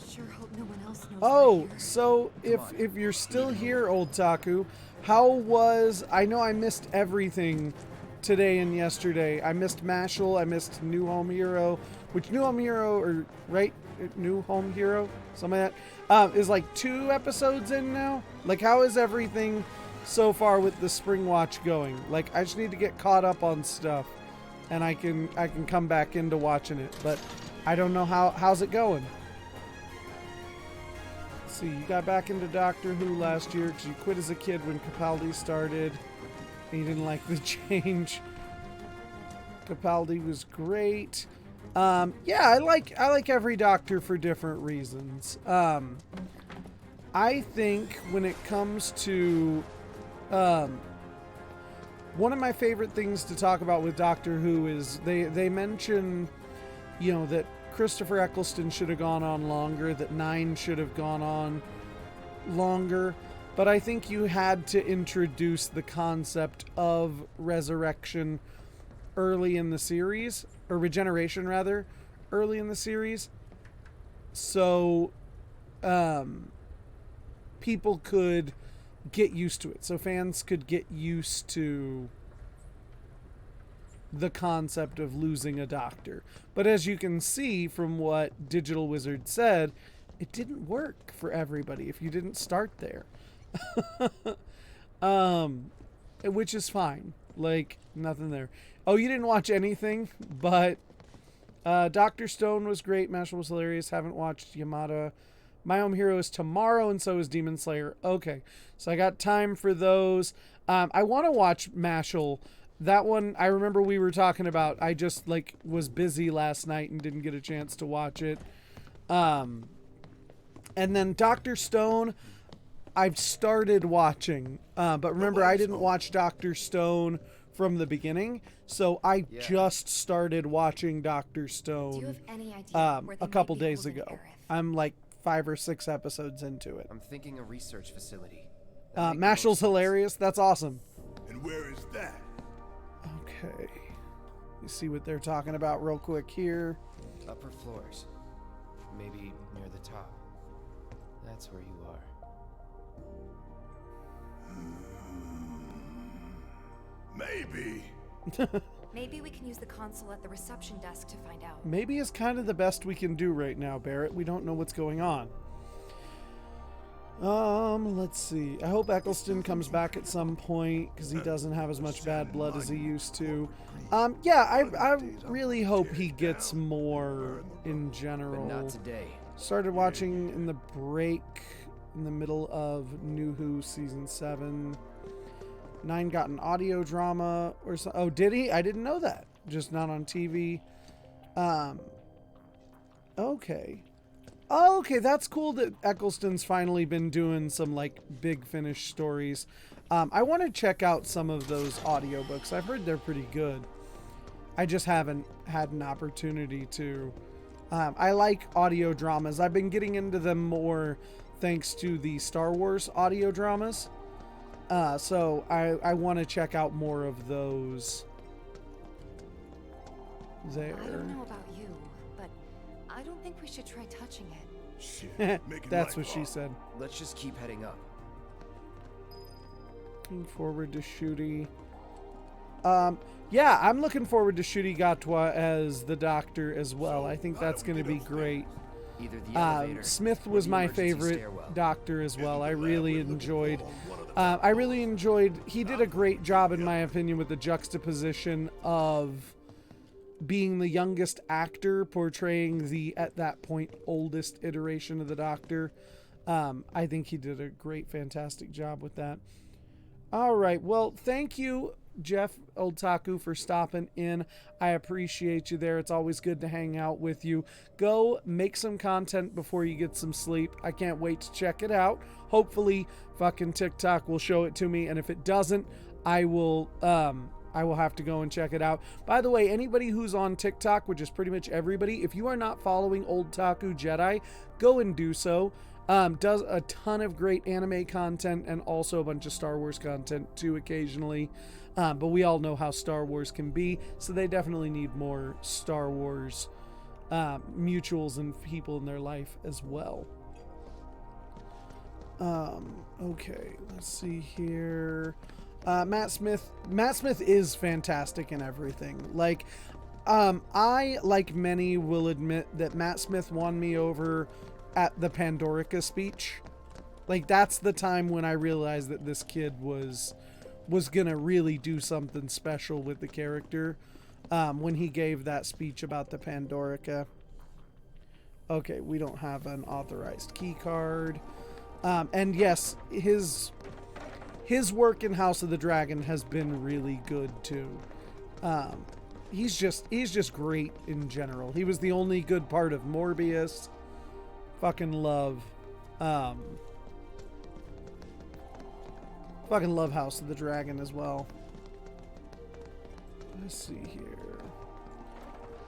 Sure hope no one else knows. Oh, so if you're still here, old Taku, how was... I know I missed everything today and yesterday. I missed Mashal, I missed New Home Hero, which New Home Hero, or right? New Home Hero? Something like that. Is like 2 episodes in now? Like, how is everything so far with the Spring Watch going? Like, I just need to get caught up on stuff, and I can come back into watching it, but I don't know how's it going. See, you got back into Doctor Who last year because you quit as a kid when Capaldi started and you didn't like the change. Capaldi was great. Yeah, I like every Doctor for different reasons. I think when it comes to one of my favorite things to talk about with Doctor Who is they mention, you know, that Christopher Eccleston should have gone on longer, that 9 should have gone on longer, but I think you had to introduce the concept of resurrection early in the series, or regeneration rather, early in the series, so people could get used to it, so fans could get used to the concept of losing a doctor. But as you can see from what Digital Wizard said, it didn't work for everybody if you didn't start there. Which is fine. Like, nothing there. Oh, you didn't watch anything, but Dr. Stone was great. Mashal was hilarious. Haven't watched Yamada My Home Hero is tomorrow, and so is Demon Slayer. Okay, so I got time for those. I want to watch Mashal. That one, I remember we were talking about. I just, like, was busy last night and didn't get a chance to watch it. And then Dr. Stone, I've started watching. But remember, I didn't watch Dr. Stone from the beginning, so I just started watching Dr. Stone Do you have any idea where they a couple might be days holding ago. Aerith? I'm like 5 or 6 episodes into it. I'm thinking a research facility. That makes the most Mashal's sense. hilarious. That's awesome. And where is that? Okay. You see what they're talking about real quick here. Upper floors. Maybe near the top. That's where you are. Maybe. Maybe we can use the console at the reception desk to find out. Maybe is kind of the best we can do right now, Barrett. We don't know what's going on. Let's see. I hope Eccleston comes back at some point because he doesn't have as much bad blood as he used to. Yeah, I really hope he gets more in general. But not today. Started watching in the break in the middle of New Who season 7. 9 got an audio drama or so. Oh, did he? I didn't know that. Just not on TV. Okay. Oh, okay, that's cool that Eccleston's finally been doing some, like, Big Finish stories. I want to check out some of those audiobooks. I've heard they're pretty good. I just haven't had an opportunity to. I like audio dramas. I've been getting into them more thanks to the Star Wars audio dramas. So I want to check out more of those there. I don't know about you, but I don't think we should try touching it. Shit. Making That's life what she hard. said. Let's just keep heading up. Looking forward to Shooty. Yeah, I'm looking forward to Shooty Gatwa as the Doctor as well. I think that's going to be great. Either the elevator Smith or was the my emergency favorite stairwell. Doctor as well. I really enjoyed. He did a great job, in my opinion, with the juxtaposition of being the youngest actor portraying the, at that point, oldest iteration of the Doctor. I think he did a great, fantastic job with that. All right. Well, thank you, Jeff Otaku, for stopping in. I appreciate you there. It's always good to hang out with you. Go make some content before you get some sleep. I can't wait to check it out. Hopefully fucking TikTok will show it to me, and if it doesn't, I will have to go and check it out. By the way, anybody who's on TikTok, which is pretty much everybody, if you are not following Old Taku Jedi, go and do so. Does a ton of great anime content and also a bunch of Star Wars content too occasionally. But we all know how Star Wars can be, so they definitely need more Star Wars mutuals and people in their life as well. Okay, let's see here. Matt Smith is fantastic in everything. Like, I, like many, will admit that Matt Smith won me over at the Pandorica speech. Like, that's the time when I realized that this kid was gonna really do something special with the character, when he gave that speech about the Pandorica. Okay, we don't have an authorized key card. And yes, his work in House of the Dragon has been really good too. He's just great in general. He was the only good part of Morbius. Fucking love House of the Dragon as well. Let's see here.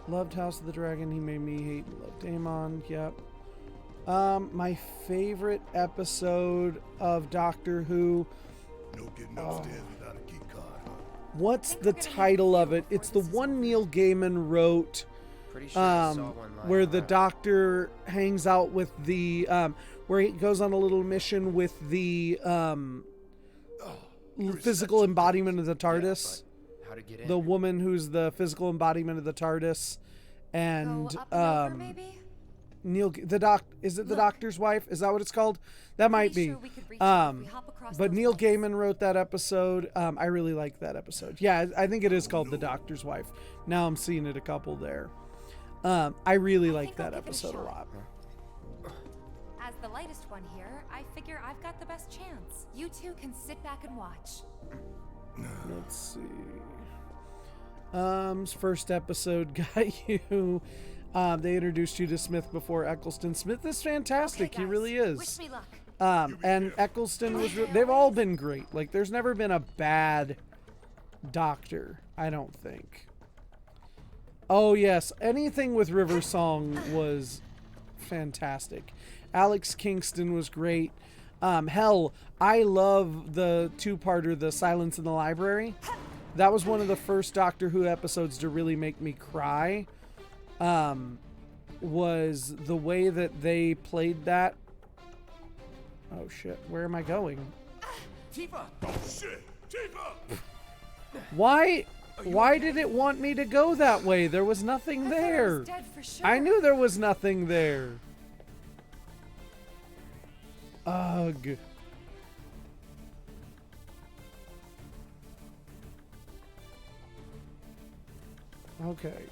Loved House of the Dragon. He made me hate and love Daemon. Yep. My favorite episode of Doctor Who. No getting upstairs without a key card, huh? What's the title of it? It's the one Neil Gaiman wrote. Pretty sure I saw one lying Where the around. Doctor hangs out with the where he goes on a little mission with the physical embodiment of the TARDIS. How to get in? The woman who's the physical embodiment of the TARDIS, and Go up and over, maybe? Is it the Doctor's wife? Is that what it's called? That might be. Sure we could reach it if we hop across But those Neil lights. Gaiman wrote that episode. I really like that episode. Yeah, I think it is called The Doctor's Wife. Now I'm seeing it a couple there. I really like think I'll that give it a episode a shot. lot. As the lightest one here, I figure I've got the best chance. You two can sit back and watch. Let's see. First episode got you. They introduced you to Smith before Eccleston. Smith is fantastic. Okay, He guys, really is. Wish me luck. And Eccleston was. They've all been great. Like, there's never been a bad Doctor, I don't think. Oh yes, anything with River Song was fantastic. Alex Kingston was great. Hell, I love the two-parter, The Silence in the Library. That was one of the first Doctor Who episodes to really make me cry. Was the way that they played that. Oh shit, where am I going? Tifa! Oh shit! Tifa! Why did it want me to go that way? There was nothing there. Dead for sure. I knew there was nothing there. Ugh. Okay.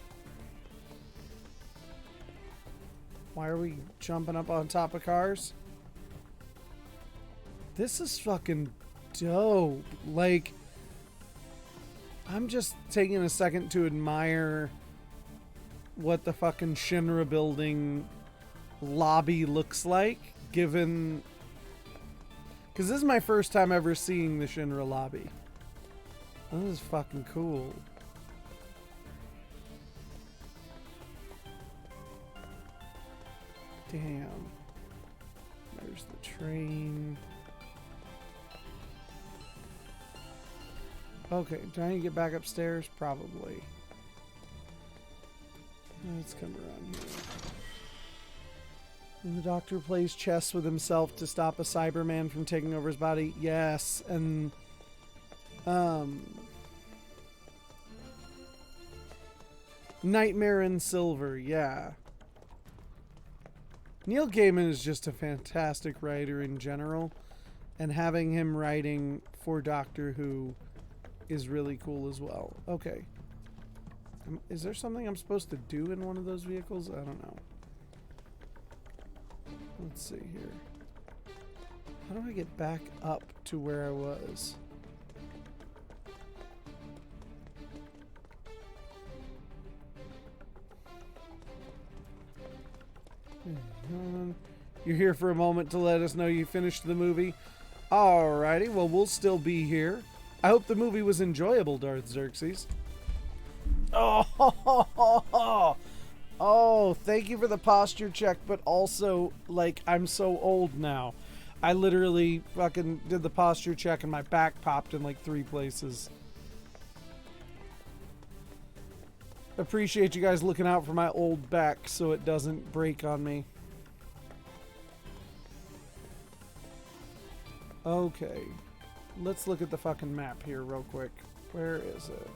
Why are we jumping up on top of cars? This is fucking dope. Like, I'm just taking a second to admire what the fucking Shinra building lobby looks like, given... Because this is my first time ever seeing the Shinra lobby. This is fucking cool. Damn. There's the train. Okay, do I need to get back upstairs? Probably. Let's come around here. And the Doctor plays chess with himself to stop a Cyberman from taking over his body. Yes, and Nightmare in Silver, yeah. Neil Gaiman is just a fantastic writer in general, and having him writing for Doctor Who is really cool as well. Okay. Is there something I'm supposed to do in one of those vehicles? I don't know. Let's see here. How do I get back up to where I was? You're here for a moment to let us know you finished the movie. Alrighty, well, we'll still be here. I hope the movie was enjoyable, Darth Xerxes. Oh, thank you for the posture check, but also, like, I'm so old now. I literally fucking did the posture check and my back popped in like 3 places. Appreciate you guys looking out for my old back so it doesn't break on me. Okay. Let's look at the fucking map here real quick. Where is it?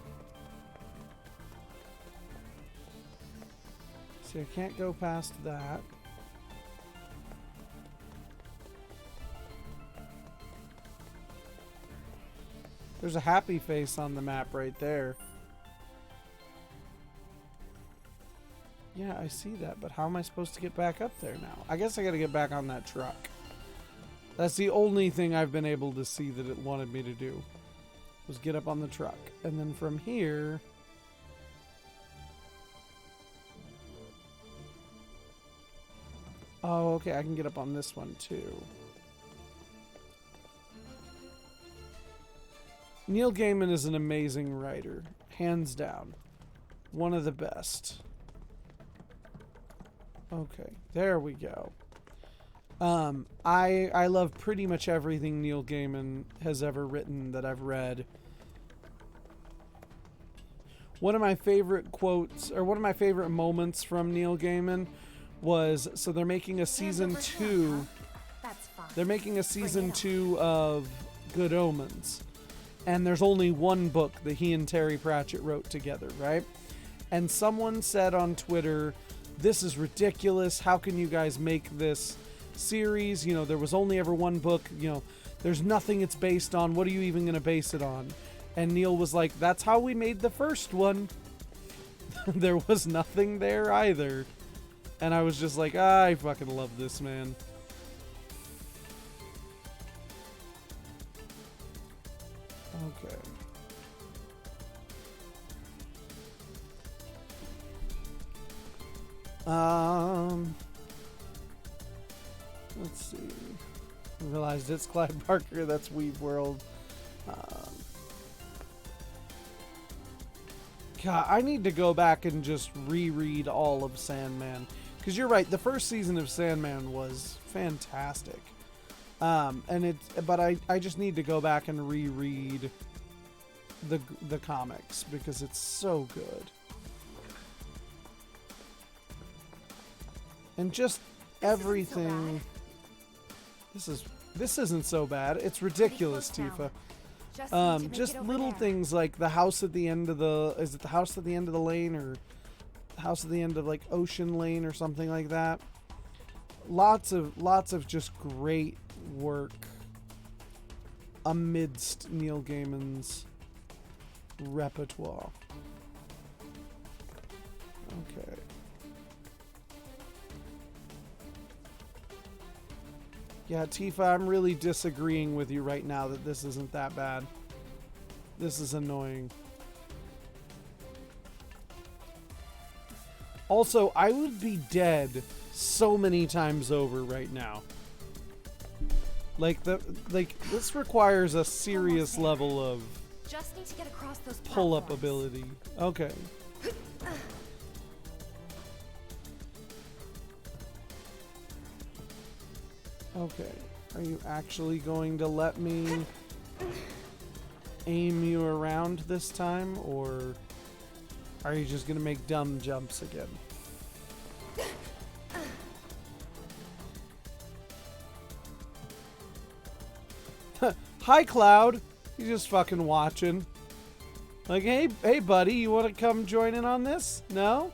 See, I can't go past that. There's a happy face on the map right there. Yeah, I see that, but how am I supposed to get back up there now? I guess I gotta get back on that truck. That's the only thing I've been able to see that it wanted me to do. Was get up on the truck. And then from here... Oh, okay, I can get up on this one too. Neil Gaiman is an amazing writer. Hands down. One of the best. Okay, there we go. I love pretty much everything Neil Gaiman has ever written that I've read. One of my favorite quotes, or one of my favorite moments from Neil Gaiman was, so they're making a season 2. That's fine. They're making a season 2 of Good Omens. And there's only one book that he and Terry Pratchett wrote together, right? And someone said on Twitter, this is ridiculous. How can you guys make this series? You know, there was only ever one book. You know, there's nothing it's based on. What are you even going to base it on? And Neil was like, that's how we made the first one. There was nothing there either. And I was just like, I fucking love this, man. Let's see. I realized it's Clyde Barker. That's Weave World. God, I need to go back and just reread all of Sandman. Because you're right, the first season of Sandman was fantastic. But I just need to go back and reread the comics because it's so good. And just everything. This isn't so bad. It's ridiculous, Tifa. Just little things like the house at the end of is it the house at the end of the lane or the house at the end of like Ocean Lane or something like that. Lots of just great work amidst Neil Gaiman's repertoire. Okay. Yeah, Tifa, I'm really disagreeing with you right now that this isn't that bad. This is annoying. Also, I would be dead so many times over right now. Like this requires a serious level of Just need to get across those pull-up platforms. ability. Okay. Okay. Are you actually going to let me aim you around this time, or are you just going to make dumb jumps again? Hi, Cloud. You just fucking watching. Like, hey, buddy, you want to come join in on this? No?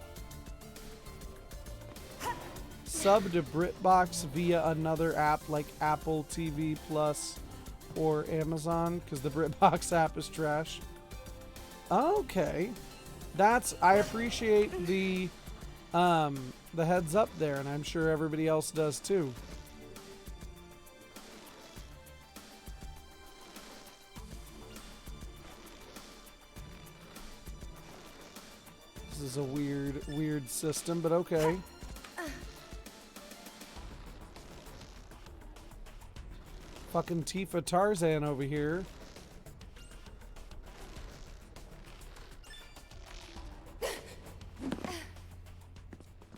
Sub to BritBox via another app like Apple TV Plus or Amazon, because the BritBox app is trash. Okay. I appreciate the heads up there, and I'm sure everybody else does too. This is a weird system, but okay. Fucking Tifa Tarzan over here.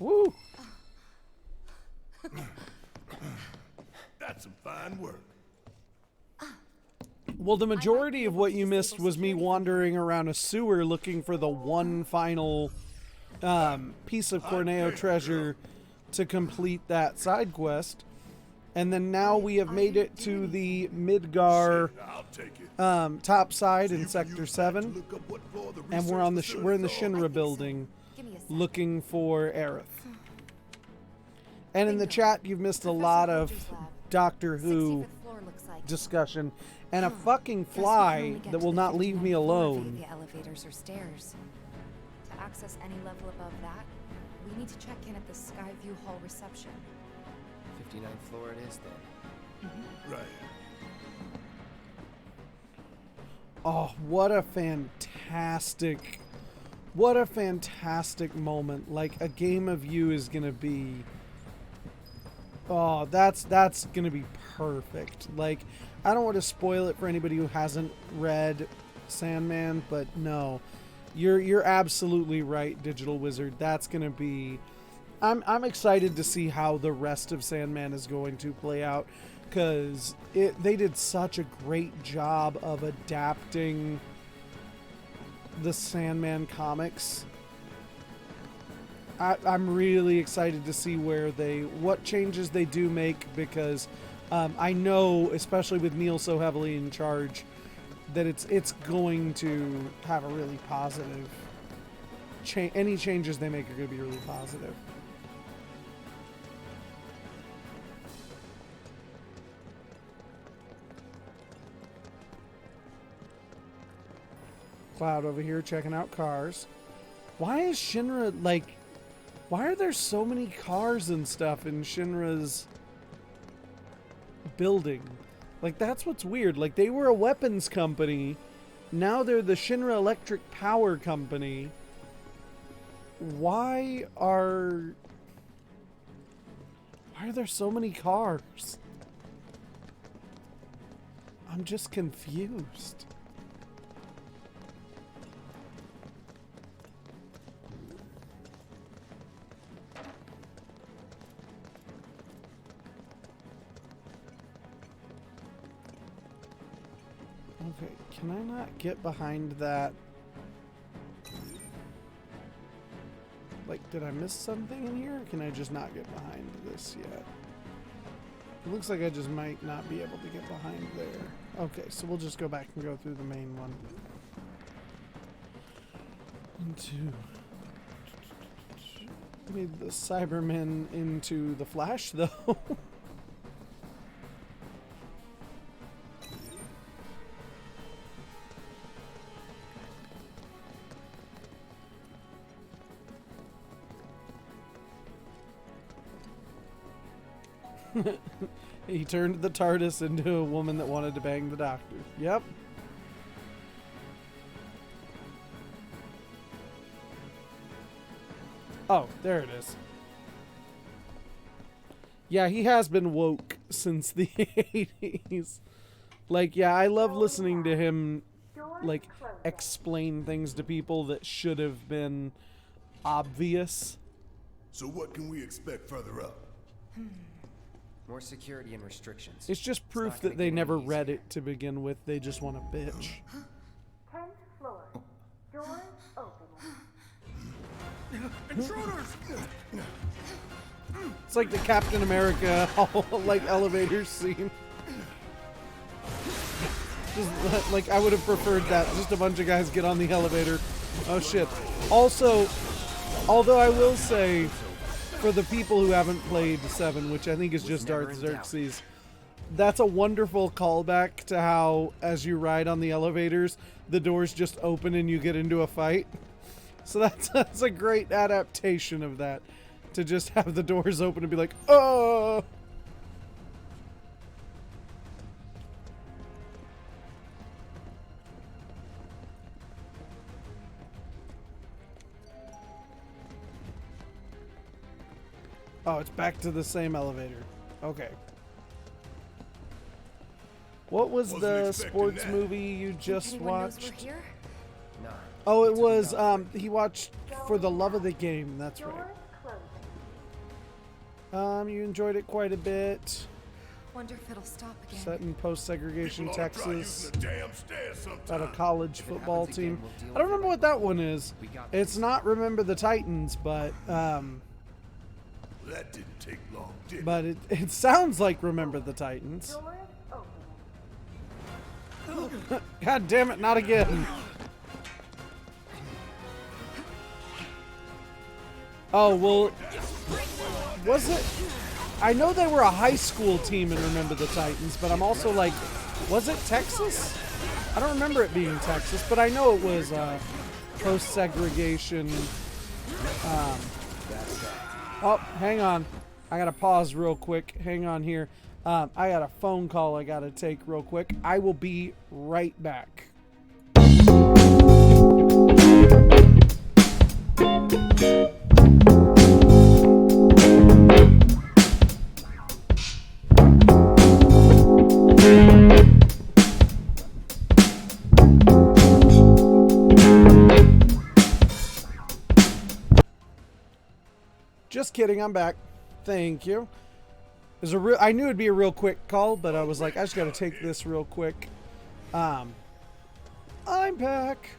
Woo! That's some fine work. Well, the majority of what you missed was me wandering around a sewer looking for the one final piece of Corneo treasure to complete that side quest. And then now we have made it to the Midgar Topside in Sector 7. And we're in the Shinra building looking for Aerith. And in the chat, you've missed a lot of Doctor Who discussion. And a fucking fly that will not leave me alone. The elevators or stairs. To access any level above that, we need to check in at the Skyview Hall reception. 59th floor it is then. Right. Oh, what a fantastic moment. Like, a game of you is gonna be... Oh, that's gonna be perfect. Like, I don't want to spoil it for anybody who hasn't read Sandman, but no. You're absolutely right, Digital Wizard. That's gonna be... I'm excited to see how the rest of Sandman is going to play out, because they did such a great job of adapting the Sandman comics. I'm really excited to see what changes they do make, because I know, especially with Neil so heavily in charge, that it's going to have a really positive any changes they make are going to be really positive. Cloud over here checking out cars. Why is Shinra, like, why are there so many cars and stuff in Shinra's building? Like, that's what's weird. Like, they were a weapons company. Now they're the Shinra Electric Power Company. Why are... Why are there so many cars? I'm just confused. Okay, can I not get behind that? Like, did I miss something in here? Or can I just not get behind this yet? It looks like I just might not be able to get behind there. Okay, so we'll just go back and go through the main one. Into... Made the Cybermen into the Flash, though. He turned the TARDIS into a woman that wanted to bang the Doctor. Yep. Oh, there it is. Yeah, he has been woke since the 80s. Like, yeah, I love listening to him, like, explain things to people that should have been obvious. So what can we expect further up? More security and restrictions. It's just proof not gonna that they get never any read easier. it to begin with. They just want to bitch. 10th floor. Doors open. Intruders! It's like the Captain America, like, elevator scene. Just, like, I would have preferred that. Just a bunch of guys get on the elevator. Oh, shit. Also, although I will say, for the people who haven't played 7, which I think is just Artaxerxes, that's a wonderful callback to how, as you ride on the elevators, the doors just open and you get into a fight. So that's a great adaptation of that. To just have the doors open and be like, oh! Oh, it's back to the same elevator. Okay. What was Wasn't the expecting sports that. movie you just Anyone knows we're watched? here? Nah. Oh, it It's a was, big he watched For the Love of the Game. That's Doors right. closing. You enjoyed it quite a bit. Wonder if it'll stop again. Set in post-segregation People ought to try Texas. using the damn stairs About a sometime. college If it football happens again, team. we'll deal I don't with it remember like what that one is. We got It's this. not Remember the Titans, but That didn't take long, did it? but it sounds like Remember the Titans. Doors open. God damn it, not again. Oh, well, was it? I know they were a high school team in Remember the Titans, but I'm also like, was it Texas? I don't remember it being Texas, but I know it was post-segregation. Oh, hang on. I gotta pause real quick. Hang on here. I got a phone call I gotta take real quick. I will be right back. Just kidding, I'm back. Thank you. It was I knew it'd be a real quick call, but I was like, I just gotta take this real quick. I'm back.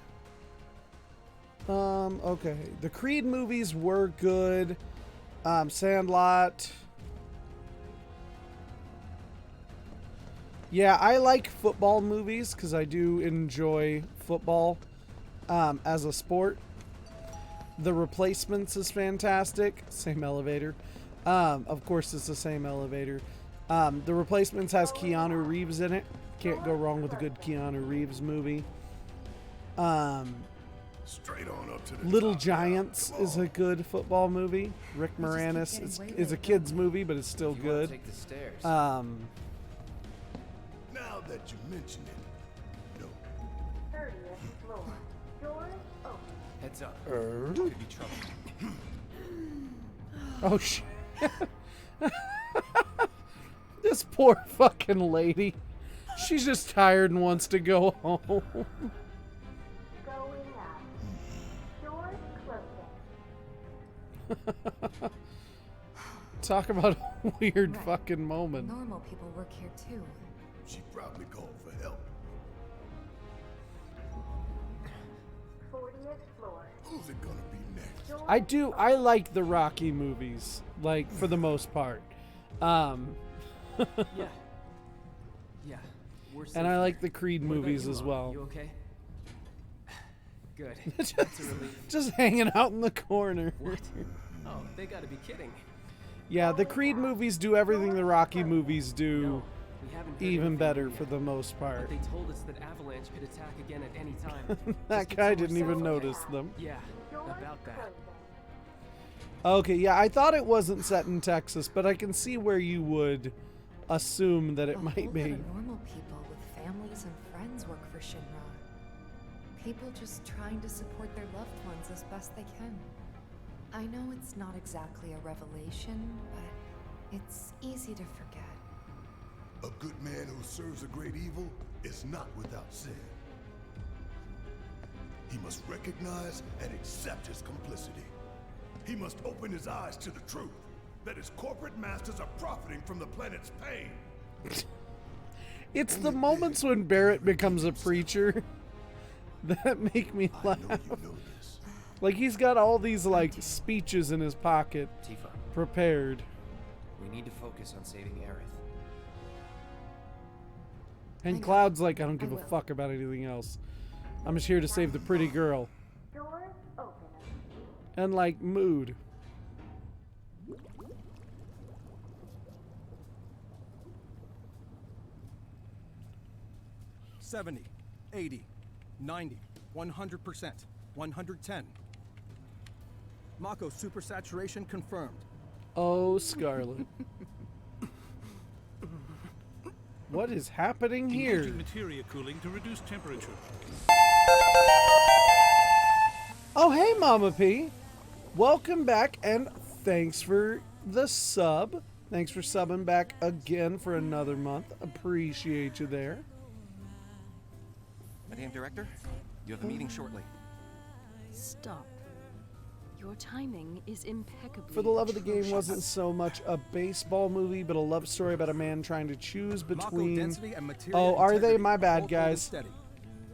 Okay. The Creed movies were good. Sandlot. Yeah, I like football movies because I do enjoy football as a sport. The Replacements is fantastic. Same elevator. Of course, it's the same elevator. The Replacements has Keanu Reeves in it. Can't go wrong with a good Keanu Reeves movie. Straight on up to the Little top. Giants Come is on. a good football movie. Rick We just keep Moranis getting is way a later. kid's movie, but it's still If you wanna good. take the stairs. Now that you mention it, no. 30th floor. Doors open. Heads up. Could be trouble. Oh shit. Poor fucking lady. She's just tired and wants to go home. Going up. Doors closing. Talk about a weird Right. fucking moment. Normal people work here too. She probably called for help. 40th floor. Who's it gonna be next? I like the Rocky movies, like, for the most part. Yeah. Yeah. We're safe And I here. like the Creed What about movies you, as Mom? well. You okay? Good. That's a relief. Just hanging out in the corner. What? Oh, they gotta be kidding. Yeah, the Creed movies do everything the Rocky movies do, No, we haven't heard even anything better new for yet. the most part. But they told us that Avalanche could attack again at any time. That Just keep guy some didn't even ourselves notice okay. them. Yeah, about that. Okay, yeah, I thought it wasn't set in Texas, but I can see where you would assume that it A might whole lot be. of normal people with families and friends work for Shinra. People just trying to support their loved ones as best they can. I know it's not exactly a revelation, but it's easy to forget. A good man who serves a great evil is not without sin. He must recognize and accept his complicity. He must open his eyes to the truth that his corporate masters are profiting from the planet's pain. It's the moments when Barrett becomes a preacher that make me I laugh. know you know this. Like, he's got all these, like, speeches in his pocket Tifa, prepared. we need to focus on saving Aerith. And know. Cloud's like, I don't I give a will. fuck about anything else. I'm just here to save the pretty girl. Doors open. And, like, mood. $70, $80, $90, 100%, 110. Mako supersaturation confirmed. Oh, Scarlet. What is happening here? Engaging materia cooling to reduce temperature. Oh, hey, Mama P. Welcome back, and thanks for the sub. Thanks for subbing back again for another month. Appreciate you there. Madame Director, you have a meeting shortly. Stop. Your timing is impeccably For the Love of the Game atrocious. wasn't so much a baseball movie, but a love story about a man trying to choose Mako between... density and materia Oh, are they? integrity My hold bad, hold guys. steady.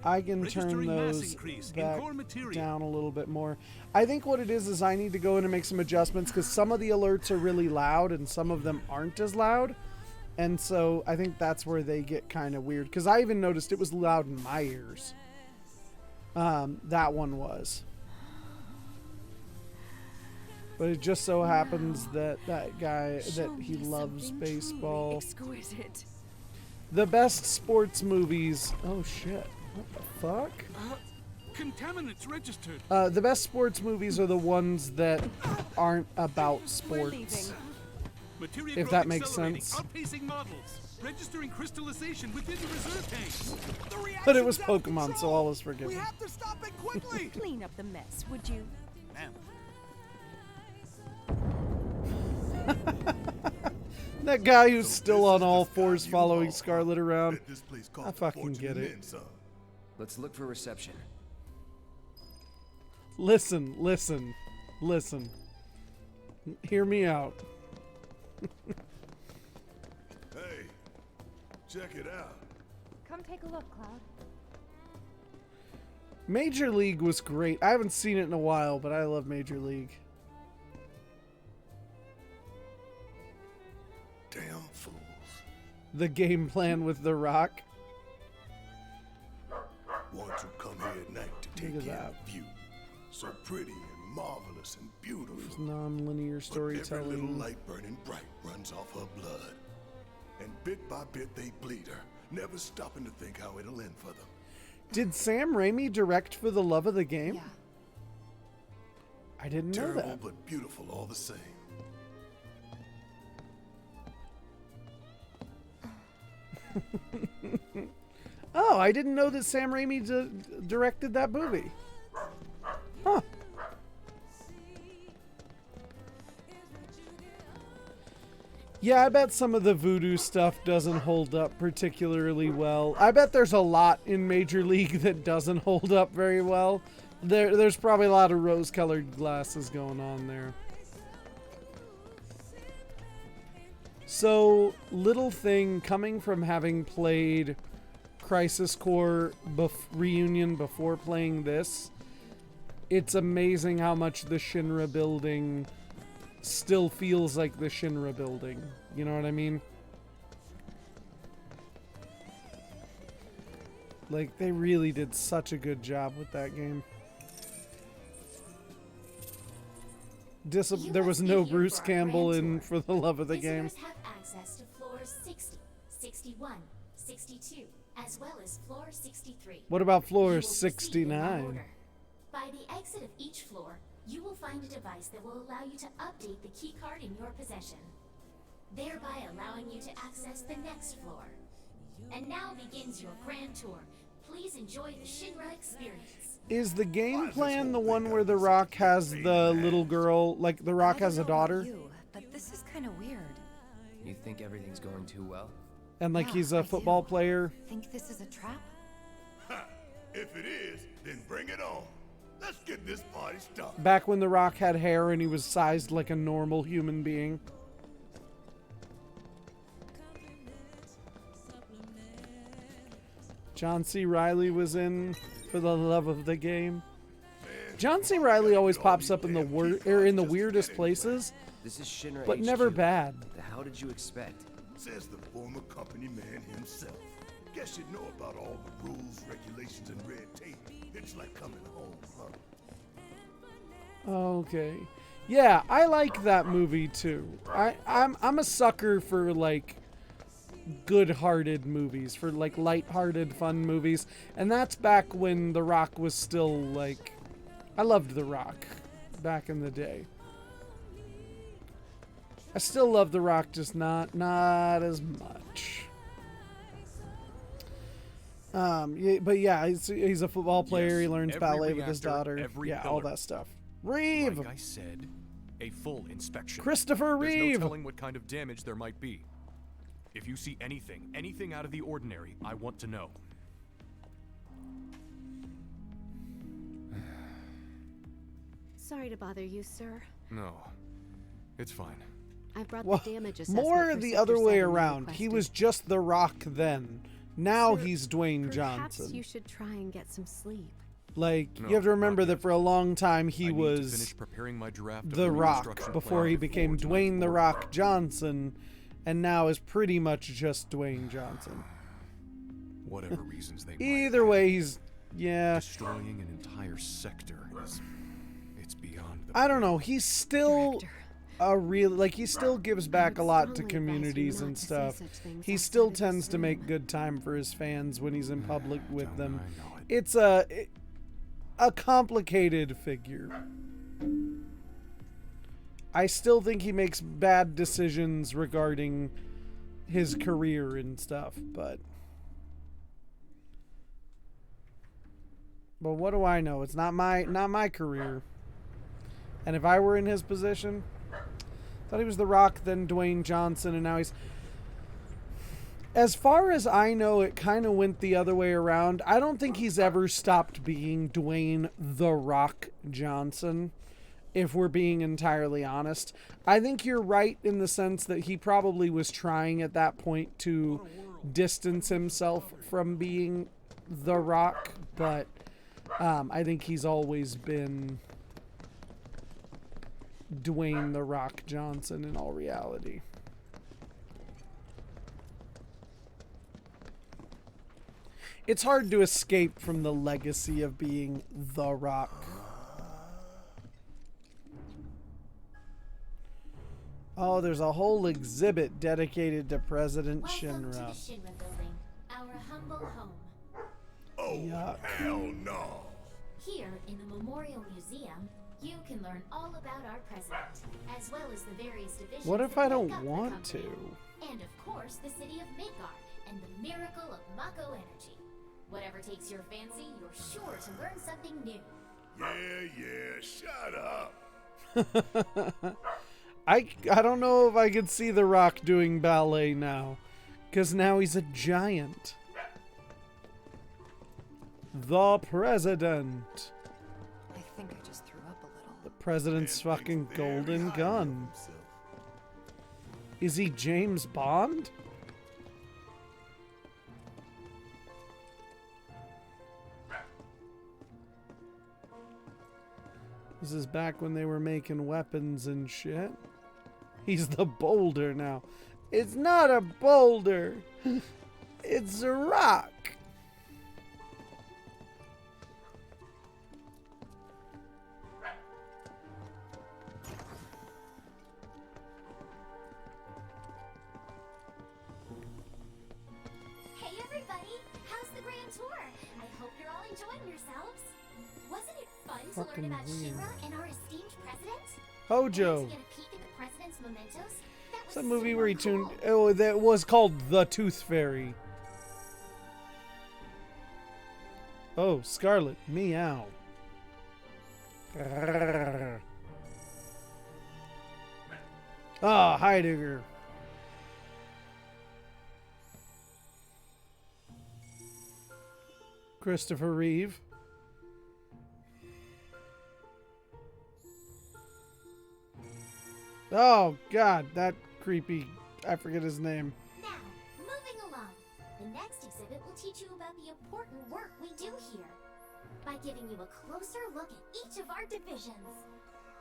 I can turn Registering mass those increase in back core materia. down a little bit more. I think what it is I need to go in and make some adjustments because some of the alerts are really loud and some of them aren't as loud. And so I think that's where they get kind of weird because I even noticed it was loud in my ears. That one was. But it just so happens that that guy, Show that he me loves something truly baseball. exquisite. The best sports movies. Oh shit. What the fuck? Contaminants registered. The best sports movies are the ones that aren't about We're sports. leaving. Materia If growth that makes accelerating, sense. Outpacing models. Registering crystallization within the reserve tanks. But it was Pokemon, so all is forgiven. We have to stop it quickly! Clean up the mess, would you? Ma'am. That guy who's still this on is all the fours Skyview following Hall. Scarlet around. Bet this place I cost a fucking fortune get and it. then some. Let's look for reception. Listen, listen, listen. Hear me out. Hey, check it out. Come take a look, Cloud. Major League was great. I haven't seen it in a while, but I love Major League. Damn fools. The game plan with The Rock. Ones who come here at night to take Look at in that. the view. So pretty and marvelous and beautiful. There's non-linear But every little storytelling. light burning bright runs off her blood. And bit by bit they bleed her, never stopping to think how it'll end for them. Did Sam Raimi direct For the Love of the Game? Yeah. I didn't know Terrible that. but beautiful all the same. Oh, I didn't know that Sam Raimi directed that movie. Huh. Yeah, I bet some of the voodoo stuff doesn't hold up particularly well. I bet there's a lot in Major League that doesn't hold up very well. There's probably a lot of rose-colored glasses going on there. So, little thing, coming from having played Crisis Core Reunion before playing this, it's amazing how much the Shinra building still feels like the Shinra building. You know what I mean? Like, they really did such a good job with that game. There was no Bruce Campbell in For the Love of the Game. Visitors have access to floors 60, 61, 62, as well as floor 63. What about floor You will proceed in that 69? order. By the exit of each floor, you will find a device that will allow you to update the keycard in your possession, thereby allowing you to access the next floor. And now begins your grand tour. Please enjoy the Shinra experience. Is the game plan the one where The Rock has the little girl, like The Rock has a daughter? You, but this is kind of weird. You think everything's going too well? And like Yeah, he's I a football do. player? Think this is a trap? Ha! If it is, then bring it on. Let's get this party started. Back when The Rock had hair and he was sized like a normal human being. John C. Reilly was in For the Love of the Game. John C. Reilly always pops up in the weirdest places, This is Shinra but HQ. never bad. The hell did you expect? Says the former company man himself. Guess you know about all the rules, regulations, and red tape. It's like coming home, huh? Okay. Yeah, I like that movie too. I'm a sucker for like good-hearted movies, for like light-hearted fun movies, and that's back when The Rock was still like, I loved The Rock back in the day. I still love The Rock, just not as much. Yeah, but yeah, he's a football player. Yes, he learns every ballet with his reactor, daughter. every Yeah, all pillar. that stuff. Reeve. Like I said, a full inspection. Christopher There's Reeve. no telling what kind of damage there might be. If you see anything out of the ordinary, I want to know. Sorry to bother you, sir. No, it's fine. I've brought Well, the damage assessment more for the Sector other way 7 you around. He requested. was just The Rock then. Now Sir, he's Dwayne Perhaps Johnson. you should try and get some sleep. Like, No, you have to not remember yet. that for a long time I he need to was finish preparing my draft of The Rock reconstruction before plan he before became tonight's Dwayne The board Rock meeting. Johnson, and now is pretty much just Dwayne Johnson. Whatever reasons they might Either have, way, he's, yeah. destroying an entire sector is, it's beyond the I don't know. He's still a real, like, he still gives back a lot to strongly advise you communities not and to say stuff. such things He outside still of the tends to make swim. good time for his fans when he's in public with Don't them. I know it. It's a complicated figure. I still think he makes bad decisions regarding his career and stuff, but what do I know? It's not my career. And if I were in his position, thought he was The Rock, then Dwayne Johnson, and now he's, as far as I know, it kind of went the other way around. I don't think he's ever stopped being Dwayne The Rock Johnson, if we're being entirely honest. I think you're right in the sense that he probably was trying at that point to distance himself from being The Rock, but I think he's always been Dwayne The Rock Johnson in all reality. It's hard to escape from the legacy of being The Rock. Oh, there's a whole exhibit dedicated to President Welcome to the Shinra. Shinra building, our humble home. Oh, Yuck. hell no. Here in the Memorial Museum, you can learn all about our president, as well as the various divisions. What if that I don't make up the want company. to? And of course, the city of Midgar and the miracle of Mako energy. Whatever takes your fancy, you're sure to learn something new. Yeah, shut up. I don't know if I could see The Rock doing ballet now. Because now he's a giant. The president. I think I just threw up a little. The president's fucking golden gun. Is he James Bond? This is back when they were making weapons and shit. He's the boulder now. It's not a boulder. It's a rock. Hey everybody! How's the grand tour? I hope you're all enjoying yourselves. Wasn't it fun to Fucking learn about weird. Shinra and our esteemed president? Hojo. And to get a peek at the president's mementos? That It's was a movie super where he cool. tuned. Oh, that was called The Tooth Fairy. Oh, Scarlet, meow. Ah, Heidegger. Christopher Reeve. Oh, God, that creepy. I forget his name. Now, moving along. The next exhibit will teach you about the important work we do here by giving you a closer look at each of our divisions.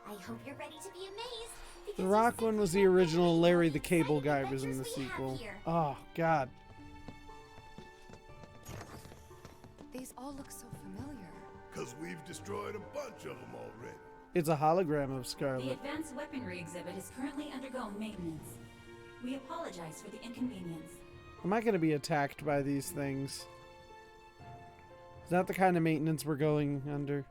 I hope you're ready to be amazed. Because The you Rock one was the simply won't original. believe Larry all the Cable exciting Guy was in the adventures we have sequel. here. Oh, God. These all look so familiar. Because we've destroyed a bunch of them already. It's a hologram of The Scarlet. advanced weaponry exhibit is currently undergoing maintenance. We apologize for the inconvenience. Am I going to be attacked by these things? Is that the kind of maintenance we're going under?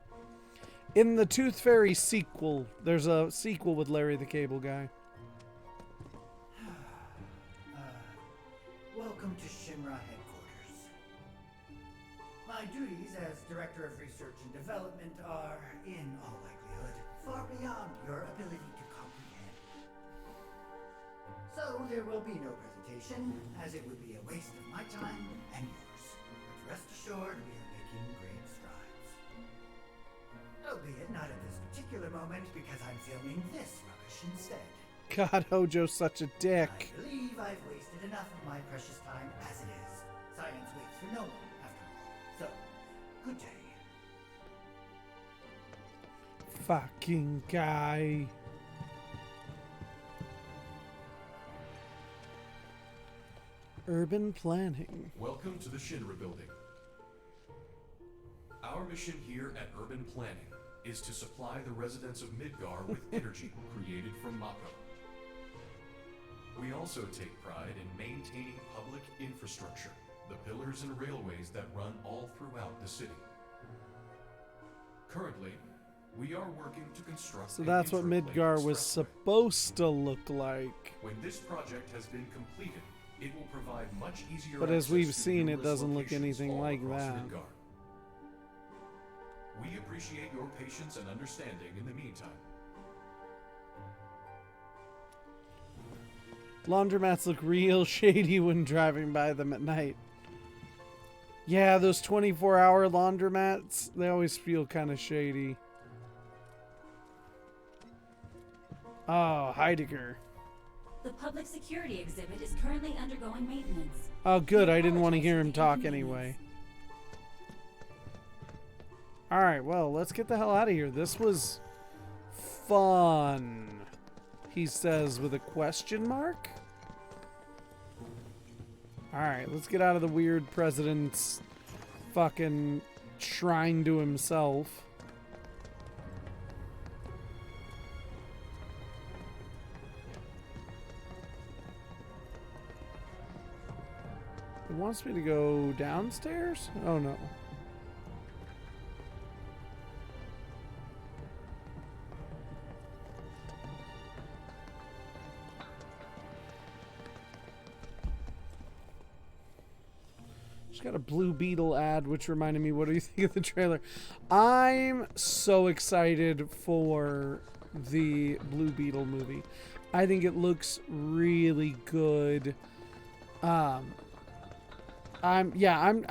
In the Tooth Fairy sequel, there's a sequel with Larry the Cable Guy. Welcome to Shinra headquarters. My duties as Director of Research and Development are, in all likelihood, far beyond your ability to comprehend. So there will be no presentation, as it would be a waste of my time and yours. But rest assured, we are making great strides. Albeit not at this particular moment, because I'm filming this rubbish instead. God, Hojo's such a dick. I believe I've wasted enough of my precious time as it is. Science waits for no one, after all. So, good day. Fucking guy. Urban planning. Welcome to the Shinra building. Our mission here at Urban Planning is to supply the residents of Midgar with energy created from Mako. We also take pride in maintaining public infrastructure, the pillars and railways that run all throughout the city. Currently, we are working to construct So an that's what interlink Midgar was expressway. supposed to look like. When this project has been completed, it will provide much easier But as access we've to seen, it numerous doesn't look locations anything all like across that. Midgar. We appreciate your patience and understanding in the meantime. Laundromats look real shady when driving by them at night. Yeah, those 24-hour laundromats, they always feel kind of shady. Oh, Heidegger. The public security exhibit is currently undergoing maintenance. Oh, good. I didn't want to hear him talk anyway. Alright, well, let's get the hell out of here. This was fun, he says with a question mark. Alright, let's get out of the weird president's fucking shrine to himself. It wants me to go downstairs? Oh no. Just got a Blue Beetle ad, which reminded me, what do you think of the trailer? I'm so excited for the Blue Beetle movie. I think it looks really good. I'm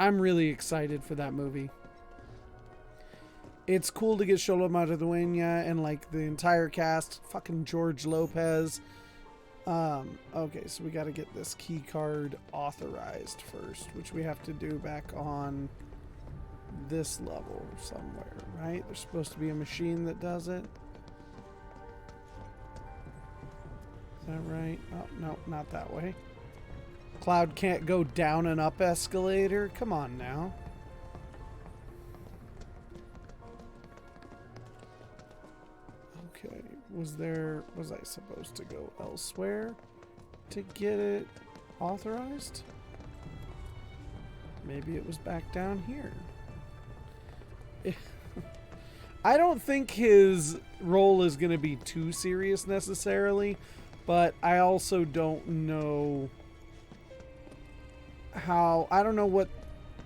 really excited for that movie. It's cool to get Xolo Maridueña and like the entire cast. Fucking George Lopez. Okay, so we got to get this key card authorized first, which we have to do back on this level somewhere, right? There's supposed to be a machine that does it. Is that right? Oh, no, not that way. Cloud can't go down and up escalator. Come on now. Okay, was I supposed to go elsewhere to get it authorized? Maybe it was back down here. I don't think his role is going to be too serious necessarily, but I also don't know I don't know what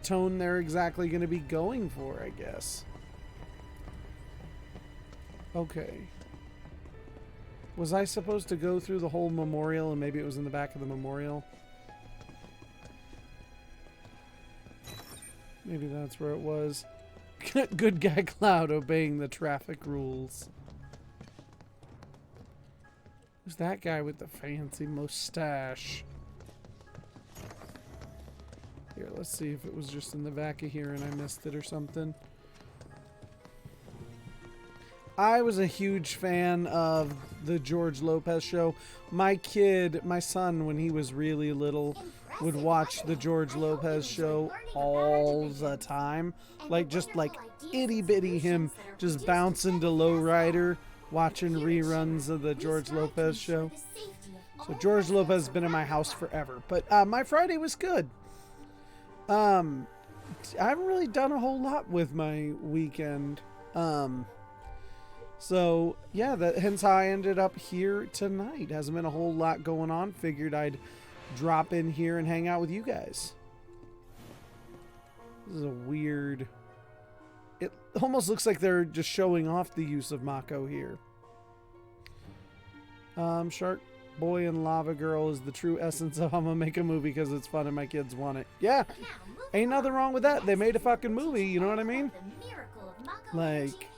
tone they're exactly going to be going for, I guess. Okay. Was I supposed to go through the whole memorial and maybe it was in the back of the memorial? Maybe that's where it was. Good guy Cloud obeying the traffic rules. Who's that guy with the fancy mustache? Here, let's see if it was just in the back of here and I missed it or something. I was a huge fan of the George Lopez show. My son, when he was really little, would watch the George Lopez show all the time. Like, just like itty bitty him just bouncing to Lowrider, watching reruns of the George Lopez show. So George Lopez has been in my house forever. But my Friday was good. I haven't really done a whole lot with my weekend. So yeah, hence how I ended up here tonight. Hasn't been a whole lot going on. Figured I'd drop in here and hang out with you guys. This is a weird... It almost looks like they're just showing off the use of Mako here. Shark Boy and Lava Girl is the true essence of I'm gonna make a movie because it's fun and my kids want it. Yeah, ain't nothing wrong with that. They made a fucking movie, you know what I mean? Like,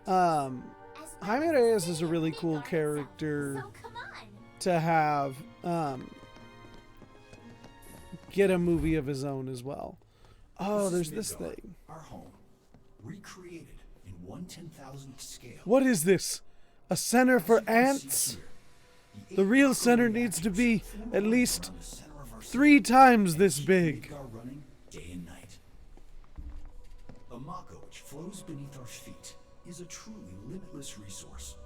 Jaime Reyes is a really cool character to have get a movie of his own as well. Oh, there's this thing. Our home, recreated in 1/10,000th scale. What is this? A center for ants? The real center needs to be at least 3 times this big. Running day and night. The Mako which flows beneath our feet is a truly limitless resource.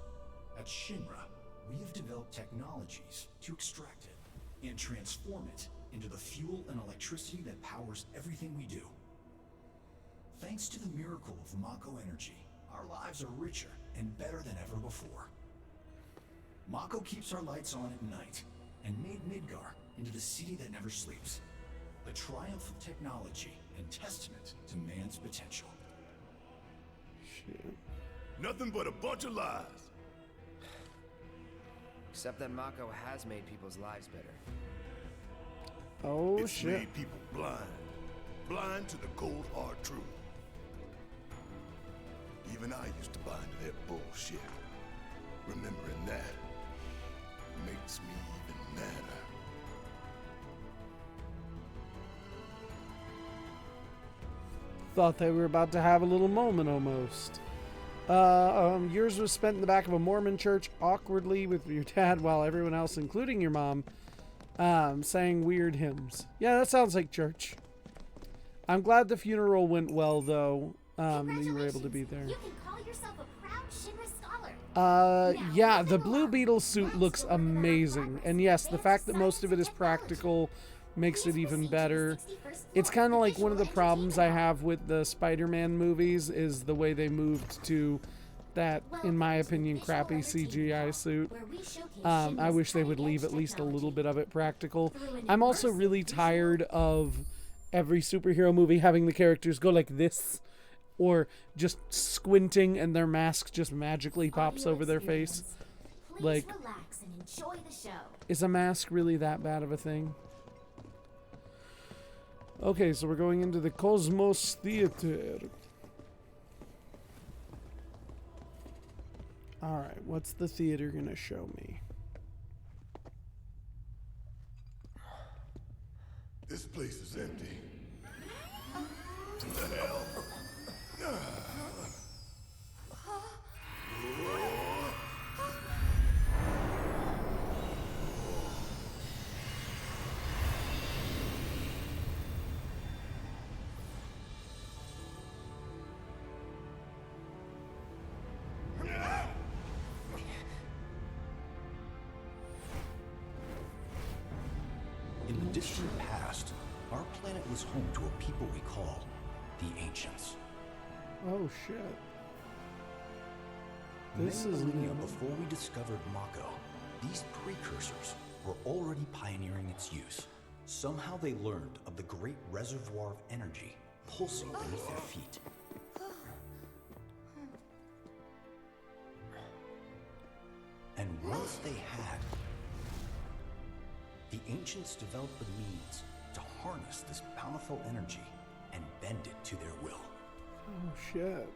At Shinra, we have developed technologies to extract it and transform it into the fuel and electricity that powers everything we do. Thanks to the miracle of Mako energy, our lives are richer and better than ever before. Mako keeps our lights on at night and made Midgar into the city that never sleeps. The triumph of technology and testament to man's potential. Shit. Nothing but a bunch of lies. Except that Mako has made people's lives better. Oh, it's shit. made people blind to the cold hard truth. Even I used to buy into their bullshit. Remembering that makes me even madder. Thought they were about to have a little moment almost. Yours was spent in the back of a Mormon church awkwardly with your dad while everyone else, including your mom, sang weird hymns. Yeah, that sounds like church. I'm glad the funeral went well, though, that you were able to be there. You can call yourself a proud Shinra scholar. Yeah, the Blue Beetle suit looks amazing. And yes, the fact that most of it is practical makes it even better. It's kind of like one of the problems I have with the Spider-Man movies is the way they moved to that, in my opinion, crappy CGI suit. I wish they would leave at least a little bit of it practical. I'm also really tired of every superhero movie having the characters go like this, or just squinting and their mask just magically pops over their face. Like, enjoy the show. Is a mask really that bad of a thing? Okay, so we're going into the Cosmos Theater. Alright, what's the theater gonna show me? This place is empty. What the hell? In the distant past, our planet was home to a people we call the Ancients. Oh shit. This Many is millennia new. before we discovered Mako, these precursors were already pioneering its use. Somehow they learned of the great reservoir of energy pulsing beneath their feet. And once they had, the Ancients developed the means to harness this bountiful energy and bend it to their will. Oh shit.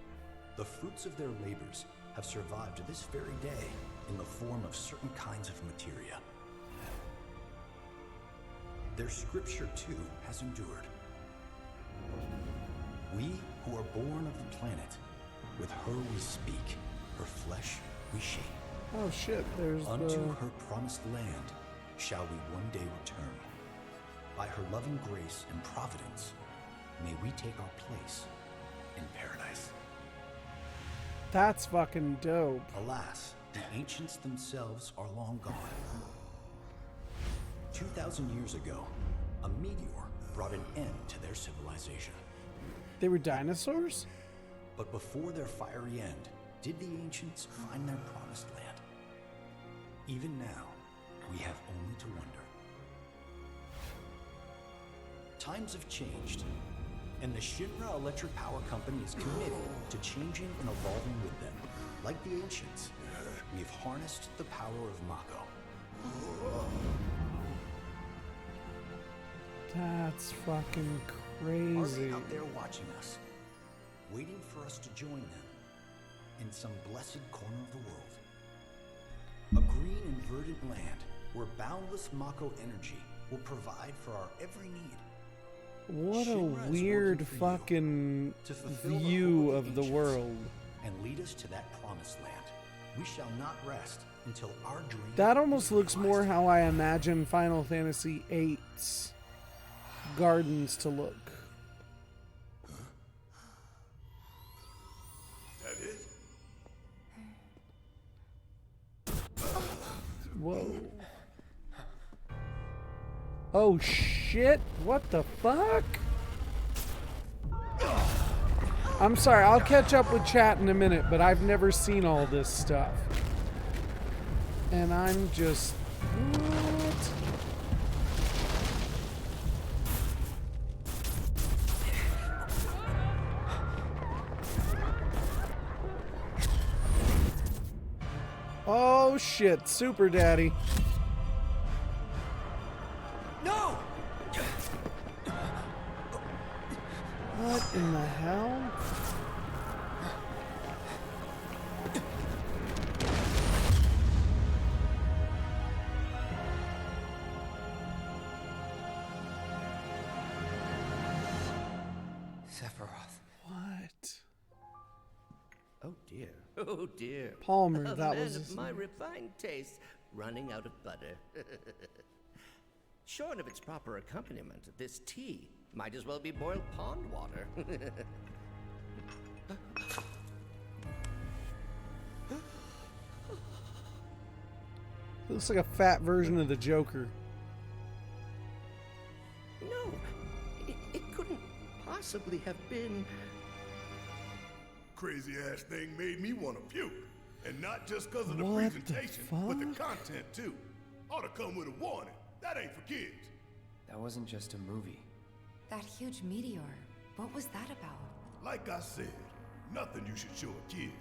The fruits of their labors have survived to this very day in the form of certain kinds of materia. Their scripture, too, has endured. We who are born of the planet, with her we speak, her flesh we shape. Oh shit, there's Unto the... her promised land shall we one day return. By her loving grace and providence, may we take our place in paradise. That's fucking dope. Alas, the ancients themselves are long gone. 2,000 years ago, a meteor brought an end to their civilization. They were dinosaurs? But before their fiery end, did the ancients find their promised land? Even now, we have only to wonder. Times have changed, and the Shinra Electric Power Company is committed to changing and evolving with them. Like the ancients, we've harnessed the power of Mako. That's fucking Are crazy. they out there watching us, waiting for us to join them in some blessed corner of the world? A green and verdant land where boundless Mako energy will provide for our every need. What a Shinra is weird working for you fucking to fulfill the view hope of the ancients world. and lead us to that promised land. We shall not rest until our dream. That almost looks more how I imagine Final Fantasy VIII's gardens to look. That it? Whoa. Oh shit, what the fuck? I'm sorry, I'll catch up with chat in a minute, but I've never seen all this stuff. And I'm just... What? Oh shit, Super Daddy. No! What in the hell? Sephiroth. What? Oh dear. Oh dear. Palmer, A that man was of his my name. refined taste running out of butter. Short of its proper accompaniment, this tea might as well be boiled pond water. Looks like a fat version of the Joker. No, it couldn't possibly have been. Crazy ass thing made me want to puke. And not just because of the What the presentation, but the fuck? content too. Ought to come with a warning. That ain't for kids. That wasn't just a movie. That huge meteor, what was that about? Like I said, nothing you should show a kid.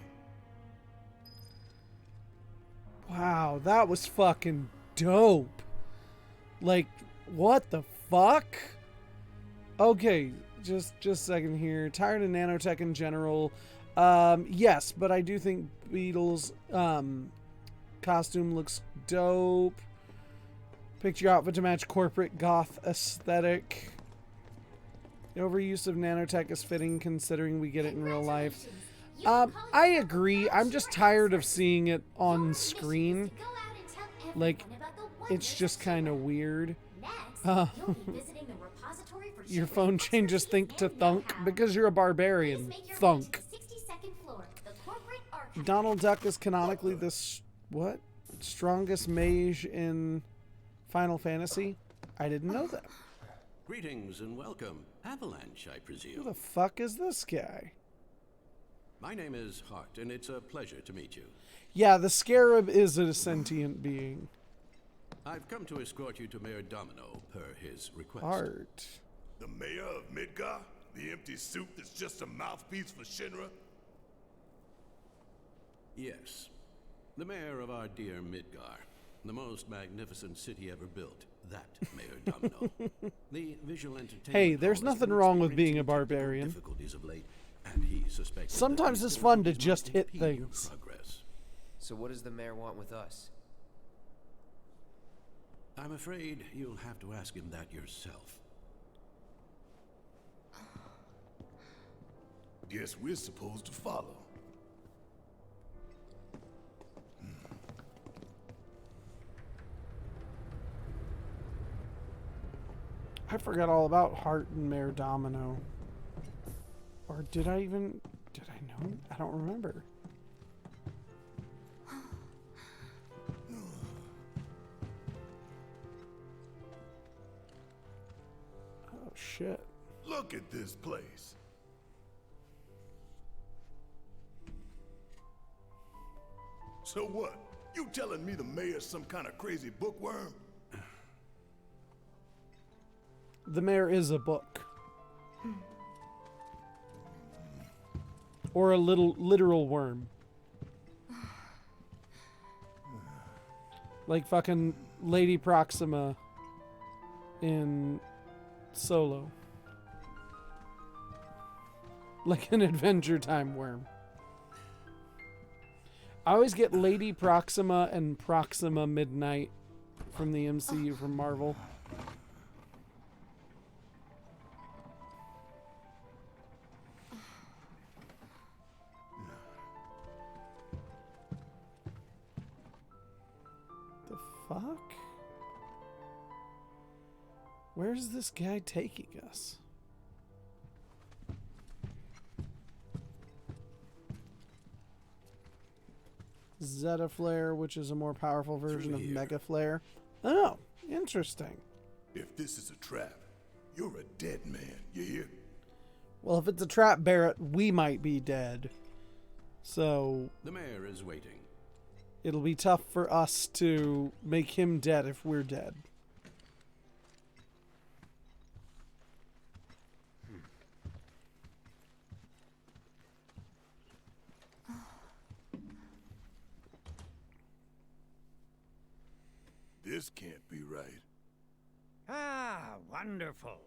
Wow, that was fucking dope. Like, what the fuck? Okay, just a second here. Tired of nanotech in general. Yes, but I do think Beetle's costume looks dope. Picked your outfit to match corporate goth aesthetic. The overuse of nanotech is fitting considering we get it in real life. I agree. I'm just tired of seeing it on screen. Like, it's just kind of weird. Your phone changes think to thunk because you're a barbarian. Thunk. Donald Duck is canonically the strongest mage in Final Fantasy? I didn't know that. Greetings and welcome. Avalanche, I presume. Who the fuck is this guy? My name is Hart, and it's a pleasure to meet you. Yeah, the scarab is a sentient being. I've come to escort you to Mayor Domino, per his request. Hart. The mayor of Midgar? The empty suit that's just a mouthpiece for Shinra? Yes. The mayor of our dear Midgar. The most magnificent city ever built. That Mayor Domino. The visual entertainment. Hey, there's nothing wrong with being a barbarian. Difficulties of late, and he suspects sometimes it's fun to just hit things. So what does the mayor want with us? I'm afraid you'll have to ask him that yourself. Guess we're supposed to follow. I forgot all about Hart and Mayor Domino. Or did I know him? I don't remember. Oh shit. Look at this place. So what? You telling me the mayor's some kind of crazy bookworm? The mayor is a book. Or a little literal worm. Like fucking Lady Proxima in Solo. Like an Adventure Time worm. I always get Lady Proxima and Proxima Midnight from the MCU from Marvel. The fuck? Where's this guy taking us? Zeta Flare, which is a more powerful version of Mega Flare. Oh, interesting. If this is a trap, you're a dead man, you hear? Well, if it's a trap, Barrett, we might be dead. So... The mayor is waiting. It'll be tough for us to make him dead if we're dead. This can't be right. Ah, wonderful.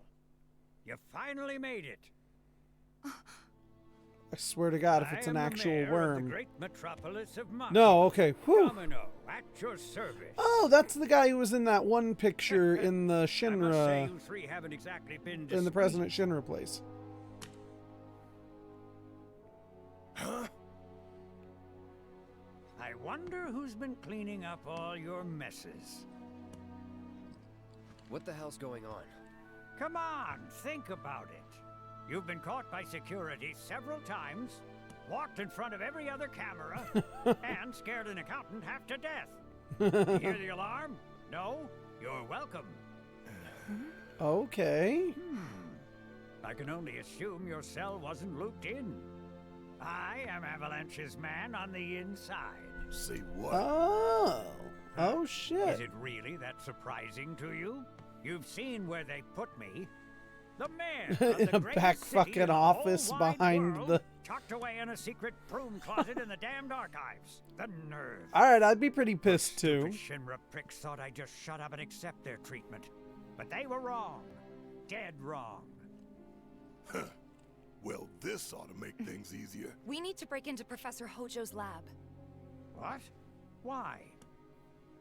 You finally made it. I swear to God, if it's an actual mayor worm. Of the great metropolis of Mach. No, okay. Whew. Domino, at your service. Oh, that's the guy who was in that one picture in the Shinra. I must say you three haven't exactly been in the President Shinra place. Huh? I wonder who's been cleaning up all your messes. What the hell's going on? Come on, think about it. You've been caught by security several times, walked in front of every other camera, and scared an accountant half to death. You hear the alarm? No? You're welcome. Okay. I can only assume your cell wasn't looped in. I am Avalanche's man on the inside. Say what? Oh. Oh, shit. Is it really that surprising to you? You've seen where they put me. The mayor of In the a greatest back city fucking in the office whole wide behind world, the... tucked away in a secret broom closet in the damned archives. The nerve. Alright, I'd be pretty pissed too. Shinra pricks thought I'd just shut up and accept their treatment. But they were wrong. Dead wrong. Huh. Well, this ought to make things easier. We need to break into Professor Hojo's lab. What? Why?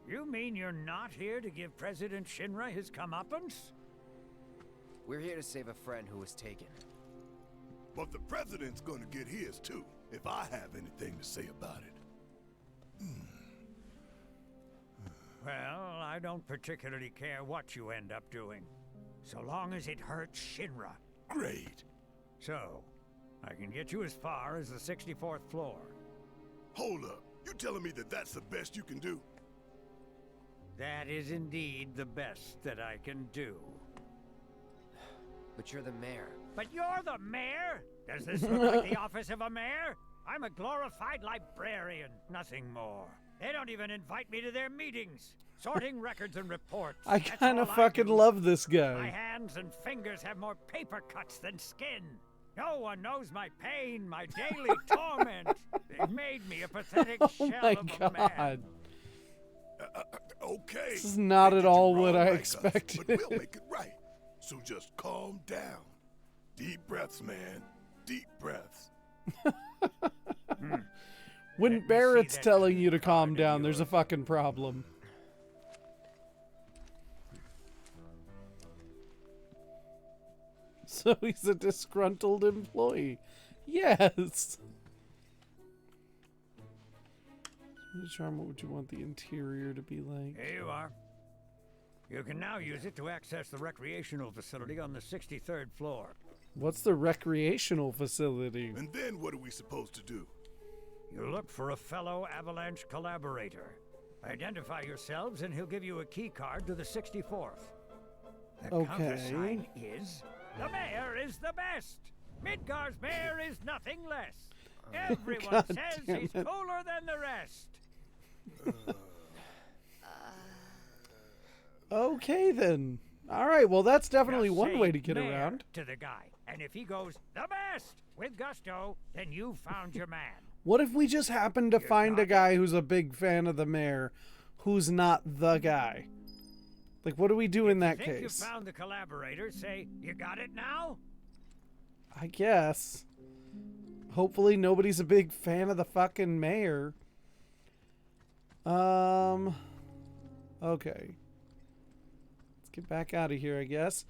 You mean you're not here to give President Shinra his comeuppance? We're here to save a friend who was taken. But the president's gonna get his too, if I have anything to say about it. Well, I don't particularly care what you end up doing, so long as it hurts Shinra. Great. So, I can get you as far as the 64th floor. Hold up. You telling me that that's the best you can do? That is indeed the best that I can do. But you're the mayor. But you're the mayor? Does this look like the office of a mayor? I'm a glorified librarian, nothing more. They don't even invite me to their meetings. Sorting records and reports. I kind of fucking love this My guy. hands and fingers have more paper cuts than skin. No one knows my pain, my daily torment. They've made me a pathetic Oh shell my of a man. god. Okay. This is not at all what I Like us, expected. but we'll make it right. So just calm down. Deep breaths, man. Deep breaths. When Barrett's telling you to calm down, there's a fucking problem. So he's a disgruntled employee. Yes. Charm, what would you want the interior to be like? Here you are. You can now use it to access the recreational facility on the 63rd floor. What's the recreational facility? And then what are we supposed to do? You look for a fellow Avalanche collaborator. Identify yourselves and he'll give you a key card to the 64th. The countersign is, the mayor is the best. Midgar's mayor is nothing less. Everyone God says damn he's it. cooler than the rest. Okay then. Alright, well that's definitely Just one say way to get mayor around. to the guy. And if he goes, the best, with gusto, then you found your man. What if we just happen to find a guy who's a big fan of the mayor who's not the guy? Like, what do we do in that Think you case? found the collaborator, say, you got it now? I guess. Hopefully nobody's a big fan of the fucking mayor. Okay. Let's get back out of here, I guess.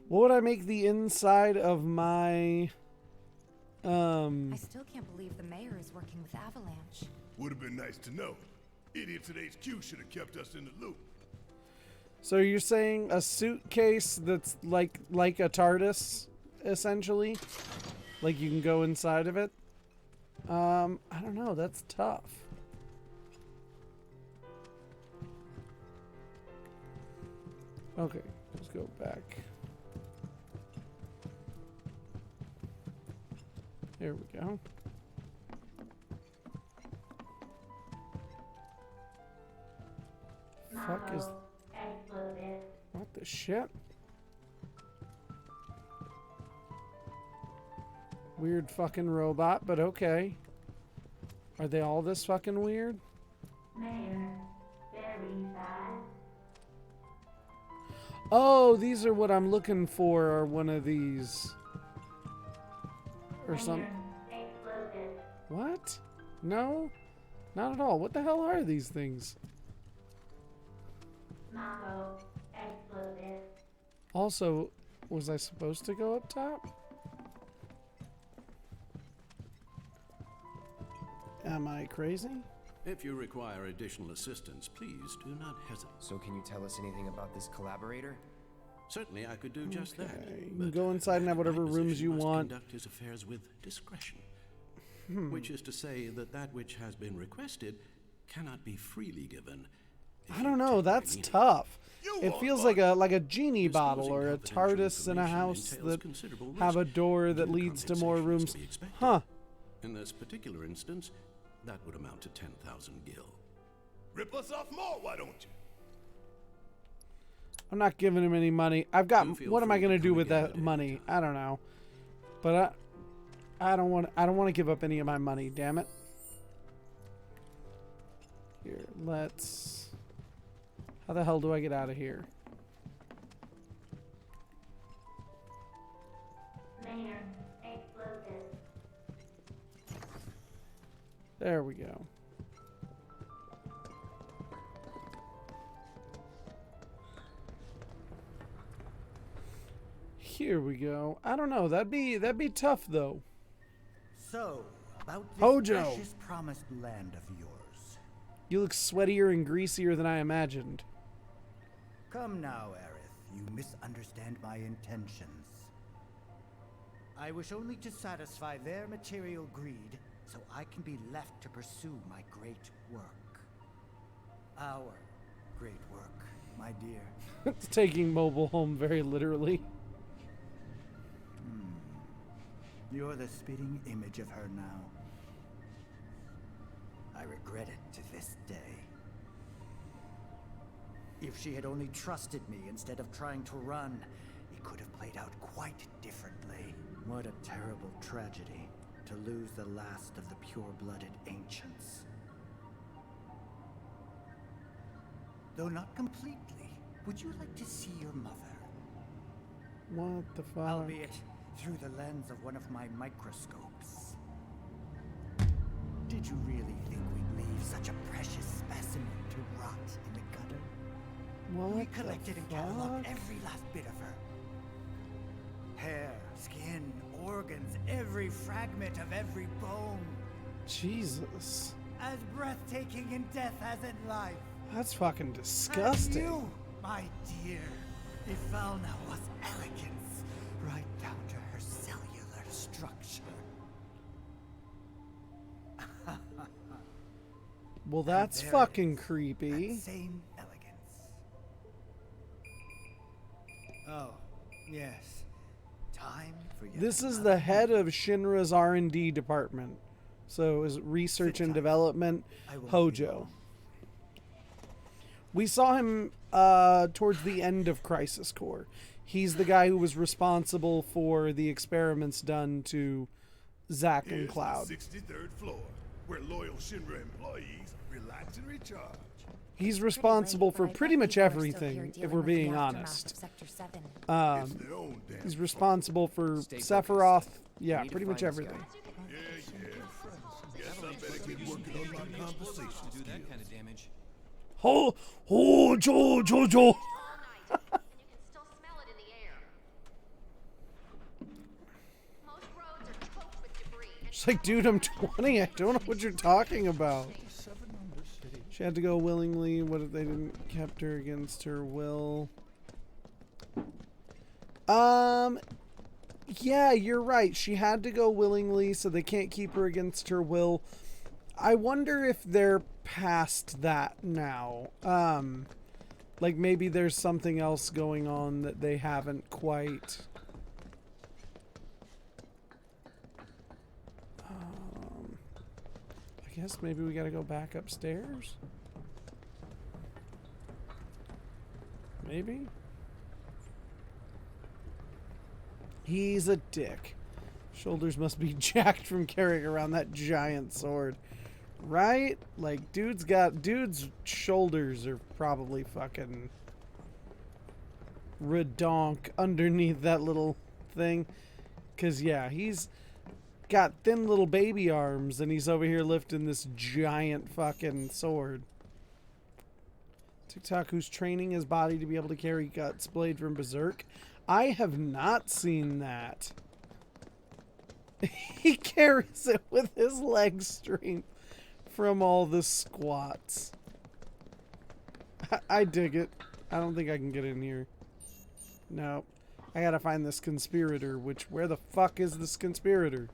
What would I make the inside of my... I still can't believe the mayor is working with Avalanche. Would have been nice to know. Idiots at HQ should have kept us in the loop. So you're saying a suitcase that's like a TARDIS, essentially? Like you can go inside of it? I don't know, that's tough. Okay, let's go back. There we go. Fuck is... What the shit? Weird fucking robot, but okay. Are they all this fucking weird? Mayor, very bad. Oh, these are what I'm looking for, are one of these. Or some... Explosive. What? No? Not at all. What the hell are these things? Mako, explosive. Also, was I supposed to go up top? Am I crazy? If you require additional assistance, please do not hesitate. So can you tell us anything about this collaborator? Certainly, I could do just that. You can go inside and have whatever rooms you must want. Conduct his affairs with discretion, which is to say that which has been requested cannot be freely given. I don't know. That's tough. It feels like a genie bottle or a TARDIS in a house that have a door that leads to more rooms. Huh. In this particular instance, that would amount to 10,000 gil. Rip us off more, why don't you? I'm not giving him any money. I've got. Do feel What am I free gonna to do come with again that at money? I don't know. But I don't want. I don't want to give up any of my money. Damn it. Here, let's. How the hell do I get out of here? Mayor, explosive. There we go. Here we go. I don't know. That'd be tough though. So, about this Hojo. precious promised land of yours. You look sweatier and greasier than I imagined. Come now, Aerith. You misunderstand my intentions. I wish only to satisfy their material greed, so I can be left to pursue my great work. Our great work, my dear. It's taking mobile home very literally. You're the spitting image of her now. I regret it to this day. If she had only trusted me instead of trying to run, it could have played out quite differently. What a terrible tragedy to lose the last of the pure-blooded ancients. Though not completely, would you like to see your mother? What the fuck? Albeit through the lens of one of my microscopes. Did you really think we'd leave such a precious specimen to rot in the gutter? What We the collected and fuck? cataloged every last bit of her. Hair, skin, organs, every fragment of every bone. Jesus. As breathtaking in death as in life. That's fucking And disgusting. you, my dear, Ifalna was elegance, right down to her cellular structure. Well, that's there it fucking is, creepy. that same elegance. Oh, yes. Time for yet This is another the head of Shinra's R&D department. So is research and development, I won't be Hojo. long. We saw him towards the end of Crisis Core. He's the guy who was responsible for the experiments done to Zack and Here's Cloud. the 63rd floor, where loyal Shinra employees relax and recharge. He's responsible for pretty much everything, if we're being honest. It's their own damn He's responsible for Sephiroth. Yeah, pretty much everything. Yeah, yeah. Guess I better get working on my conversation Do that skills. kind of damage. Oh, Jojo. She's like, dude, I'm 20. I don't know what you're talking about. She had to go willingly. What if they didn't kept her against her will? Yeah, you're right. She had to go willingly, so they can't keep her against her will. I wonder if they're past that now. Like maybe there's something else going on that they haven't quite. I guess maybe we gotta go back upstairs. Maybe. He's a dick. Shoulders must be jacked from carrying around that giant sword. Right? Like, dude's shoulders are probably fucking redonk underneath that little thing. 'Cause, yeah, he's got thin little baby arms and he's over here lifting this giant fucking sword. TikTok, who's training his body to be able to carry Guts blade from Berserk. I have not seen that. He carries it with his leg strength from all the squats. I dig it. I don't think I can get in here. No. I gotta find this conspirator, which, where the fuck is this conspirator?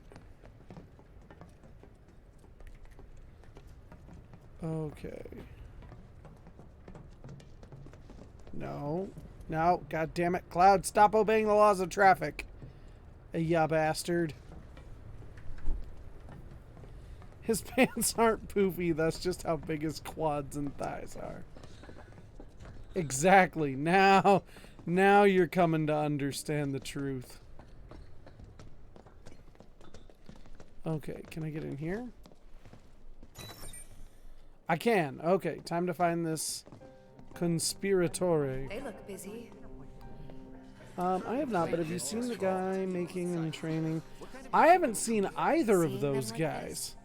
Okay. No. No. God damn it. Cloud, stop obeying the laws of traffic. Ya bastard. His pants aren't poofy. That's just how big his quads and thighs are. Exactly. Now you're coming to understand the truth. Okay, can I get in here? I can. Okay, time to find this conspiratore. They look busy. I have not, but have you seen the guy making and training? I haven't seen either of those guys.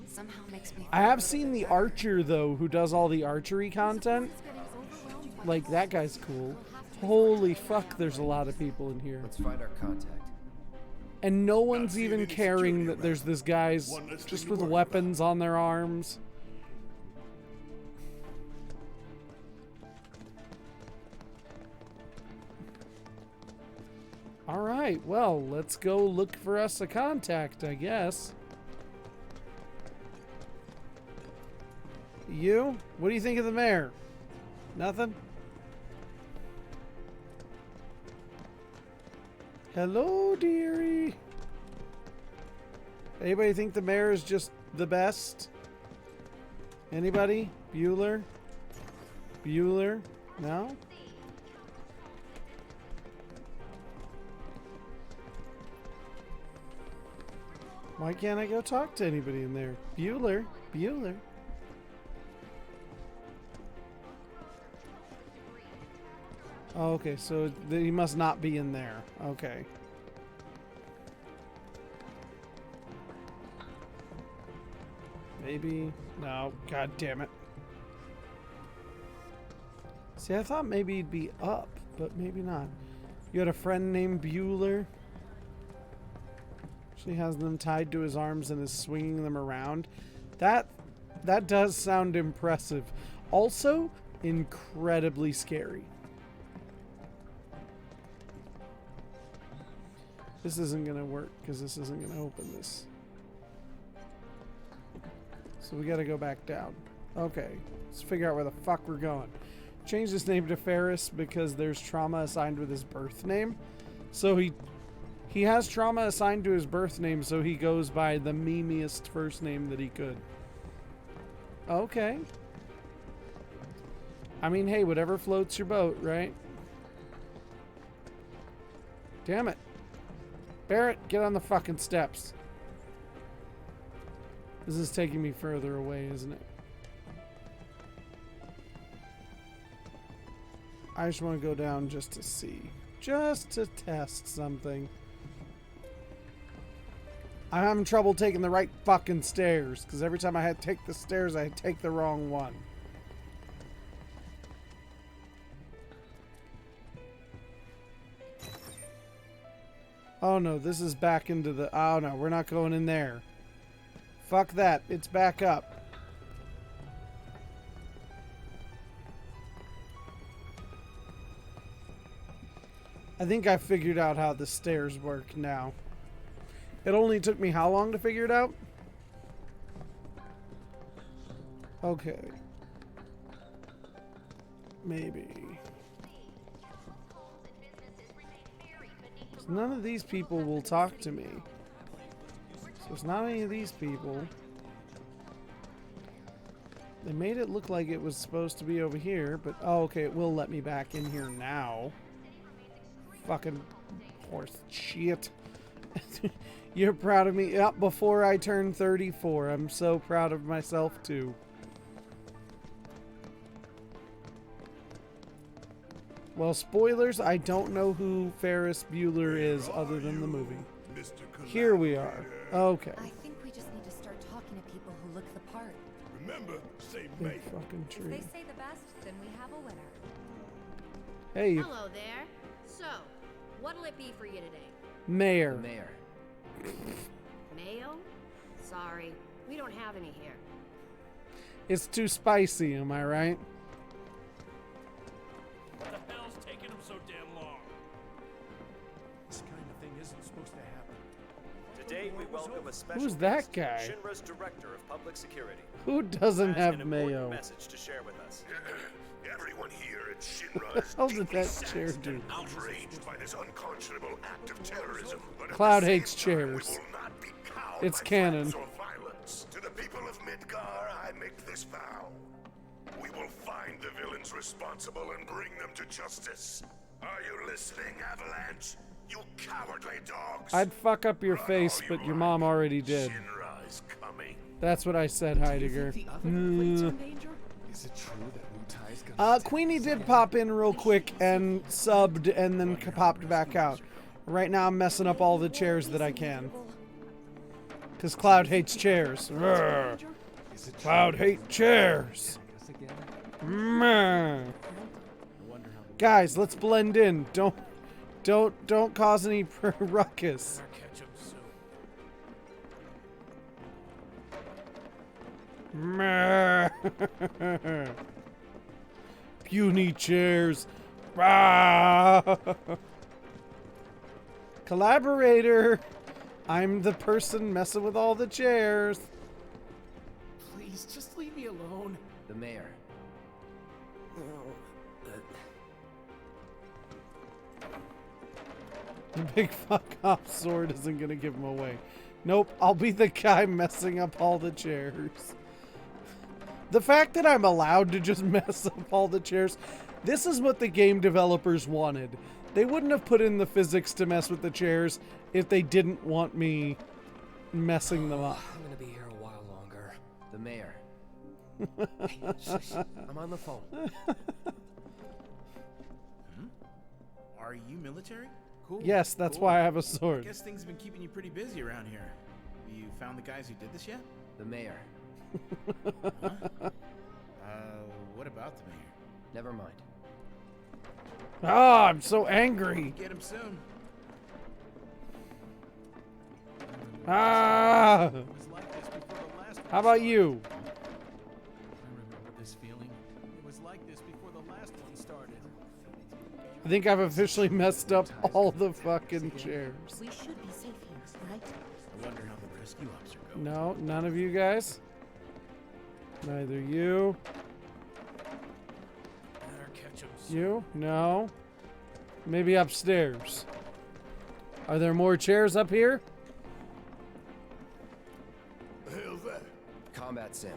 Somehow makes me I have seen the archer, though, who does all the archery content. Like, that guy's cool. Holy fuck, there's a lot of people in here. Let's find our contact. And no one's even caring that there's this guy's just with weapons on their arms. Alright, well, let's go look for us a contact, I guess. You? What do you think of the mayor? Nothing? Hello, dearie. Anybody think the mayor is just the best? Anybody? Bueller? Bueller? No? Why can't I go talk to anybody in there? Bueller? Bueller? Oh, okay, so he must not be in there. Okay. Maybe. No. God damn it. See, I thought maybe he'd be up, but maybe not. You had a friend named Bueller? Actually has them tied to his arms and is swinging them around. That does sound impressive. Also, incredibly scary. This isn't gonna work because this isn't gonna open this. So we gotta go back down. Okay, let's figure out where the fuck we're going. Change his name to Ferris because there's trauma assigned with his birth name. So he has trauma assigned to his birth name, so he goes by the memeiest first name that he could. Okay. I mean, hey, whatever floats your boat, right? Damn it. Barrett, get on the fucking steps. This is taking me further away, isn't it? I just want to go down just to see. Just to test something. I'm having trouble taking the right fucking stairs, because every time I had to take the stairs, I take the wrong one. Oh no, this is back into the... Oh no, we're not going in there. Fuck that, it's back up. I think I figured out how the stairs work now. It only took me how long to figure it out? Okay. Maybe. None of these people will talk to me. So it's not any of these people. They made it look like it was supposed to be over here, but oh, okay, it will let me back in here now. Fucking horse shit. You're proud of me? Yep, before I turn 34. I'm so proud of myself too. Well, spoilers, I don't know who Ferris Bueller is other than the movie. Here we are. Okay. I think we just need to start talking to people who look the part. Remember, say Big May. fucking tree. If they say the best, then we have a winner. Hey, Hello there. So, what'll it be for you today? Mayor. Mayor. Mayo? Sorry, we don't have any here. It's too spicy, am I right? What the hell's taking him so damn long? This kind of thing isn't supposed to happen. Today we welcome a special Who's that guest, guy? Shinra's Director of Public Security. Who doesn't Has have an important mayo? message to share with us. Everyone here at Shinra What is the hell did deeply that chair saddened do? and outraged by this unconscionable act of terrorism. But at Cloud the same hates time, we chairs. will not be cowed It's by canon. threats or violence. To the people of Midgar, I make this vow. We will find the villains responsible and bring them to justice. Are you listening, Avalanche? You cowardly dogs! I'd fuck up your face, but your mom already did. Shinra's coming. That's what I said, Heidegger. Is it true that Wu Tai's gonna Queenie did pop in real quick and subbed and then popped back out. Right now I'm messing up all the chairs that I can. Because Cloud hates chairs. Urgh. Cloud hates chairs. Meh. Guys, let's blend in. Don't cause any ruckus. Meh. Puny chairs. Ah. Collaborator. I'm the person messing with all the chairs. Please, just leave me alone. The mayor. The big fuck off sword isn't gonna give him away. Nope, I'll be the guy messing up all the chairs. The fact that I'm allowed to just mess up all the chairs, this is what the game developers wanted. They wouldn't have put in the physics to mess with the chairs if they didn't want me messing them up. I'm gonna be here a while longer. The mayor. I'm on the phone. Are you military? Cool. Yes, that's why I have a sword. I guess things have been keeping you pretty busy around here. You found the guys who did this yet? The mayor. Huh? What about the mayor? Never mind. Ah, I'm so angry. Get him soon. Ah! How about you? I remember this feeling. It was like this before the last one started. I think I've officially messed up all the fucking chairs. We should be safe here, right? I wonder how the rescue ops are going. No, none of you guys. Neither you. You? No. Maybe upstairs. Are there more chairs up here? The hell's that? Combat sim.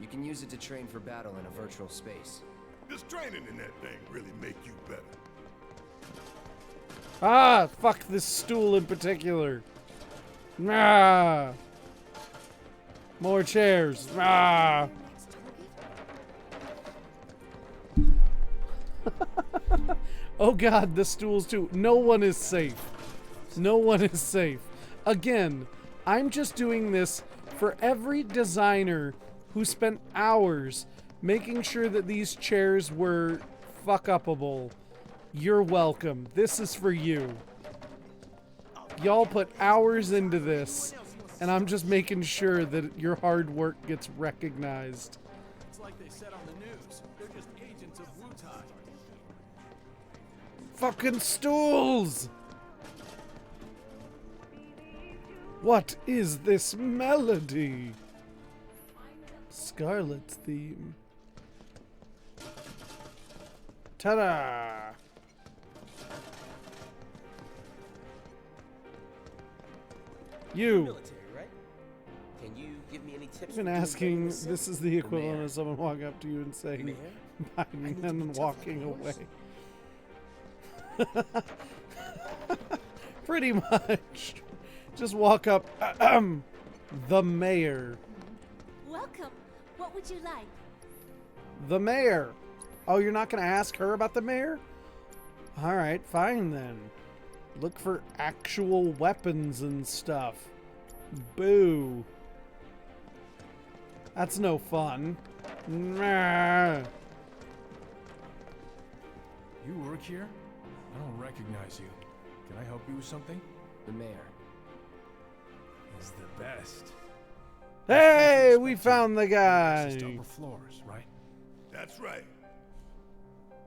You can use it to train for battle in a virtual space. Does training in that thing really make you better? Ah, fuck this stool in particular. Ah. More chairs. Ah. Oh god, the stools too. No one is safe. No one is safe. Again, I'm just doing this for every designer who spent hours making sure that these chairs were fuck-upable. You're welcome. This is for you. Y'all put hours into this, and I'm just making sure that your hard work gets recognized. It's like they said on the news. They're just agents of Wu Tai. Fucking stools! What is this melody? Scarlet's theme. Ta-da! You. Military, right? Can you give me any tips? I've been asking, this is the equivalent of someone walking up to you and saying, bye, and then walking away. Pretty much. Just walk up. The mayor. Welcome. What would you like? The mayor. Oh, you're not going to ask her about the mayor? All right, fine then. Look for actual weapons and stuff. Boo. That's no fun. Nah. You work here? I don't recognize you. Can I help you with something? The mayor. He's the best. Hey, we found the guy. Just upper floors, right? That's right.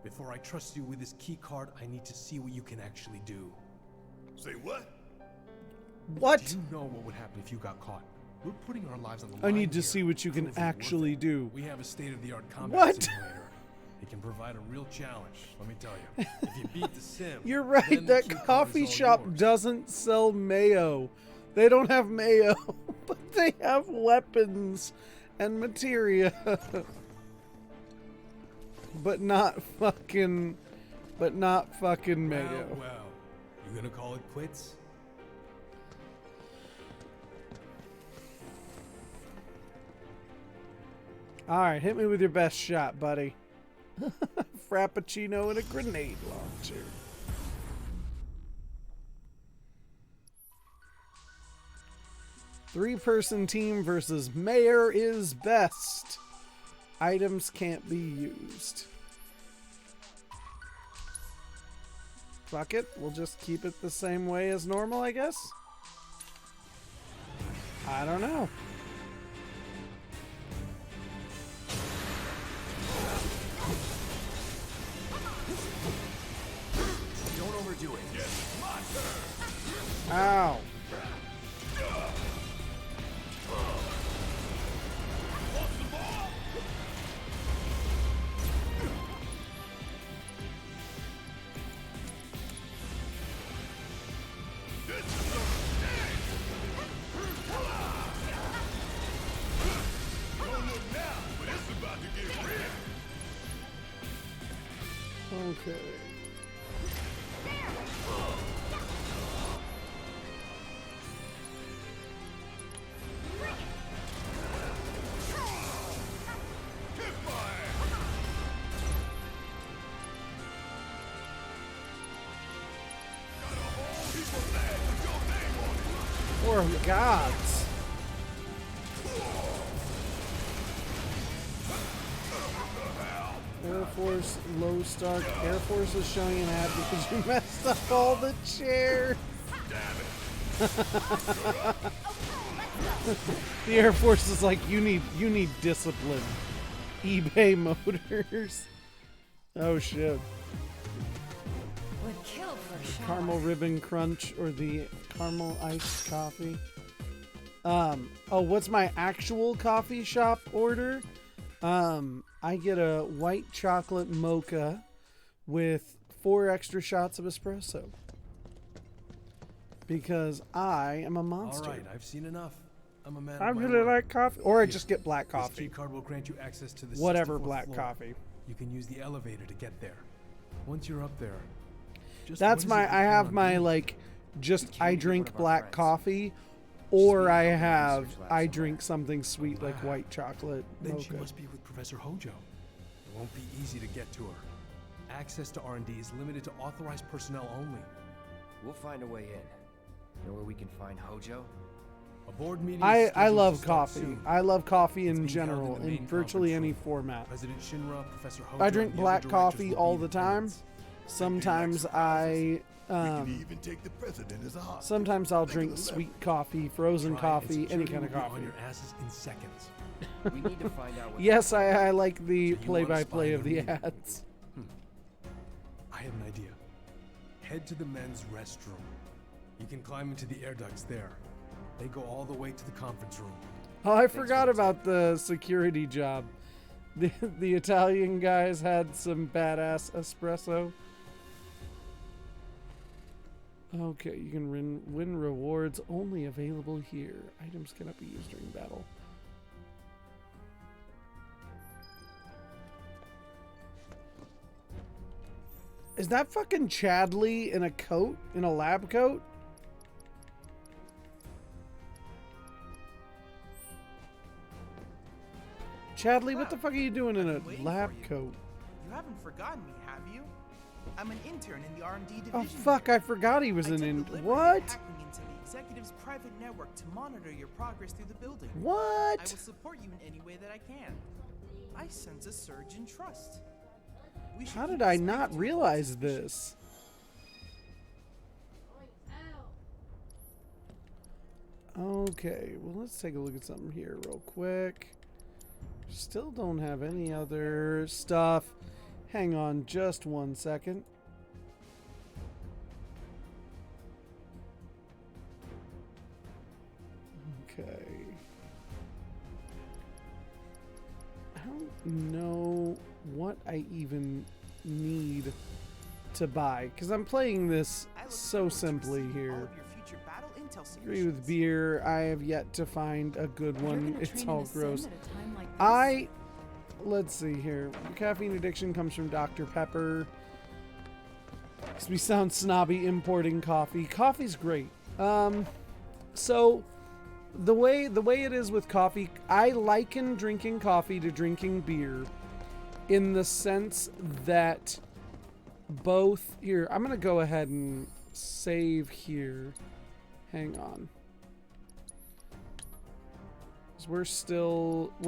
Before I trust you with this key card, I need to see what you can actually do. Say what? What? Do you know what would happen if you got caught? We're putting our lives on the line. I need to here. see what you can Prove it actually worth it. do. We have a state-of-the-art combat What? simulator. It can provide a real challenge, let me tell you. If you beat the sim, You're right, then the that key card coffee is all shop yours. doesn't sell mayo. They don't have mayo, but they have weapons and materia. but not fucking Mayo. Well, you gonna call it quits? All right, hit me with your best shot, buddy. Frappuccino and a grenade launcher. Three-person team versus Mayor is best. Items can't be used. Fuck it. We'll just keep it the same way as normal, I guess. I don't know. Don't overdo it. Ow. Okay. Or gods. Air Force, low start. Air Force is showing an ad because you messed up all the chairs. The Air Force is like, you need discipline. eBay Motors. Oh shit. Would kill for sure. Caramel Ribbon Crunch or the caramel iced coffee. Oh, what's my actual coffee shop order? I get a white chocolate mocha with 4 extra shots of espresso. Because I am a monster. All right, I've seen enough. I'm a man. I of my really word. like coffee. Or I Here, just get black this coffee. street card will grant you access to the Whatever 64th black floor. coffee. You can use the elevator to get there. Once you're up there, just That's what is it I you have plan my on doing? like just I drink of our black friends. coffee, or Speed I up the have research lab I somewhere. drink something sweet like white chocolate Then she mocha. must be with Professor Hojo. It won't be easy to get to her. Access to R&D is limited to authorized personnel only. We'll find a way in. Know where we can find Hojo? A board meeting. I is scheduled love to start coffee. soon. I love coffee It's in being held general, the in main virtually conference any room. format. President Shinra, Professor Hojo, I drink and the black other directors coffee will all be the in time. attendance. Sometimes I even take the president as a hostage. sometimes I'll Think drink of the sweet coffee, frozen Try it, and coffee, any security kind of will be coffee. on your asses in seconds. We need to find out what Yes, I like the So you wanna play-by-play spy of on the me? ads. I have an idea. Head to the men's restroom. You can climb into the air ducts there. They go all the way to the conference room. Oh, I forgot about the security job. The Italian guys had some badass espresso. Okay, you can win rewards only available here. Items cannot be used during battle. Is that fucking Chadley in a coat? In a lab coat? Chadley, what the fuck are you doing in a lab coat? You haven't forgotten me, have you? I'm an intern in the R&D division. Oh fuck, I forgot he was I took in the liberty of what? hacking into the executive's private network to monitor your progress through the building. What? I will support you in any way that I can. I sense a surge in trust. We should How keep did I the not spirit realize this? Okay, well let's take a look at something here real quick. Still don't have any other stuff. Hang on just 1 second. Okay. I don't know what I even need to buy because I'm playing this so simply here. Agree with beer. I have yet to find a good one. It's all gross. let's see here. Caffeine addiction comes from Dr. Pepper. Because we sound snobby importing coffee. Coffee's great. So the way it is with coffee, I liken drinking coffee to drinking beer in the sense that both here, I'm going to go ahead and save here. Hang on. We're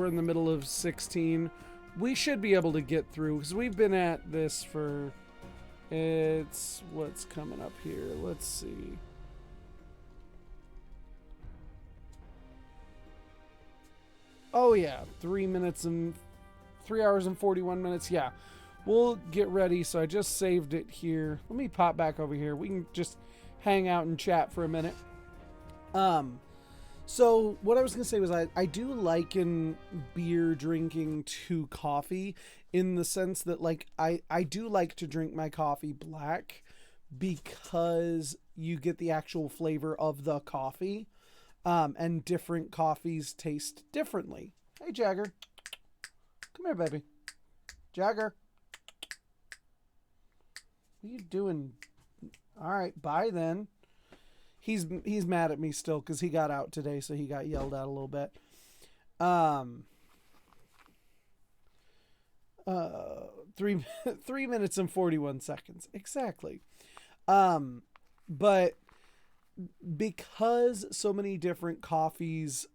in the middle of 16. We should be able to get through because we've been at this for, it's what's coming up here. Let's see. Oh yeah, 3 hours and 41 minutes. Yeah, we'll get ready. So I just saved it here. Let me pop back over here. We can just hang out and chat for a minute. So what I was going to say was I do liken beer drinking to coffee in the sense that, like, I do like to drink my coffee black because you get the actual flavor of the coffee, and different coffees taste differently. Hey, Jagger. Come here, baby. Jagger. What are you doing? All right, bye then. He's mad at me still because he got out today, so he got yelled at a little bit. 3 minutes and 41 seconds. Exactly. But because so many different coffees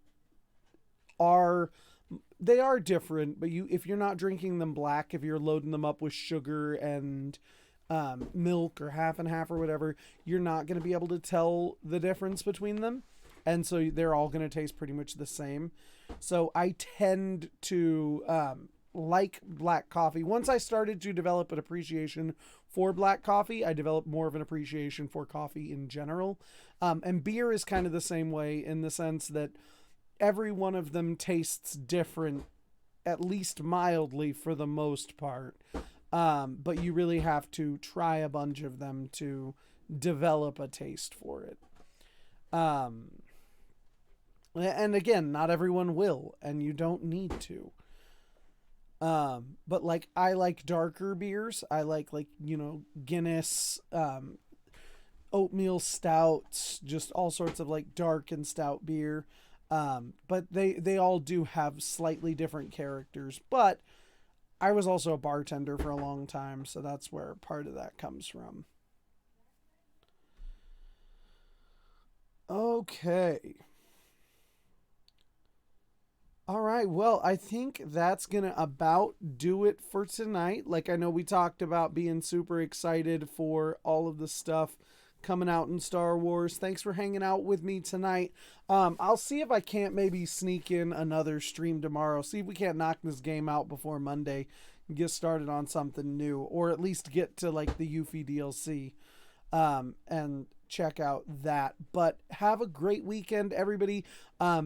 are different, but if you're not drinking them black, if you're loading them up with sugar and milk or half and half or whatever, you're not going to be able to tell the difference between them, and so they're all going to taste pretty much the same. So I tend to like black coffee. Once I started to develop an appreciation for black coffee, I developed more of an appreciation for coffee in general. And beer is kind of the same way in the sense that every one of them tastes different, at least mildly for the most part. But you really have to try a bunch of them to develop a taste for it. And again, not everyone will, and you don't need to. But like, I like darker beers. I like, Guinness, oatmeal stouts, just all sorts of like dark and stout beer. But they all do have slightly different characters, but I was also a bartender for a long time, so that's where part of that comes from. Okay. All right, well, I think that's going to about do it for tonight. Like, I know we talked about being super excited for all of the stuff coming out in Star Wars. Thanks for hanging out with me tonight. I'll see if I can't maybe sneak in another stream tomorrow. See if we can't knock this game out before Monday and get started on something new, or at least get to like the Yuffie DLC and check out that. But have a great weekend, everybody.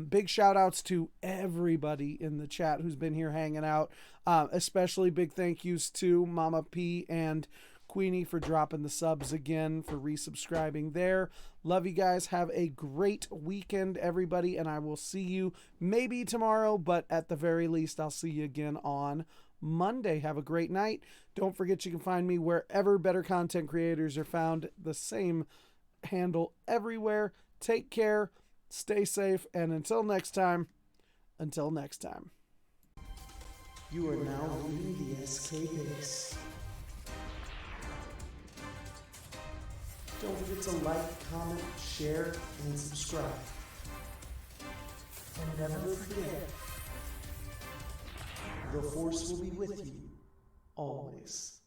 Big shout outs to everybody in the chat who's been here hanging out. Especially big thank yous to Mama P and Queenie for dropping the subs again, for resubscribing there. Love you guys. Have a great weekend, everybody, and I will see you maybe tomorrow, but at the very least, I'll see you again on Monday. Have a great night. Don't forget you can find me wherever better content creators are found. The same handle everywhere. Take care, stay safe, and until next time. You are now in the SK base. Don't forget to like, comment, share, and subscribe. And never forget, the Force will be with you always.